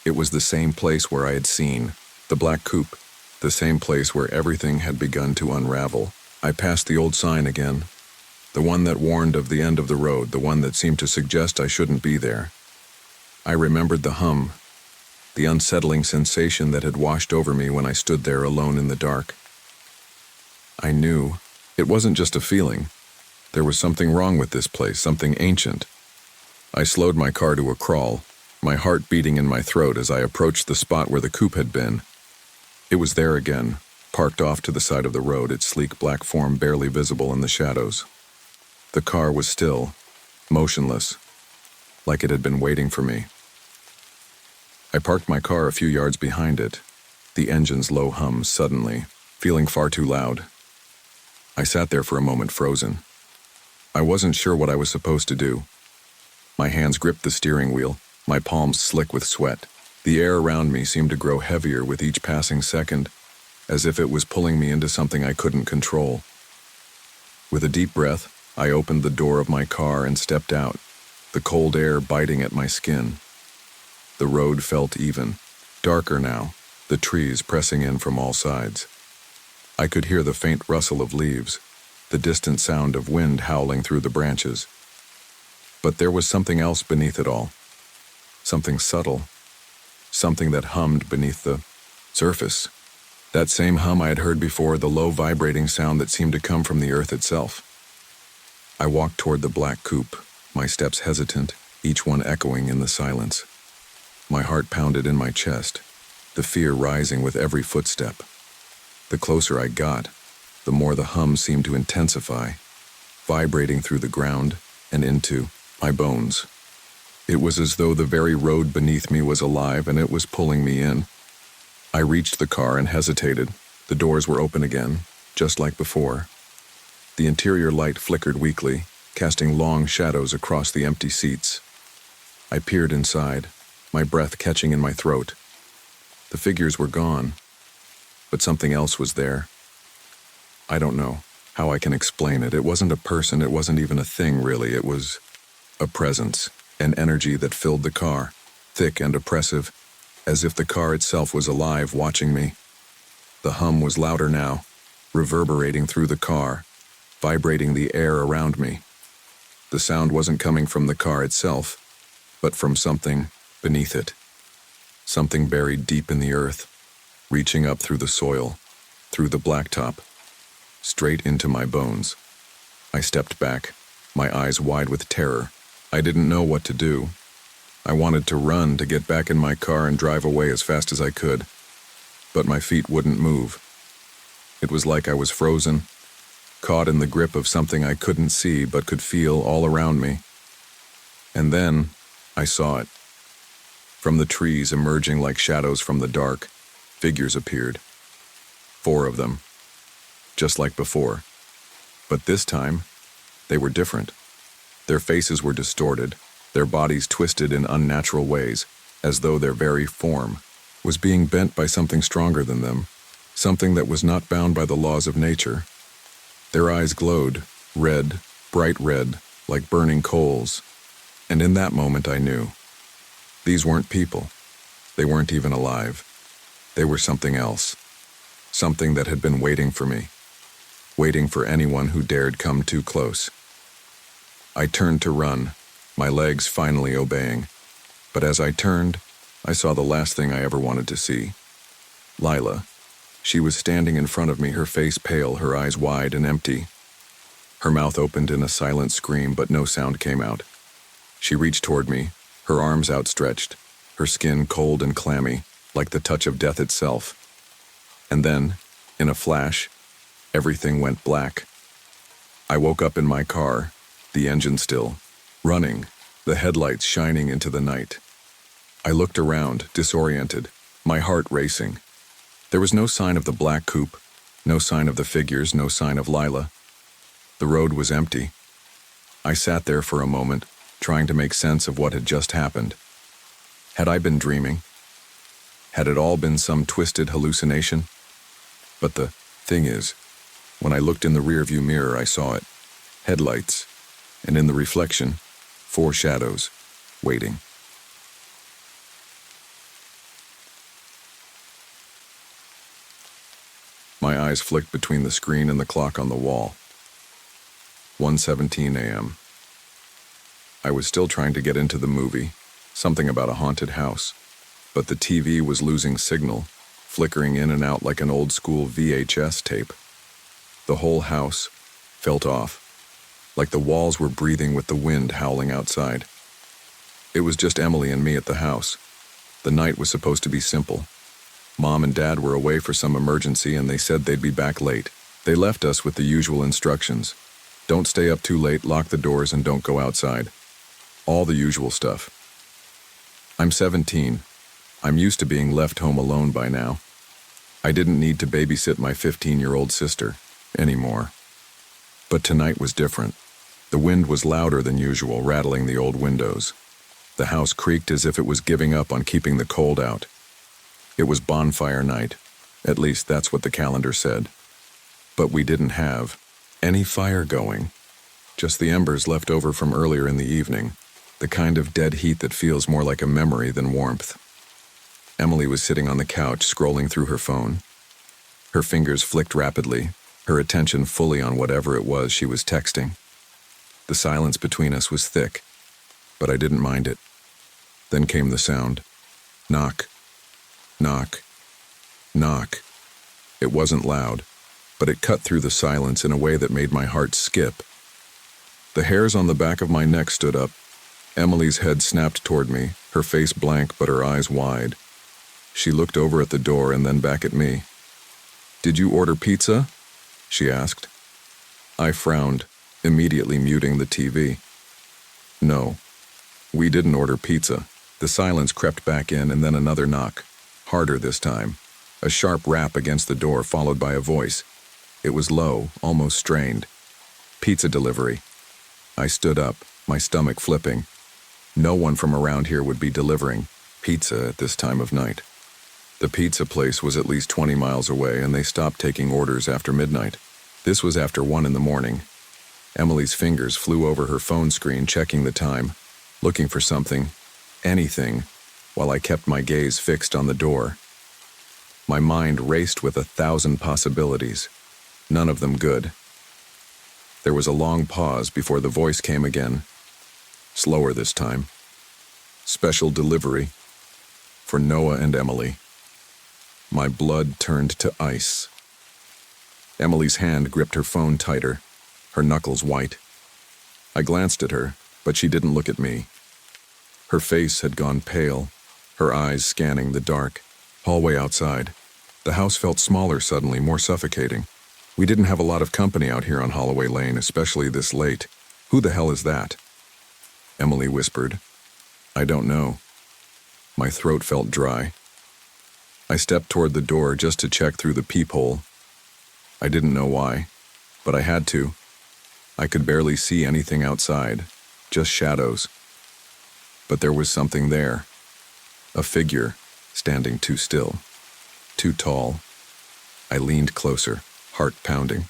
It was the same place where I had seen the black coupe, the same place where everything had begun to unravel. I passed the old sign again, the one that warned of the end of the road, the one that seemed to suggest I shouldn't be there. I remembered the hum, the unsettling sensation that had washed over me when I stood there alone in the dark. I knew it wasn't just a feeling. There was something wrong with this place, something ancient. I slowed my car to a crawl, my heart beating in my throat as I approached the spot where the coupe had been. It was there again, parked off to the side of the road, its sleek black form barely visible in the shadows. The car was still, motionless, like it had been waiting for me. I parked my car a few yards behind it, the engine's low hum suddenly, feeling far too loud. I sat there for a moment frozen. I wasn't sure what I was supposed to do. My hands gripped the steering wheel, my palms slick with sweat. The air around me seemed to grow heavier with each passing second, as if it was pulling me into something I couldn't control. With a deep breath, I opened the door of my car and stepped out, the cold air biting at my skin. The road felt even, darker now, the trees pressing in from all sides. I could hear the faint rustle of leaves, the distant sound of wind howling through the branches. But there was something else beneath it all. Something subtle. Something that hummed beneath the surface. That same hum I had heard before, the low vibrating sound that seemed to come from the earth itself. I walked toward the black coupe, my steps hesitant, each one echoing in the silence. My heart pounded in my chest, the fear rising with every footstep. The closer I got, the more the hum seemed to intensify, vibrating through the ground and into my bones. It was as though the very road beneath me was alive and it was pulling me in. I reached the car and hesitated. The doors were open again, just like before. The interior light flickered weakly, casting long shadows across the empty seats. I peered inside, my breath catching in my throat. The figures were gone, but something else was there. I don't know how I can explain it. It wasn't a person, it wasn't even a thing really. It was a presence, an energy that filled the car, thick and oppressive, as if the car itself was alive, watching me. The hum was louder now, reverberating through the car, vibrating the air around me. The sound wasn't coming from the car itself, but from something beneath it. Something buried deep in the earth, reaching up through the soil, through the blacktop, straight into my bones. I stepped back, my eyes wide with terror. I didn't know what to do. I wanted to run, to get back in my car and drive away as fast as I could, but my feet wouldn't move. It was like I was frozen, caught in the grip of something I couldn't see but could feel all around me. And then I saw it. From the trees, emerging like shadows from the dark, figures appeared. 4 of them, just like before. But this time, they were different. Their faces were distorted, their bodies twisted in unnatural ways, as though their very form was being bent by something stronger than them, something that was not bound by the laws of nature. Their eyes glowed, red, bright red, like burning coals. And in that moment I knew. These weren't people. They weren't even alive. They were something else. Something that had been waiting for me. Waiting for anyone who dared come too close. I turned to run, my legs finally obeying. But as I turned, I saw the last thing I ever wanted to see. Lila, She was standing in front of me, her face pale, her eyes wide and empty. Her mouth opened in a silent scream, but no sound came out. She reached toward me, her arms outstretched, her skin cold and clammy, like the touch of death itself. And then, in a flash, everything went black. I woke up in my car, the engine still, running, the headlights shining into the night. I looked around, disoriented, my heart racing. There was no sign of the black coupe, no sign of the figures, no sign of Lila. The road was empty. I sat there for a moment, trying to make sense of what had just happened. Had I been dreaming? Had it all been some twisted hallucination? But the thing is, when I looked in the rearview mirror, I saw it. Headlights, and in the reflection, 4 shadows, waiting. My eyes flicked between the screen and the clock on the wall. 1:17 a.m. I was still trying to get into the movie, something about a haunted house, but the TV was losing signal, flickering in and out like an old-school VHS tape. The whole house felt off, like the walls were breathing with the wind howling outside. It was just Emily and me at the house. The night was supposed to be simple. Mom and Dad were away for some emergency and they said they'd be back late. They left us with the usual instructions. Don't stay up too late, lock the doors, and don't go outside. All the usual stuff. I'm 17. I'm used to being left home alone by now. I didn't need to babysit my 15-year-old sister anymore. But tonight was different. The wind was louder than usual, rattling the old windows. The house creaked as if it was giving up on keeping the cold out. It was bonfire night. At least that's what the calendar said. But we didn't have any fire going. Just the embers left over from earlier in the evening. The kind of dead heat that feels more like a memory than warmth. Emily was sitting on the couch, scrolling through her phone. Her fingers flicked rapidly, her attention fully on whatever it was she was texting. The silence between us was thick, but I didn't mind it. Then came the sound. Knock. Knock. Knock. It wasn't loud, but it cut through the silence in a way that made my heart skip. The hairs on the back of my neck stood up. Emily's head snapped toward me, her face blank but her eyes wide. She looked over at the door and then back at me. "Did you order pizza?" she asked. I frowned, immediately muting the TV. No, we didn't order pizza. The silence crept back in and then another knock. Harder this time. A sharp rap against the door followed by a voice. It was low, almost strained. Pizza delivery. I stood up, my stomach flipping. No one from around here would be delivering pizza at this time of night. The pizza place was at least 20 miles away and they stopped taking orders after midnight. This was after 1 in the morning. Emily's fingers flew over her phone screen checking the time, looking for something, anything, while I kept my gaze fixed on the door. My mind raced with 1,000 possibilities, none of them good. There was a long pause before the voice came again, slower this time. Special delivery for Noah and Emily. My blood turned to ice. Emily's hand gripped her phone tighter, her knuckles white. I glanced at her, but she didn't look at me. Her face had gone pale, her eyes scanning the dark hallway outside. The house felt smaller suddenly, more suffocating. We didn't have a lot of company out here on Holloway Lane, especially this late. "Who the hell is that?" Emily whispered. "I don't know." My throat felt dry. I stepped toward the door just to check through the peephole. I didn't know why, but I had to. I could barely see anything outside, just shadows. But there was something there. A figure, standing too still, too tall. I leaned closer, heart pounding.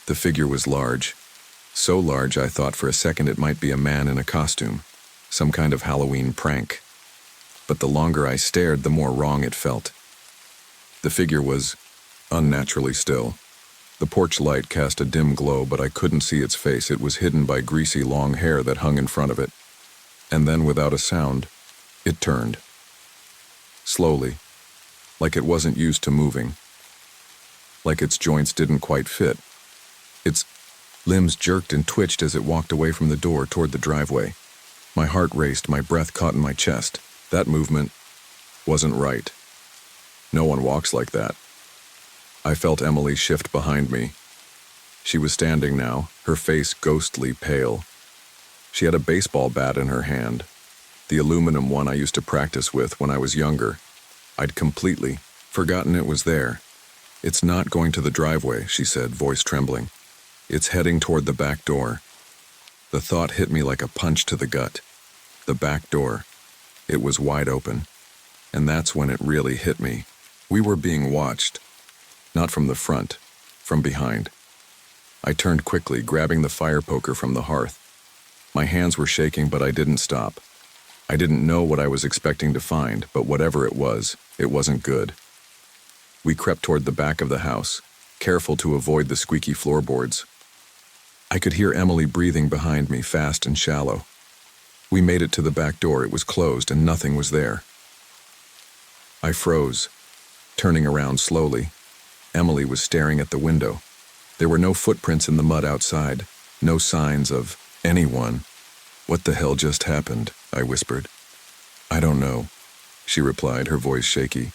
The figure was large. So large I thought for a second it might be a man in a costume, some kind of Halloween prank. But the longer I stared, the more wrong it felt. The figure was unnaturally still. The porch light cast a dim glow, but I couldn't see its face. It was hidden by greasy long hair that hung in front of it. And then, without a sound, it turned. Slowly, like it wasn't used to moving. like its joints didn't quite fit. Its limbs jerked and twitched as it walked away from the door toward the driveway. My heart raced, my breath caught in my chest. That movement wasn't right. No one walks like that. I felt Emily shift behind me. She was standing now, her face ghostly pale. She had a baseball bat in her hand, the aluminum one I used to practice with when I was younger. I'd completely forgotten it was there. "It's not going to the driveway," she said, voice trembling. "It's heading toward the back door." The thought hit me like a punch to the gut. The back door. It was wide open. And that's when it really hit me. We were being watched. Not from the front, from behind. I turned quickly, grabbing the fire poker from the hearth. My hands were shaking, but I didn't stop. I didn't know what I was expecting to find, but whatever it wasn't good. We crept toward the back of the house, careful to avoid the squeaky floorboards. I could hear Emily breathing behind me, fast and shallow. We made it to the back door. It was closed and nothing was there. I froze, turning around slowly. Emily was staring at the window. There were no footprints in the mud outside, no signs of anyone. "What the hell just happened?" I whispered. "I don't know," she replied, her voice shaky.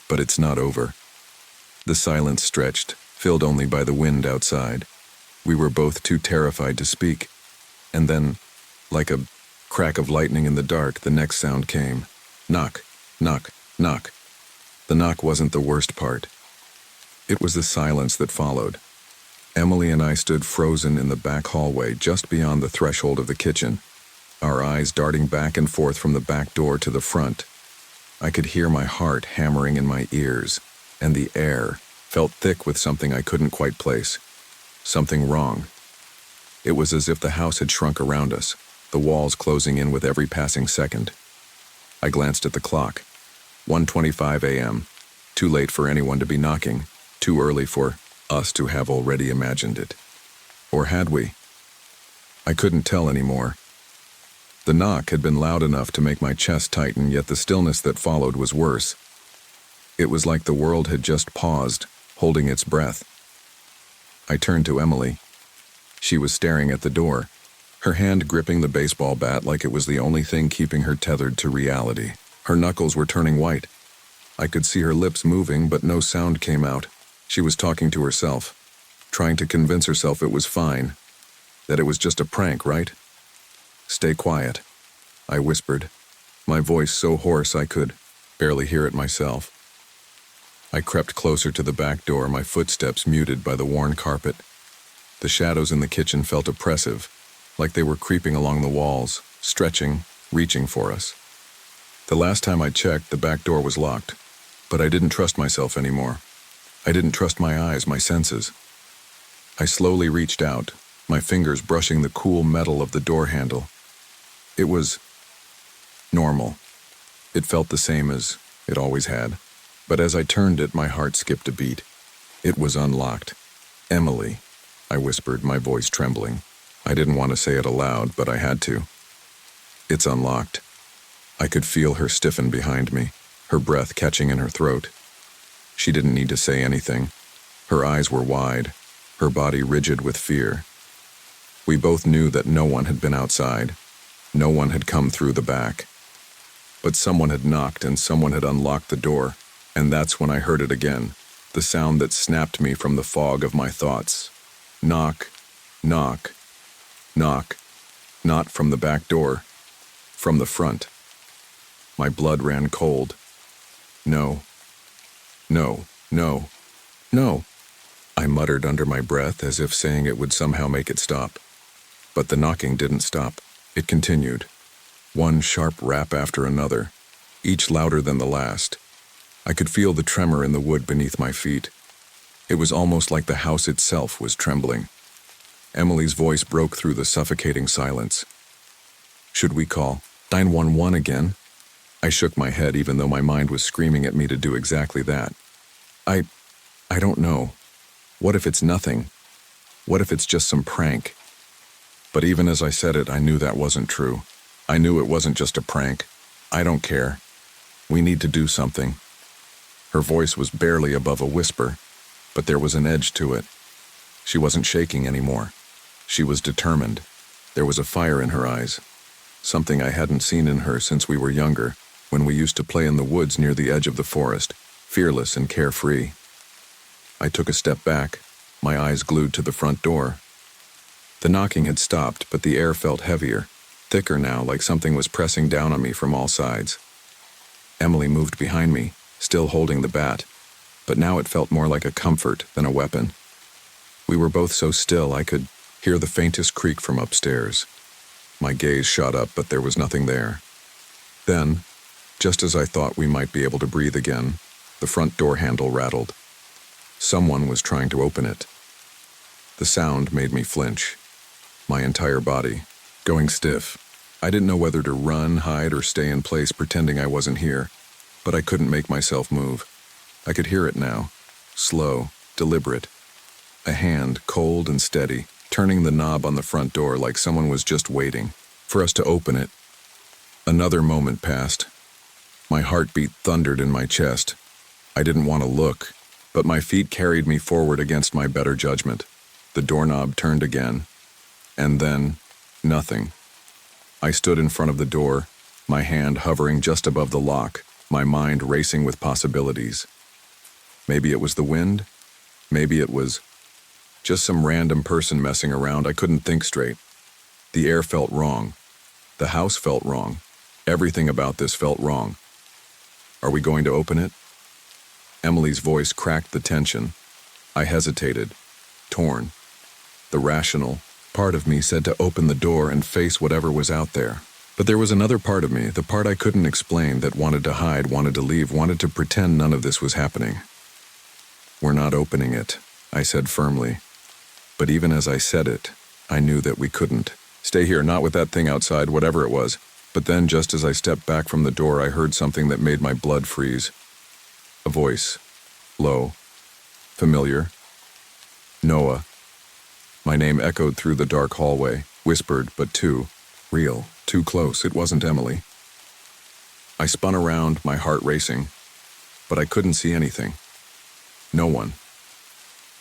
"But it's not over." The silence stretched, filled only by the wind outside. We were both too terrified to speak. And then, like a crack of lightning in the dark, the next sound came. Knock, knock, knock. The knock wasn't the worst part. It was the silence that followed. Emily and I stood frozen in the back hallway just beyond the threshold of the kitchen, our eyes darting back and forth from the back door to the front. I could hear my heart hammering in my ears, and the air felt thick with something I couldn't quite place. Something wrong. It was as if the house had shrunk around us, the walls closing in with every passing second. I glanced at the clock. 1:25 a.m. Too late for anyone to be knocking, too early for us to have already imagined it. Or had we? I couldn't tell anymore. The knock had been loud enough to make my chest tighten, yet the stillness that followed was worse. It was like the world had just paused, holding its breath. I turned to Emily. She was staring at the door, her hand gripping the baseball bat like it was the only thing keeping her tethered to reality. Her knuckles were turning white. I could see her lips moving, but no sound came out. She was talking to herself, trying to convince herself it was fine, that it was just a prank, right? "Stay quiet," I whispered, my voice so hoarse I could barely hear it myself. I crept closer to the back door, my footsteps muted by the worn carpet. The shadows in the kitchen felt oppressive, like they were creeping along the walls, stretching, reaching for us. The last time I checked, the back door was locked, but I didn't trust myself anymore. I didn't trust my eyes, my senses. I slowly reached out, my fingers brushing the cool metal of the door handle. It was normal. It felt the same as it always had. But as I turned it, my heart skipped a beat. It was unlocked. "Emily," I whispered, my voice trembling. I didn't want to say it aloud, but I had to. "It's unlocked." I could feel her stiffen behind me, her breath catching in her throat. She didn't need to say anything. Her eyes were wide, her body rigid with fear. We both knew that no one had been outside. No one had come through the back. But someone had knocked and someone had unlocked the door, and that's when I heard it again, the sound that snapped me from the fog of my thoughts. Knock, knock, knock. Not from the back door, from the front. My blood ran cold. "No, no, no, no," I muttered under my breath, as if saying it would somehow make it stop. But the knocking didn't stop. It continued. One sharp rap after another, each louder than the last. I could feel the tremor in the wood beneath my feet. It was almost like the house itself was trembling. Emily's voice broke through the suffocating silence. "Should we call 911 again?" I shook my head, even though my mind was screaming at me to do exactly that. I don't know. What if it's nothing? What if it's just some prank? But even as I said it, I knew that wasn't true. I knew it wasn't just a prank. "I don't care. We need to do something." Her voice was barely above a whisper. but there was an edge to it. She wasn't shaking anymore. She was determined. There was a fire in her eyes, something I hadn't seen in her since we were younger, when we used to play in the woods near the edge of the forest, fearless and carefree. I took a step back, my eyes glued to the front door. The knocking had stopped, but the air felt heavier, thicker now, like something was pressing down on me from all sides. Emily moved behind me, still holding the bat, but now it felt more like a comfort than a weapon. We were both so still I could hear the faintest creak from upstairs. My gaze shot up, but there was nothing there. Then, just as I thought we might be able to breathe again, the front door handle rattled. Someone was trying to open it. The sound made me flinch, my entire body going stiff. I didn't know whether to run, hide, or stay in place pretending I wasn't here, but I couldn't make myself move. I could hear it now, slow, deliberate. A hand, cold and steady, turning the knob on the front door like someone was just waiting for us to open it. Another moment passed. My heartbeat thundered in my chest. I didn't want to look, but my feet carried me forward against my better judgment. The doorknob turned again, and then nothing. I stood in front of the door, my hand hovering just above the lock, my mind racing with possibilities. Maybe it was the wind. Maybe it was just some random person messing around. I couldn't think straight. The air felt wrong. The house felt wrong. Everything about this felt wrong. Are we going to open it? Emily's voice cracked the tension. I hesitated, torn. The rational part of me said to open the door and face whatever was out there. But there was another part of me, the part I couldn't explain, that wanted to hide, wanted to leave, wanted to pretend none of this was happening. We're not opening it, I said firmly. But even as I said it, I knew that we couldn't. Stay here, not with that thing outside, whatever it was. But then, just as I stepped back from the door, I heard something that made my blood freeze. A voice. Low. Familiar. Noah. My name echoed through the dark hallway, whispered, but too real, too close. It wasn't Emily. I spun around, my heart racing, but I couldn't see anything. No one.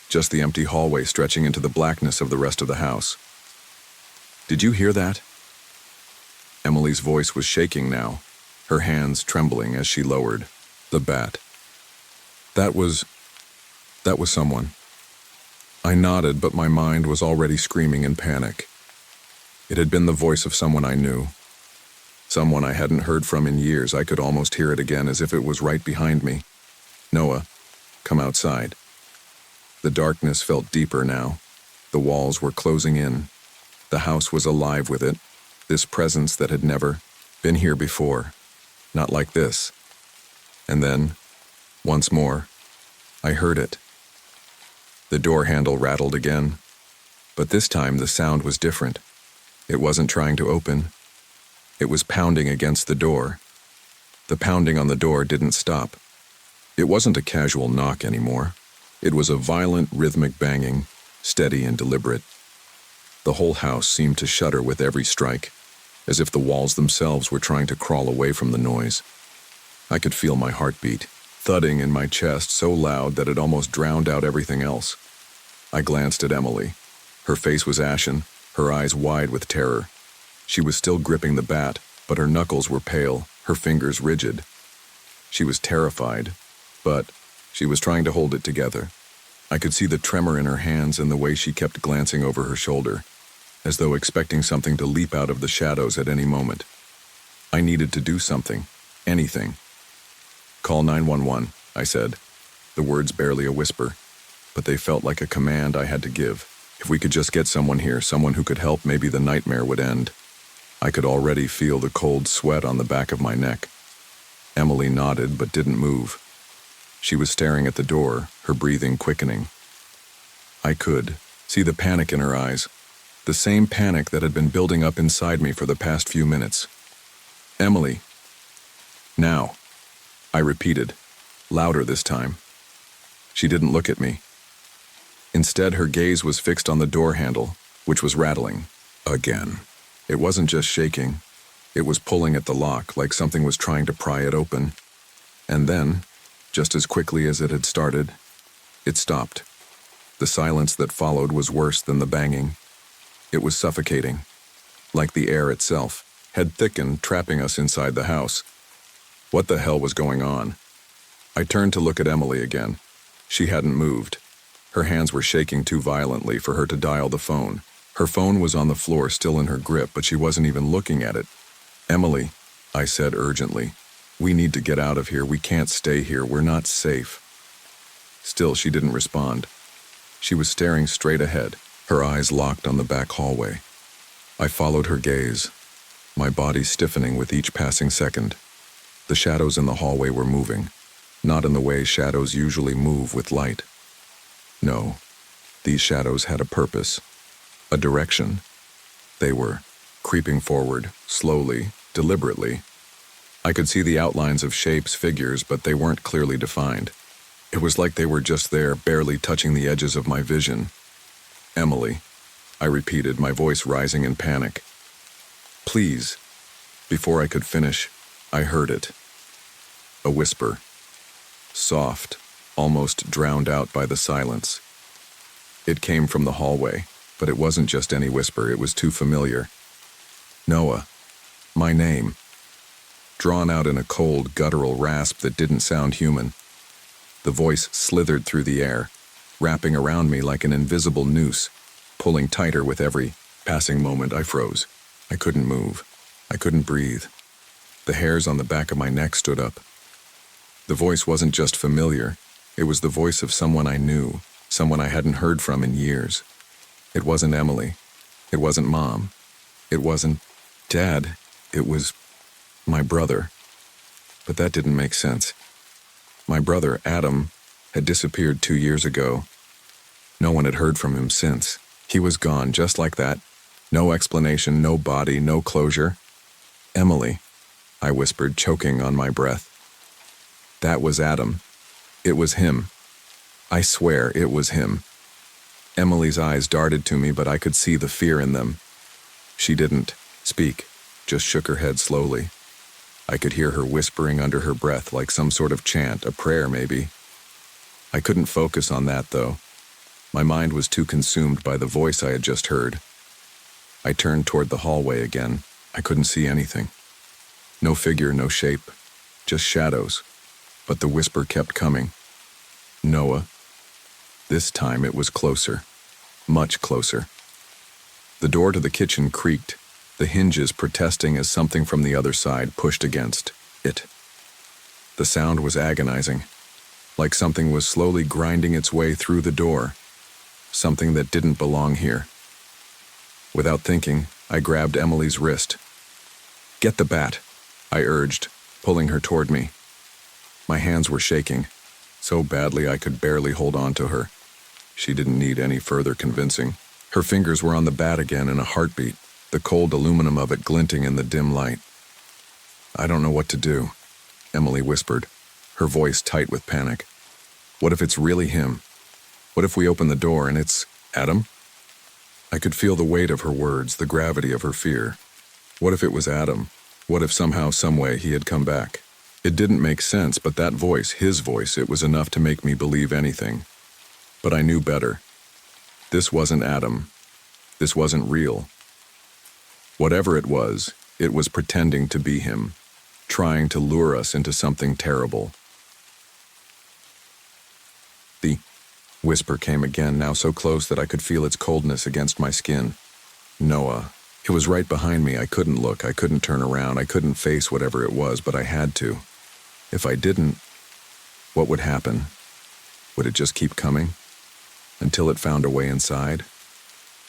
Just the empty hallway stretching into the blackness of the rest of the house. Did you hear that? Emily's voice was shaking now, her hands trembling as she lowered the bat. That was someone. I nodded, but my mind was already screaming in panic. It had been the voice of someone I knew. Someone I hadn't heard from in years. I could almost hear it again, as if it was right behind me. Noah, come outside. The darkness felt deeper now. The walls were closing in. The house was alive with it, this presence that had never been here before. Not like this. And then, once more, I heard it. The door handle rattled again, but this time the sound was different. It wasn't trying to open. It was pounding against the door. The pounding on the door didn't stop. It wasn't a casual knock anymore. It was a violent, rhythmic banging, steady and deliberate. The whole house seemed to shudder with every strike, as if the walls themselves were trying to crawl away from the noise. I could feel my heartbeat, thudding in my chest so loud that it almost drowned out everything else. I glanced at Emily. Her face was ashen, her eyes wide with terror. She was still gripping the bat, but her knuckles were pale, her fingers rigid. She was terrified, but she was trying to hold it together. I could see the tremor in her hands and the way she kept glancing over her shoulder, as though expecting something to leap out of the shadows at any moment. I needed to do something, anything. Call 911, I said, the words barely a whisper, but they felt like a command I had to give. If we could just get someone here, someone who could help, maybe the nightmare would end. I could already feel the cold sweat on the back of my neck. Emily nodded but didn't move. She was staring at the door, her breathing quickening. I could see the panic in her eyes, the same panic that had been building up inside me for the past few minutes. Emily. Now. I repeated, louder this time. She didn't look at me. Instead, her gaze was fixed on the door handle, which was rattling. Again. It wasn't just shaking. It was pulling at the lock, like something was trying to pry it open. And then, just as quickly as it had started, It stopped. The silence that followed was worse than the banging. It was suffocating, like the air itself had thickened, trapping us inside the house. What the hell was going on? I turned to look at Emily again. She hadn't moved. Her hands were shaking too violently for her to dial the phone. Her phone was on the floor, still in her grip, but she wasn't even looking at it. "Emily," I said urgently, "we need to get out of here. We can't stay here. We're not safe." Still, she didn't respond. She was staring straight ahead, her eyes locked on the back hallway. I followed her gaze, my body stiffening with each passing second. The shadows in the hallway were moving, not in the way shadows usually move with light. No, these shadows had a purpose, a direction. They were creeping forward, slowly, deliberately. I could see the outlines of shapes, figures, but they weren't clearly defined. It was like they were just there, barely touching the edges of my vision. "Emily," I repeated, my voice rising in panic. "Please." Before I could finish, I heard it. A whisper. Soft, almost drowned out by the silence. It came from the hallway, but it wasn't just any whisper, it was too familiar. "Noah." My name. Drawn out in a cold, guttural rasp that didn't sound human. The voice slithered through the air, wrapping around me like an invisible noose, pulling tighter with every passing moment. I froze. I couldn't move. I couldn't breathe. The hairs on the back of my neck stood up. The voice wasn't just familiar. It was the voice of someone I knew, someone I hadn't heard from in years. It wasn't Emily. It wasn't Mom. It wasn't Dad. It was my brother. But that didn't make sense. My brother, Adam, had disappeared 2 years ago. No one had heard from him since. He was gone, just like that. No explanation, no body, no closure. "Emily," I whispered, choking on my breath. That was Adam. It was him. I swear it was him. Emily's eyes darted to me, but I could see the fear in them. She didn't speak, just shook her head slowly. I could hear her whispering under her breath like some sort of chant, a prayer maybe. I couldn't focus on that, though. My mind was too consumed by the voice I had just heard. I turned toward the hallway again. I couldn't see anything. No figure, no shape, just shadows. But the whisper kept coming. "Noah." This time it was closer, much closer. The door to the kitchen creaked, the hinges protesting as something from the other side pushed against it. The sound was agonizing, like something was slowly grinding its way through the door, something that didn't belong here. Without thinking, I grabbed Emily's wrist. "Get the bat," I urged, pulling her toward me. My hands were shaking, so badly I could barely hold on to her. She didn't need any further convincing. Her fingers were on the bat again in a heartbeat, the cold aluminum of it glinting in the dim light. "I don't know what to do," Emily whispered, her voice tight with panic. "What if it's really him? What if we open the door and it's Adam?" I could feel the weight of her words, the gravity of her fear. What if it was Adam? What if somehow, someway, he had come back? It didn't make sense, but that voice, his voice, it was enough to make me believe anything. But I knew better. This wasn't Adam. This wasn't real. Whatever it was pretending to be him, trying to lure us into something terrible. The whisper came again, now so close that I could feel its coldness against my skin. "Noah." It was right behind me. I couldn't look. I couldn't turn around. I couldn't face whatever it was, but I had to. If I didn't, what would happen? Would it just keep coming? Until it found a way inside?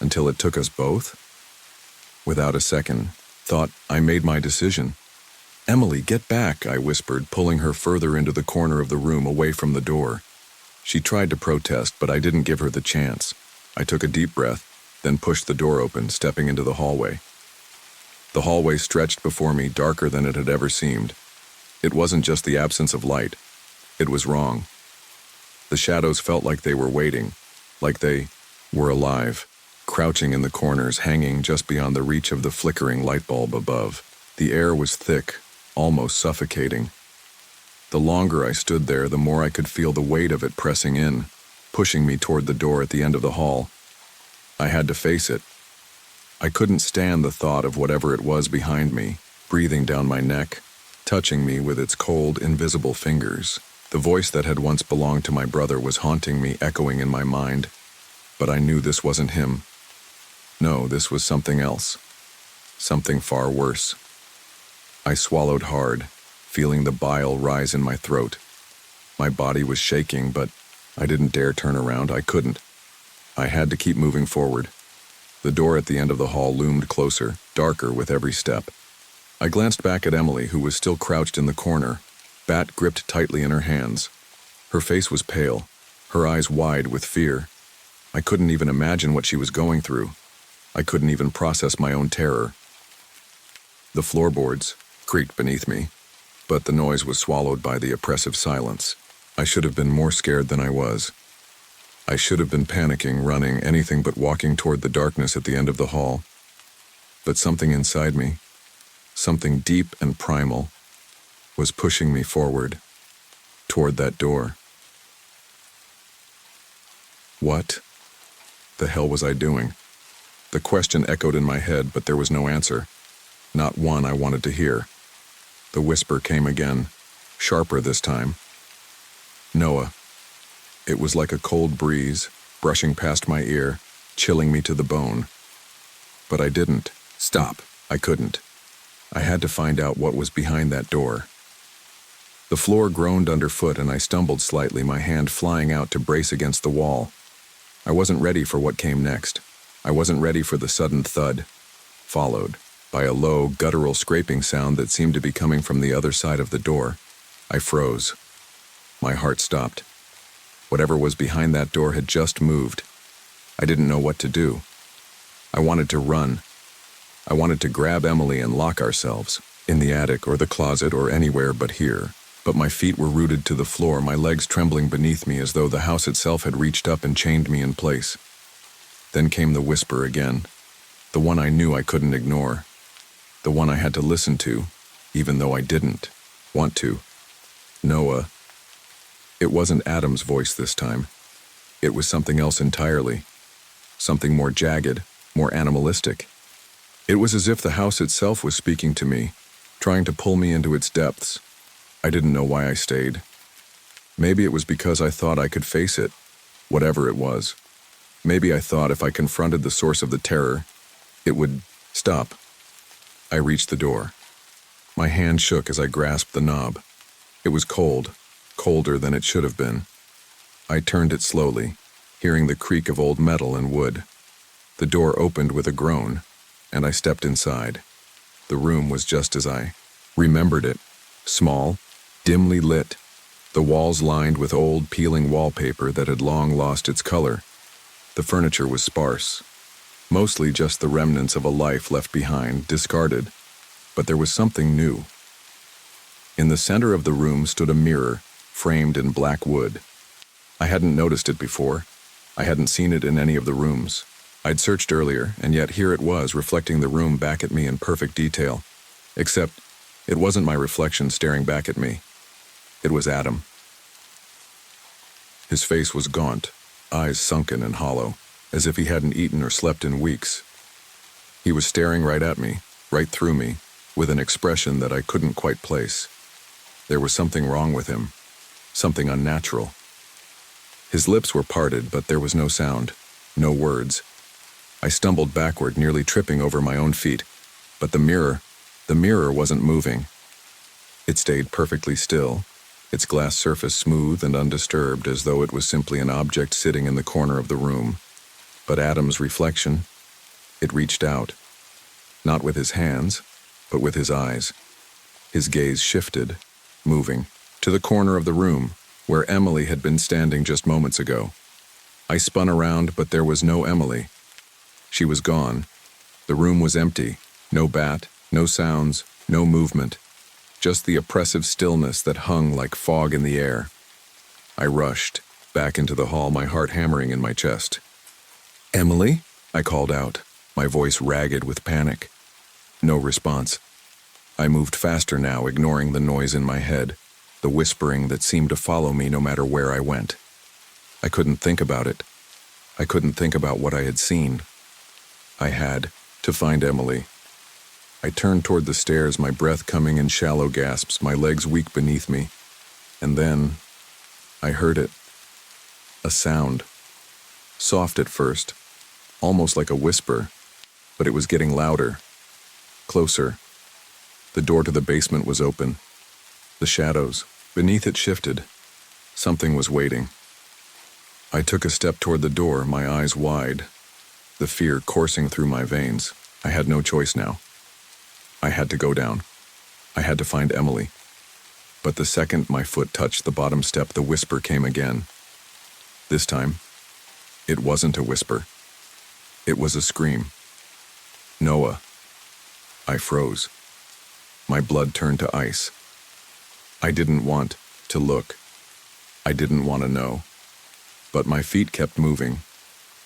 Until it took us both? Without a second thought, I made my decision. "Emily, get back," I whispered, pulling her further into the corner of the room, away from the door. She tried to protest, but I didn't give her the chance. I took a deep breath, then pushed the door open, stepping into the hallway. The hallway stretched before me, darker than it had ever seemed. It wasn't just the absence of light. It was wrong. The shadows felt like they were waiting, like they were alive, crouching in the corners, hanging just beyond the reach of the flickering light bulb above. The air was thick, almost suffocating. The longer I stood there, the more I could feel the weight of it pressing in, pushing me toward the door at the end of the hall. I had to face it. I couldn't stand the thought of whatever it was behind me, breathing down my neck, touching me with its cold, invisible fingers. The voice that had once belonged to my brother was haunting me, echoing in my mind. But I knew this wasn't him. No, this was something else. Something far worse. I swallowed hard, feeling the bile rise in my throat. My body was shaking, but I didn't dare turn around. I couldn't. I had to keep moving forward. The door at the end of the hall loomed closer, darker with every step. I glanced back at Emily, who was still crouched in the corner, bat gripped tightly in her hands. Her face was pale, her eyes wide with fear. I couldn't even imagine what she was going through. I couldn't even process my own terror. The floorboards creaked beneath me, but the noise was swallowed by the oppressive silence. I should have been more scared than I was. I should have been panicking, running, anything but walking toward the darkness at the end of the hall. But something inside me, something deep and primal, was pushing me forward, toward that door. What the hell was I doing? The question echoed in my head, but there was no answer. Not one I wanted to hear. The whisper came again, sharper this time. Noah. It was like a cold breeze, brushing past my ear, chilling me to the bone. But I didn't. Stop. I couldn't. I had to find out what was behind that door. The floor groaned underfoot and I stumbled slightly, my hand flying out to brace against the wall. I wasn't ready for what came next. I wasn't ready for the sudden thud, followed by a low, guttural scraping sound that seemed to be coming from the other side of the door. I froze. My heart stopped. Whatever was behind that door had just moved. I didn't know what to do. I wanted to run. I wanted to grab Emily and lock ourselves, in the attic or the closet or anywhere but here. But my feet were rooted to the floor, my legs trembling beneath me as though the house itself had reached up and chained me in place. Then came the whisper again, the one I knew I couldn't ignore, the one I had to listen to, even though I didn't want to. Noah. It wasn't Adam's voice this time. It was something else entirely, something more jagged, more animalistic. It was as if the house itself was speaking to me, trying to pull me into its depths. I didn't know why I stayed. Maybe it was because I thought I could face it, whatever it was. Maybe I thought if I confronted the source of the terror, it would stop. I reached the door. My hand shook as I grasped the knob. It was cold, colder than it should have been. I turned it slowly, hearing the creak of old metal and wood. The door opened with a groan, and I stepped inside. The room was just as I remembered it, small, dimly lit, the walls lined with old, peeling wallpaper that had long lost its color. The furniture was sparse, mostly just the remnants of a life left behind, discarded, but there was something new. In the center of the room stood a mirror, framed in black wood. I hadn't noticed it before. I hadn't seen it in any of the rooms. I'd searched earlier, and yet here it was, reflecting the room back at me in perfect detail. Except, it wasn't my reflection staring back at me. It was Adam. His face was gaunt, eyes sunken and hollow, as if he hadn't eaten or slept in weeks. He was staring right at me, right through me, with an expression that I couldn't quite place. There was something wrong with him, something unnatural. His lips were parted, but there was no sound, no words. I stumbled backward, nearly tripping over my own feet, but the mirror wasn't moving. It stayed perfectly still, its glass surface smooth and undisturbed, as though it was simply an object sitting in the corner of the room. But Adam's reflection, it reached out, not with his hands, but with his eyes. His gaze shifted, moving, to the corner of the room, where Emily had been standing just moments ago. I spun around, but there was no Emily. She was gone. The room was empty, no bat, no sounds, no movement. Just the oppressive stillness that hung like fog in the air. I rushed back into the hall, my heart hammering in my chest. "Emily?" I called out, my voice ragged with panic. No response. I moved faster now, ignoring the noise in my head, the whispering that seemed to follow me no matter where I went. I couldn't think about it. I couldn't think about what I had seen. I had to find Emily. I turned toward the stairs, my breath coming in shallow gasps, my legs weak beneath me. And then I heard it. A sound. Soft at first, almost like a whisper, but it was getting louder. Closer. The door to the basement was open. The shadows beneath it shifted. Something was waiting. I took a step toward the door, my eyes wide, the fear coursing through my veins. I had no choice now. I had to go down. I had to find Emily. But the second my foot touched the bottom step, the whisper came again. This time, it wasn't a whisper. It was a scream. Noah. I froze. My blood turned to ice. I didn't want to look. I didn't want to know. But my feet kept moving.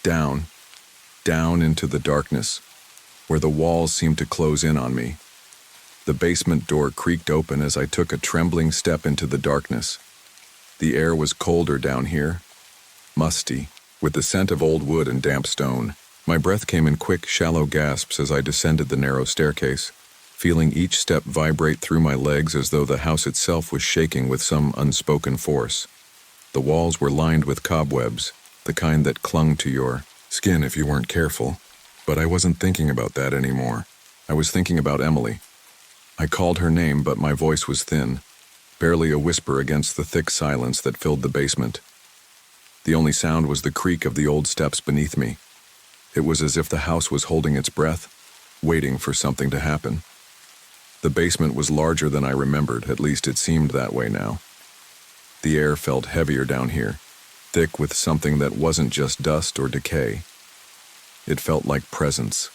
Down, down into the darkness, where the walls seemed to close in on me. The basement door creaked open as I took a trembling step into the darkness. The air was colder down here, musty, with the scent of old wood and damp stone. My breath came in quick, shallow gasps as I descended the narrow staircase, feeling each step vibrate through my legs as though the house itself was shaking with some unspoken force. The walls were lined with cobwebs, the kind that clung to your skin if you weren't careful. But I wasn't thinking about that anymore. I was thinking about Emily. I called her name, but my voice was thin, barely a whisper against the thick silence that filled the basement. The only sound was the creak of the old steps beneath me. It was as if the house was holding its breath, waiting for something to happen. The basement was larger than I remembered, at least it seemed that way now. The air felt heavier down here, thick with something that wasn't just dust or decay. It felt like presence,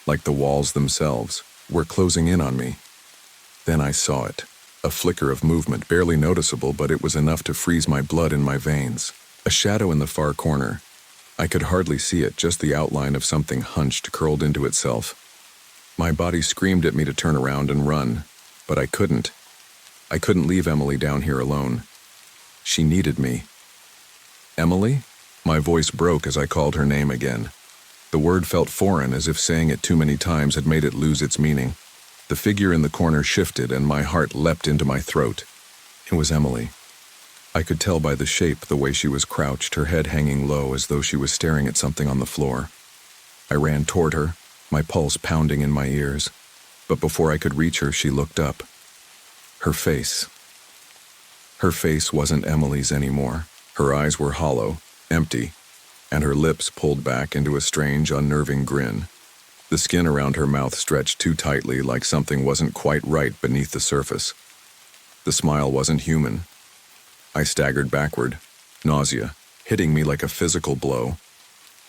like the walls themselves were closing in on me. Then I saw it, a flicker of movement, barely noticeable, but it was enough to freeze my blood in my veins. A shadow in the far corner. I could hardly see it, just the outline of something hunched, curled into itself. My body screamed at me to turn around and run, but I couldn't. I couldn't leave Emily down here alone. She needed me. Emily? My voice broke as I called her name again. The word felt foreign, as if saying it too many times had made it lose its meaning. The figure in the corner shifted, and my heart leapt into my throat. It was Emily. I could tell by the shape, the way she was crouched, her head hanging low as though she was staring at something on the floor. I ran toward her, my pulse pounding in my ears. But before I could reach her, she looked up. Her face. Her face wasn't Emily's anymore. Her eyes were hollow, empty, and her lips pulled back into a strange, unnerving grin. The skin around her mouth stretched too tightly, like something wasn't quite right beneath the surface. The smile wasn't human. I staggered backward, nausea hitting me like a physical blow.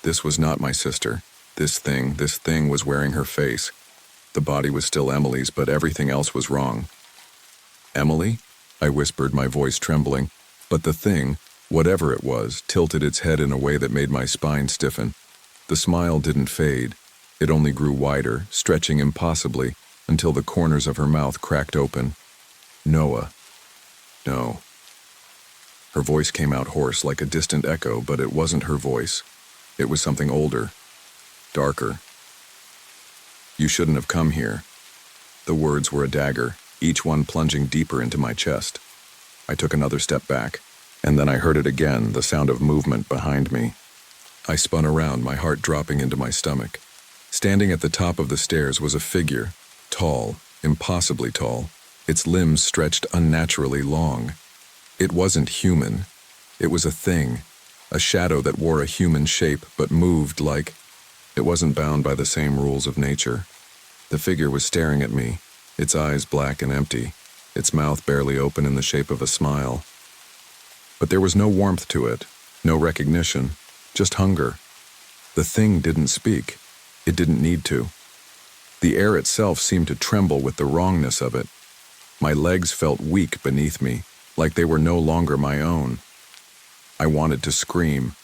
This was not my sister. This thing was wearing her face. The body was still Emily's, but everything else was wrong. Emily? I whispered, my voice trembling, but the thing, whatever it was, tilted its head in a way that made my spine stiffen. The smile didn't fade. It only grew wider, stretching impossibly, until the corners of her mouth cracked open. Noah. No. Her voice came out hoarse, like a distant echo, but it wasn't her voice. It was something older, darker. You shouldn't have come here. The words were a dagger, each one plunging deeper into my chest. I took another step back, and then I heard it again, the sound of movement behind me. I spun around, my heart dropping into my stomach. Standing at the top of the stairs was a figure, tall, impossibly tall, its limbs stretched unnaturally long. It wasn't human. It was a thing, a shadow that wore a human shape but moved like it wasn't bound by the same rules of nature. The figure was staring at me, its eyes black and empty, its mouth barely open in the shape of a smile. But there was no warmth to it, no recognition, just hunger. The thing didn't speak. It didn't need to. The air itself seemed to tremble with the wrongness of it. My legs felt weak beneath me, like they were no longer my own. I wanted to scream,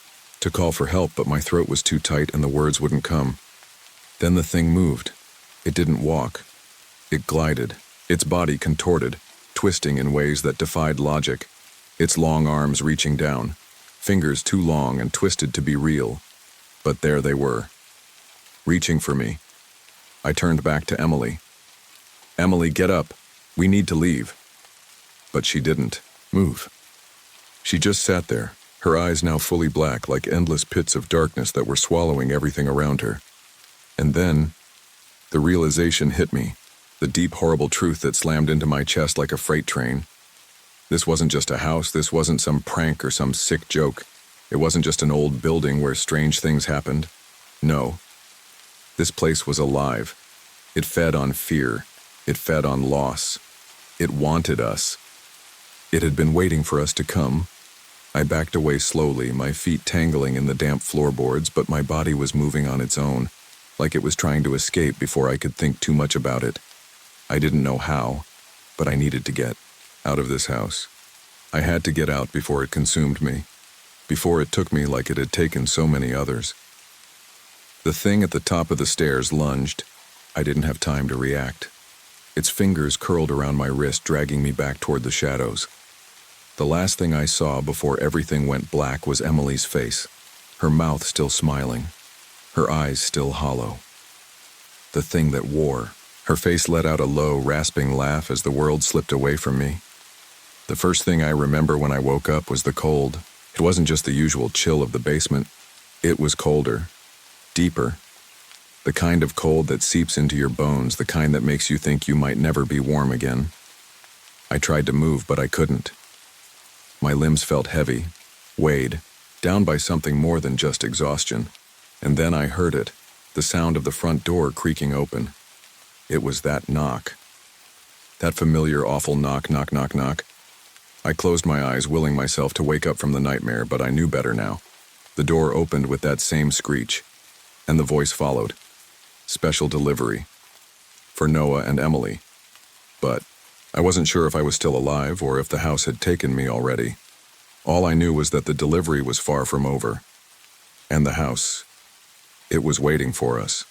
to call for help, but my throat was too tight and the words wouldn't come. Then the thing moved. It didn't walk. It glided, its body contorted, twisting in ways that defied logic, its long arms reaching down. fingers too long and twisted to be real, but there they were, reaching for me. I turned back to Emily. "Emily, get up. We need to leave." But she didn't move. She just sat there, her eyes now fully black like endless pits of darkness that were swallowing everything around her. And then, the realization hit me, the deep, horrible truth that slammed into my chest like a freight train. This wasn't just a house, this wasn't some prank or some sick joke. It wasn't just an old building where strange things happened. No. This place was alive. It fed on fear. It fed on loss. It wanted us. It had been waiting for us to come. I backed away slowly, my feet tangling in the damp floorboards, but my body was moving on its own, like it was trying to escape before I could think too much about it. I didn't know how, but I needed to get out of this house. I had to get out before it consumed me, before it took me like it had taken so many others. The thing at the top of the stairs lunged. I didn't have time to react. Its fingers curled around my wrist, dragging me back toward the shadows. The last thing I saw before everything went black was Emily's face, her mouth still smiling, her eyes still hollow. The thing that wore. Her face let out a low, rasping laugh as the world slipped away from me. The first thing I remember when I woke up was the cold. It wasn't just the usual chill of the basement. It was colder, deeper. The kind of cold that seeps into your bones, the kind that makes you think you might never be warm again. I tried to move, but I couldn't. My limbs felt heavy, weighed, down by something more than just exhaustion. And then I heard it, the sound of the front door creaking open. It was that knock. That familiar, awful knock, knock, knock, knock. I closed my eyes, willing myself to wake up from the nightmare, but I knew better now. The door opened with that same screech, and the voice followed. Special delivery. For Noah and Emily. But I wasn't sure if I was still alive or if the house had taken me already. All I knew was that the delivery was far from over. And the house, it was waiting for us.